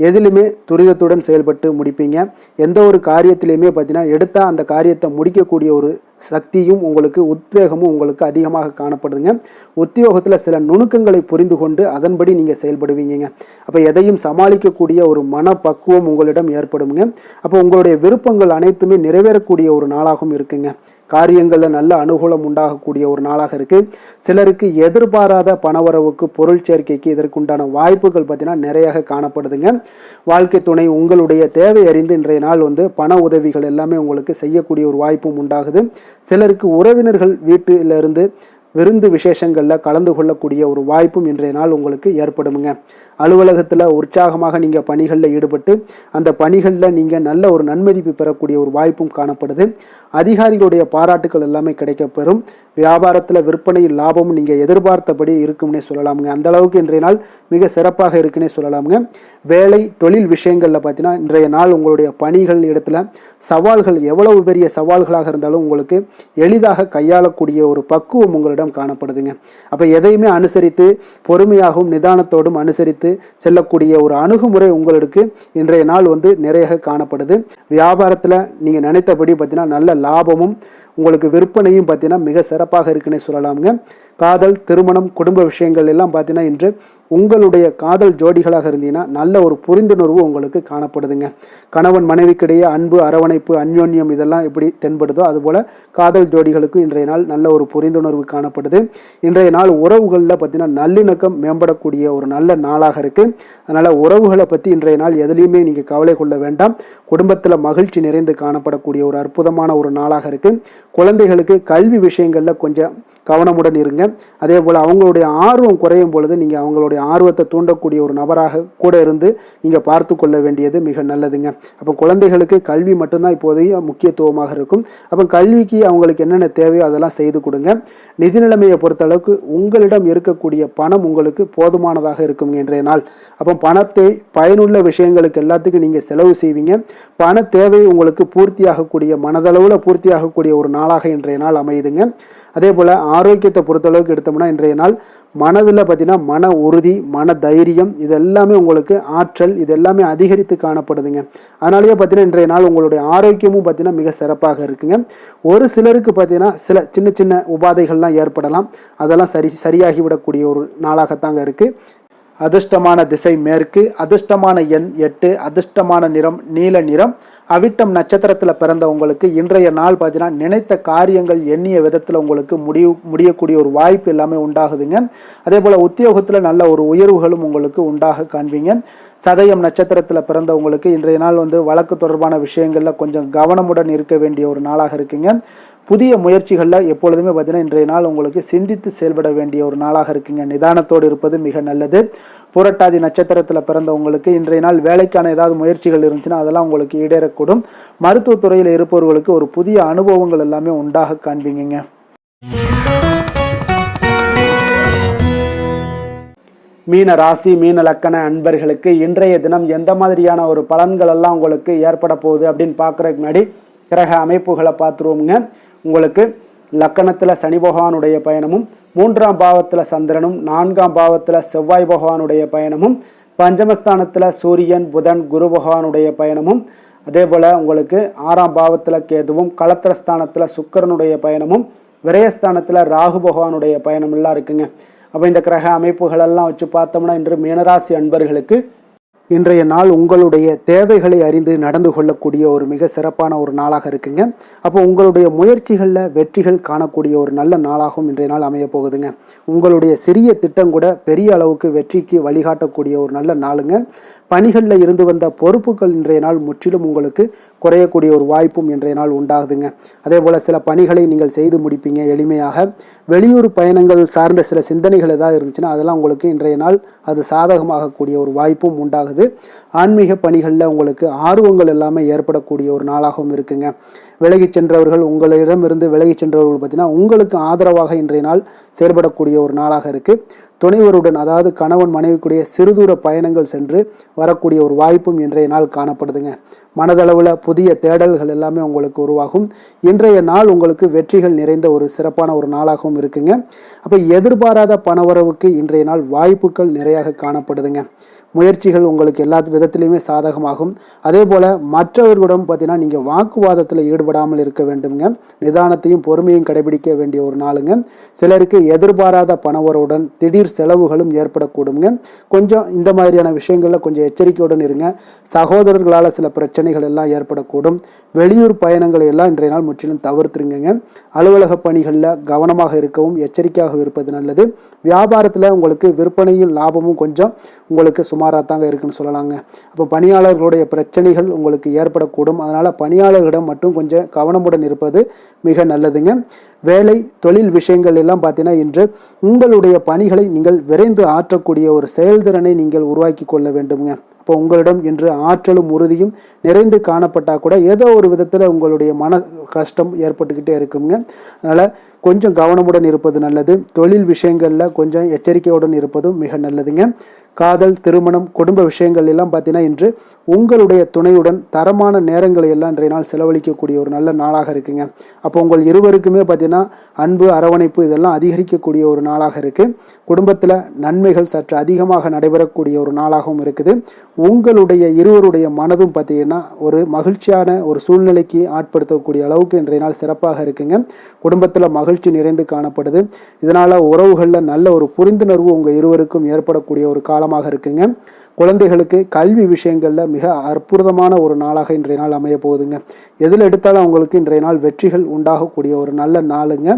எதிலுமே துரிதத்துடன் செயல்பட்டு முடிப்பீங்க. எந்த ஒரு காரியத்திலையுமே பார்த்தீங்கன்னா எடுத்தால் அந்த காரியத்தை முடிக்கக்கூடிய ஒரு சக்தியும் உங்களுக்கு உத்வேகமும் உங்களுக்கு அதிகமாக காணப்படுதுங்க. உத்தியோகத்தில் சில நுணுக்கங்களை புரிந்து கொண்டு அதன்படி நீங்கள் செயல்படுவீங்க. அப்போ எதையும் சமாளிக்கக்கூடிய ஒரு மனப்பக்குவம் உங்களிடம் ஏற்படுங்க. அப்போ உங்களுடைய விருப்பங்கள் அனைத்துமே நிறைவேறக்கூடிய ஒரு நாளாகவும் இருக்குங்க. காரியங்களில் நல்ல அனுகூலம் உண்டாகக்கூடிய ஒரு நாளாக இருக்குது. சிலருக்கு எதிர்பாராத பணவரவுக்கு, பொருள் சேர்க்கைக்கு இதற்குண்டான வாய்ப்புகள் பார்த்தீங்கன்னா நிறைய காணப்படுதுங்க. வாழ்க்கை துணை உங்களுடைய தேவை அறிந்து இன்றைய நாள் பண உதவிகள் எல்லாமே உங்களுக்கு செய்யக்கூடிய ஒரு வாய்ப்பும் உண்டாகுது. சிலருக்கு உறவினர்கள் வீட்டிலிருந்து விருந்து விசேஷங்களில் கலந்து கொள்ளக்கூடிய ஒரு வாய்ப்பும் இன்றைய நாள் உங்களுக்கு ஏற்படுமுங்க. அலுவலகத்தில் உற்சாகமாக நீங்கள் பணிகளில் ஈடுபட்டு அந்த பணிகளில் நீங்கள் நல்ல ஒரு நன்மதிப்பு பெறக்கூடிய ஒரு வாய்ப்பும் காணப்படுது. அதிகாரிகளுடைய பாராட்டுக்கள் எல்லாமே கிடைக்கப்பெறும். வியாபாரத்தில் விற்பனையில் லாபமும் நீங்கள் எதிர்பார்த்தபடி இருக்கும்னே சொல்லலாமுங்க. அந்த அளவுக்கு இன்றைய நாள் மிக சிறப்பாக இருக்குன்னே சொல்லலாமுங்க. வேலை தொழில் விஷயங்களில் பார்த்தீங்கன்னா இன்றைய நாள் உங்களுடைய பணிகள் இடத்துல சவால்கள் எவ்வளவு பெரிய சவால்களாக இருந்தாலும் உங்களுக்கு எளிதாக கையாளக்கூடிய ஒரு பக்குவம் உங்களிடம் காணப்படுதுங்க. அப்போ எதையுமே அனுசரித்து பொறுமையாகவும் நிதானத்தோடும் அனுசரித்து செல்லக்கூடிய ஒரு அணுகுமுறை உங்களுக்கு இன்றைய நாள் நிறைய காணப்படுது. வியாபாரத்தில் நீங்கள் நினைத்தபடி பார்த்தீங்கன்னா நல்ல லாபமும் உங்களுக்கு விற்பனையும் பார்த்தீங்கன்னா மிக சிறப்பாக இருக்குன்னே சொல்லலாமுங்க. காதல், திருமணம், குடும்ப விஷயங்கள் எல்லாம் பார்த்தீங்கன்னா இன்று உங்களுடைய காதல் ஜோடிகளாக இருந்தீங்கன்னா நல்ல ஒரு புரிந்துணர்வு உங்களுக்கு காணப்படுதுங்க. கணவன் மனைவிக்கிடையே அன்பு, அரவணைப்பு, அந்யோன்யம் இதெல்லாம் எப்படி தென்படுதோ அதுபோல் காதல் ஜோடிகளுக்கு இன்றைய நாள் நல்ல ஒரு புரிந்துணர்வு காணப்படுது. இன்றைய நாள் உறவுகளில் பார்த்தீங்கன்னா நல்லிணக்கம் மேம்படக்கூடிய ஒரு நல்ல நாளாக இருக்குது. அதனால் உறவுகளை பற்றி இன்றைய நாள் எதுலேயுமே நீங்கள் கவலை கொள்ள வேண்டாம். குடும்பத்தில் மகிழ்ச்சி நிறைந்து காணப்படக்கூடிய ஒரு அற்புதமான ஒரு நாளாக இருக்குது. குழந்தைகளுக்கு கல்வி விஷயங்களில் கொஞ்சம் கவனமுடன் இருங்க. அதே போல் அவங்களுடைய ஆர்வம் குறையும் பொழுது நீங்கள் அவங்களுடைய ஆர்வத்தை தூண்டக்கூடிய ஒரு நபராக கூட இருந்து நீங்கள் பார்த்து கொள்ள வேண்டியது மிக நல்லதுங்க. அப்போ குழந்தைகளுக்கு கல்வி மட்டும்தான் இப்போதைய முக்கியத்துவமாக இருக்கும். அப்போ கல்விக்கு அவங்களுக்கு என்னென்ன தேவையோ அதெல்லாம் செய்து கொடுங்க. நிதி நிலைமையை பொறுத்தளவுக்கு உங்களிடம் இருக்கக்கூடிய பணம் உங்களுக்கு போதுமானதாக இருக்கும் இன்றைய நாள். அப்போ பணத்தை பயனுள்ள விஷயங்களுக்கு எல்லாத்துக்கும் நீங்கள் செலவு செய்வீங்க. பண தேவை உங்களுக்கு பூர்த்தியாகக்கூடிய மனதளவில் பூர்த்தியாகக்கூடிய ஒரு நாளாக இன்றைய நாள் அமையுதுங்க. அதே போல் ஆரோக்கியத்தை பொறுத்தளவுக்கு எடுத்தோம்னா இன்றைய நாள் மனதில் பார்த்தீங்கன்னா மன உறுதி, மன தைரியம் இது எல்லாமே உங்களுக்கு ஆற்றல் இது எல்லாமே அதிகரித்து காணப்படுதுங்க. அதனாலேயே பார்த்தீங்கன்னா இன்றைய நாள் உங்களுடைய ஆரோக்கியமும் பார்த்தீங்கன்னா மிக சிறப்பாக இருக்குங்க. ஒரு சிலருக்கு பார்த்தீங்கன்னா சில சின்ன சின்ன உபாதைகள்லாம் ஏற்படலாம். அதெல்லாம் சரியாகிவிடக்கூடிய ஒரு நாளாகத்தாங்க இருக்குது. அதிர்ஷ்டமான திசை மேற்கு, அதிர்ஷ்டமான எண் 8, அதிர்ஷ்டமான நிறம் நீல நிறம். அவிட்டம் நட்சத்திரத்தில் பிறந்த உங்களுக்கு இன்றைய நாள் பார்த்தீங்கன்னா நினைத்த காரியங்கள் எண்ணிய விதத்தில் உங்களுக்கு முடியக்கூடிய ஒரு வாய்ப்பு எல்லாமே உண்டாகுதுங்க. அதே போல் உத்தியோகத்தில் நல்ல ஒரு உயர்வுகளும் உங்களுக்கு உண்டாக காண்பீங்க. சதயம் நட்சத்திரத்தில் பிறந்தவங்களுக்கு இன்றைய நாள் வழக்கு தொடர்பான விஷயங்களில் கொஞ்சம் கவனமுடன் இருக்க வேண்டிய ஒரு நாளாக இருக்குங்க. புதிய முயற்சிகளில் எப்பொழுதுமே பார்த்தீங்கன்னா இன்றைய நாள் உங்களுக்கு சிந்தித்து செயல்பட வேண்டிய ஒரு நாளாக இருக்குங்க. நிதானத்தோடு இருப்பது மிக நல்லது. புரட்டாதி நட்சத்திரத்தில் பிறந்தவங்களுக்கு இன்றைய நாள் வேலைக்கான ஏதாவது முயற்சிகள் இருந்துச்சுன்னா அதெல்லாம் உங்களுக்கு ஈடேறக்கூடும். மருத்துவத்துறையில் இருப்பவர்களுக்கு ஒரு புதிய அனுபவங்கள் எல்லாமே உண்டாக காண்பீங்க. மீன ராசி, மீன லக்கண அன்பர்களுக்கு இன்றைய தினம் எந்த மாதிரியான ஒரு பலன்கள் எல்லாம் உங்களுக்கு ஏற்பட போகுது அப்படின்னு பார்க்குறதுக்கு முன்னாடி கிரக அமைப்புகளை பார்த்துருவோங்க. உங்களுக்கு லக்கணத்தில் சனி பகவானுடைய பயணமும், 3ஆம் பாவத்தில் சந்திரனும், 4ஆம் பாவத்தில் செவ்வாய் பகவானுடைய பயணமும், பஞ்சமஸ்தானத்தில் சூரியன், புதன், குரு பகவானுடைய பயணமும், அதே போல் உங்களுக்கு 6ஆம் பாவத்தில் கேதுவும், களத்திரஸ்தானத்தில் சுக்கிரனுடைய பயணமும், விரயஸ்தானத்தில் ராகு பகவானுடைய பயணம் எல்லாம் இருக்குங்க. அப்போ இந்த கிரக அமைப்புகளெல்லாம் வச்சு பார்த்தோம்னா இன்று மீனராசி அன்பர்களுக்கு இன்றைய நாள் உங்களுடைய தேவைகளை அறிந்து நடந்து கொள்ளக்கூடிய ஒரு மிக சிறப்பான ஒரு நாளாக இருக்குங்க. அப்போ உங்களுடைய முயற்சிகளில் வெற்றிகள் காணக்கூடிய ஒரு நல்ல நாளாகவும் இன்றைய நாள் அமைய போகுதுங்க. உங்களுடைய சிறிய திட்டம் கூட பெரிய அளவுக்கு வெற்றிக்கு வழிகாட்டக்கூடிய ஒரு நல்ல நாளுங்க. பணிகளில் இருந்து வந்த பொறுப்புகள் இன்றைய நாள் முற்றிலும் உங்களுக்கு குறையக்கூடிய ஒரு வாய்ப்பும் இன்றைய நாள் உண்டாகுதுங்க. அதே போல் சில பணிகளை நீங்கள் செய்து முடிப்பீங்க எளிமையாக. வெளியூர் பயணங்கள் சார்ந்த சில சிந்தனைகள் ஏதாவது இருந்துச்சுன்னா அதெல்லாம் உங்களுக்கு இன்றைய நாள் அது சாதகமாகக்கூடிய ஒரு வாய்ப்பும் உண்டாகுது. ஆன்மீக பணிகளில் உங்களுக்கு ஆர்வங்கள் எல்லாமே ஏற்படக்கூடிய ஒரு நாளாகவும் இருக்குங்க. விலகி சென்றவர்கள் உங்களிடமிருந்து விலகி சென்றவர்கள் பார்த்தீங்கன்னா உங்களுக்கு ஆதரவாக இன்றைய நாள் செயல்படக்கூடிய ஒரு நாளாக இருக்குது. துணைவருடன் அதாவது கணவன் மனைவிக்குடைய சிறுதூர பயணங்கள் சென்று வரக்கூடிய ஒரு வாய்ப்பும் இன்றைய நாள் காணப்படுதுங்க. மனதளவில் புதிய தேடல்கள் எல்லாமே உங்களுக்கு உருவாகும். இன்றைய நாள் உங்களுக்கு வெற்றிகள் நிறைந்த ஒரு சிறப்பான ஒரு நாளாகவும் இருக்குங்க. அப்போ எதிர்பாராத பணவரவுக்கு இன்றைய நாள் வாய்ப்புகள் நிறையாக காணப்படுதுங்க. முயற்சிகள் உங்களுக்கு எல்லா விதத்திலையுமே சாதகமாகும். அதே போல் மற்றவர்களிடம் பார்த்தீங்கன்னா நீங்கள் வாக்குவாதத்தில் ஈடுபடாமல் இருக்க வேண்டுங்க. நிதானத்தையும் பொறுமையும் கடைபிடிக்க வேண்டிய ஒரு நாளுங்க. சிலருக்கு எதிர்பாராத பணவரவுடன் திடீர் செலவுகளும் ஏற்படக்கூடுங்க. கொஞ்சம் இந்த மாதிரியான விஷயங்களில் கொஞ்சம் எச்சரிக்கையுடன் இருங்க. சகோதரர்களால் சில பிரச்சனைகள் எல்லாம் ஏற்படக்கூடும். வெளியூர் பயணங்களை எல்லாம் இன்றைய நாள் முற்றிலும் தவிர்த்துருங்க. அலுவலக பணிகளில் கவனமாக இருக்கவும் எச்சரிக்கையாக இருப்பது நல்லது. வியாபாரத்தில் உங்களுக்கு விற்பனையும் லாபமும் கொஞ்சம் உங்களுக்கு சுமாராக தாங்க இருக்குன்னு சொல்லலாங்க. அப்போ பணியாளர்களுடைய பிரச்சனைகள் உங்களுக்கு ஏற்படக்கூடும். அதனால் பணியாளர்களிடம் மட்டும் கொஞ்சம் கவனமுடன் இருப்பது மிக நல்லதுங்க. வேலை தொழில் விஷயங்கள் எல்லாம் பார்த்தீங்கன்னா இன்று உங்களுடைய பணிகளை நீங்கள் விரைந்து ஆற்றக்கூடிய ஒரு செயல்திறனை நீங்கள் உருவாக்கி கொள்ள வேண்டுங்க. அப்போ உங்களிடம் இன்று ஆற்றலும் உறுதியும் நிறைந்து காணப்பட்டால் கூட ஏதோ ஒரு விதத்தில் உங்களுடைய மன கஷ்டம் ஏற்பட்டுக்கிட்டே இருக்குங்க. அதனால் கொஞ்சம் கவனமுடன் இருப்பது நல்லது. தொழில் விஷயங்களில் கொஞ்சம் எச்சரிக்கையுடன் இருப்பதும் மிக நல்லதுங்க. காதல், திருமணம், குடும்ப விஷயங்கள் எல்லாம் பார்த்தீங்கன்னா இன்று உங்களுடைய துணையுடன் தரமான நேரங்களை எல்லாம் இன்றைய நாள் செலவழிக்கக்கூடிய ஒரு நல்ல நாளாக இருக்குங்க. அப்போ உங்கள் இருவருக்குமே பார்த்தீங்கன்னா பார்த்தீங்கன்னா அன்பு அரவணைப்பு இதெல்லாம் அதிகரிக்கக்கூடிய ஒரு நாளாக இருக்குது. குடும்பத்தில் நன்மைகள் சற்று அதிகமாக நடைபெறக்கூடிய ஒரு நாளாகவும் இருக்குது. உங்களுடைய இருவருடைய மனதும் பார்த்தீங்கன்னா ஒரு மகிழ்ச்சியான ஒரு சூழ்நிலைக்கு ஆட்படுத்தக்கூடிய அளவுக்கு இன்றைய நாள் சிறப்பாக இருக்குங்க. குடும்பத்தில் மகிழ்ச்சி நிறைந்து காணப்படுது. இதனால் உறவுகளில் நல்ல ஒரு புரிந்துணர்வு உங்கள் இருவருக்கும் ஏற்படக்கூடிய ஒரு காலமாக இருக்குங்க. குழந்தைகளுக்கு கல்வி விஷயங்களில் மிக அற்புதமான ஒரு நாளாக இன்றைய நாள் அமைய போகுதுங்க. எதில் எடுத்தாலும் அவங்களுக்கு இன்றைய நாள் வெற்றிகள் உண்டாகக்கூடிய ஒரு நல்ல நாளுங்க.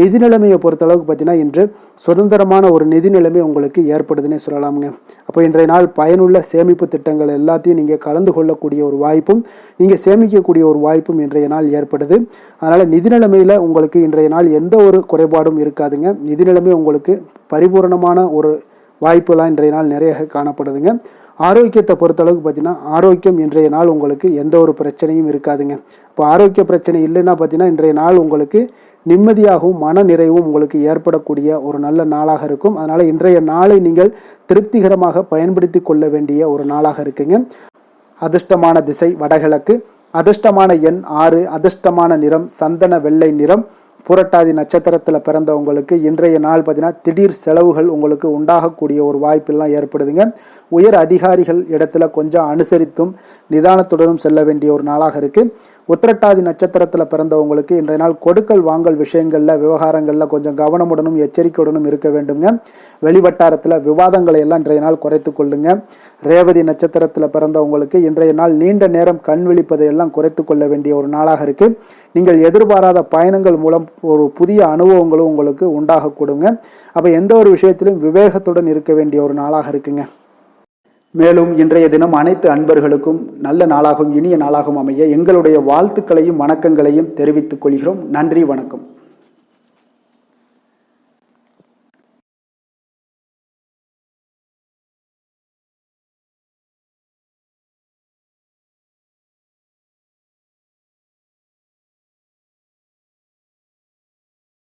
நிதி நிலைமையை பொறுத்தளவுக்கு பார்த்தீங்கன்னா இன்று சுதந்திரமான ஒரு நிதி நிலைமை உங்களுக்கு ஏற்படுதுன்னே சொல்லலாமுங்க. அப்போ இன்றைய நாள் பயனுள்ள சேமிப்பு திட்டங்கள் எல்லாத்தையும் நீங்கள் கலந்து கொள்ளக்கூடிய ஒரு வாய்ப்பும் நீங்கள் சேமிக்கக்கூடிய ஒரு வாய்ப்பும் இன்றைய நாள் ஏற்படுது. அதனால் நிதி நிலைமையில் உங்களுக்கு இன்றைய நாள் எந்த ஒரு குறைபாடும் இருக்காதுங்க. நிதி நிலைமை உங்களுக்கு பரிபூரணமான ஒரு வாய்ப்புலாம் இன்றைய நாள் நிறைய காணப்படுதுங்க. ஆரோக்கியத்தை பொறுத்தளவுக்கு பார்த்தீங்கன்னா ஆரோக்கியம் இன்றைய நாள் உங்களுக்கு எந்த ஒரு பிரச்சனையும் இருக்காதுங்க. இப்போ ஆரோக்கிய பிரச்சனை இல்லைன்னா பார்த்தீங்கன்னா இன்றைய நாள் உங்களுக்கு நிம்மதியாகவும் மன நிறைவும் உங்களுக்கு ஏற்படக்கூடிய ஒரு நல்ல நாளாக இருக்கும். அதனால் இன்றைய நாளை நீங்கள் திருப்திகரமாக பயன்படுத்தி கொள்ள வேண்டிய ஒரு நாளாக இருக்குங்க. அதிர்ஷ்டமான திசை வடகிழக்கு, அதிர்ஷ்டமான எண் 6, அதிர்ஷ்டமான நிறம் சந்தன வெள்ளை நிறம். புரட்டாதி நட்சத்திரத்தில் பிறந்தவங்களுக்கு இன்றைய நாள் பார்த்தீங்கன்னா திடீர் செலவுகள் உங்களுக்கு உண்டாகக்கூடிய ஒரு வாய்ப்பெல்லாம் ஏற்படுதுங்க. உயர் அதிகாரிகள் இடத்துல கொஞ்சம் அனுசரித்தும் நிதானத்துடனும் செல்ல வேண்டிய ஒரு நாளாக இருக்குது. உத்திரட்டாதி நட்சத்திரத்தில் பிறந்தவங்களுக்கு இன்றைய நாள் கொடுக்கல் வாங்கல் விஷயங்களில் விவகாரங்களில் கொஞ்சம் கவனமுடனும் எச்சரிக்கையுடனும் இருக்க வேண்டுங்க. வெளிவட்டாரத்தில் விவாதங்களை எல்லாம் இன்றைய நாள் குறைத்து கொள்ளுங்க. ரேவதி நட்சத்திரத்தில் பிறந்தவங்களுக்கு இன்றைய நாள் நீண்ட நேரம் கண் விழிப்பதை எல்லாம் குறைத்து கொள்ள வேண்டிய ஒரு நாளாக இருக்குது. நீங்கள் எதிர்பாராத பயணங்கள் மூலம் ஒரு புதிய அனுபவங்களும் உங்களுக்கு உண்டாக கொடுங்க. அப்போ எந்த ஒரு விஷயத்திலும் விவேகத்துடன் இருக்க வேண்டிய ஒரு நாளாக இருக்குங்க. மேலும் இன்றைய தினம் அனைத்து அன்பர்களுக்கும் நல்ல நாளாகவும் இனிய நாளாகவும் அமைய எங்களுடைய வாழ்த்துக்களையும் வணக்கங்களையும் தெரிவித்துக் கொள்கிறோம். நன்றி, வணக்கம்.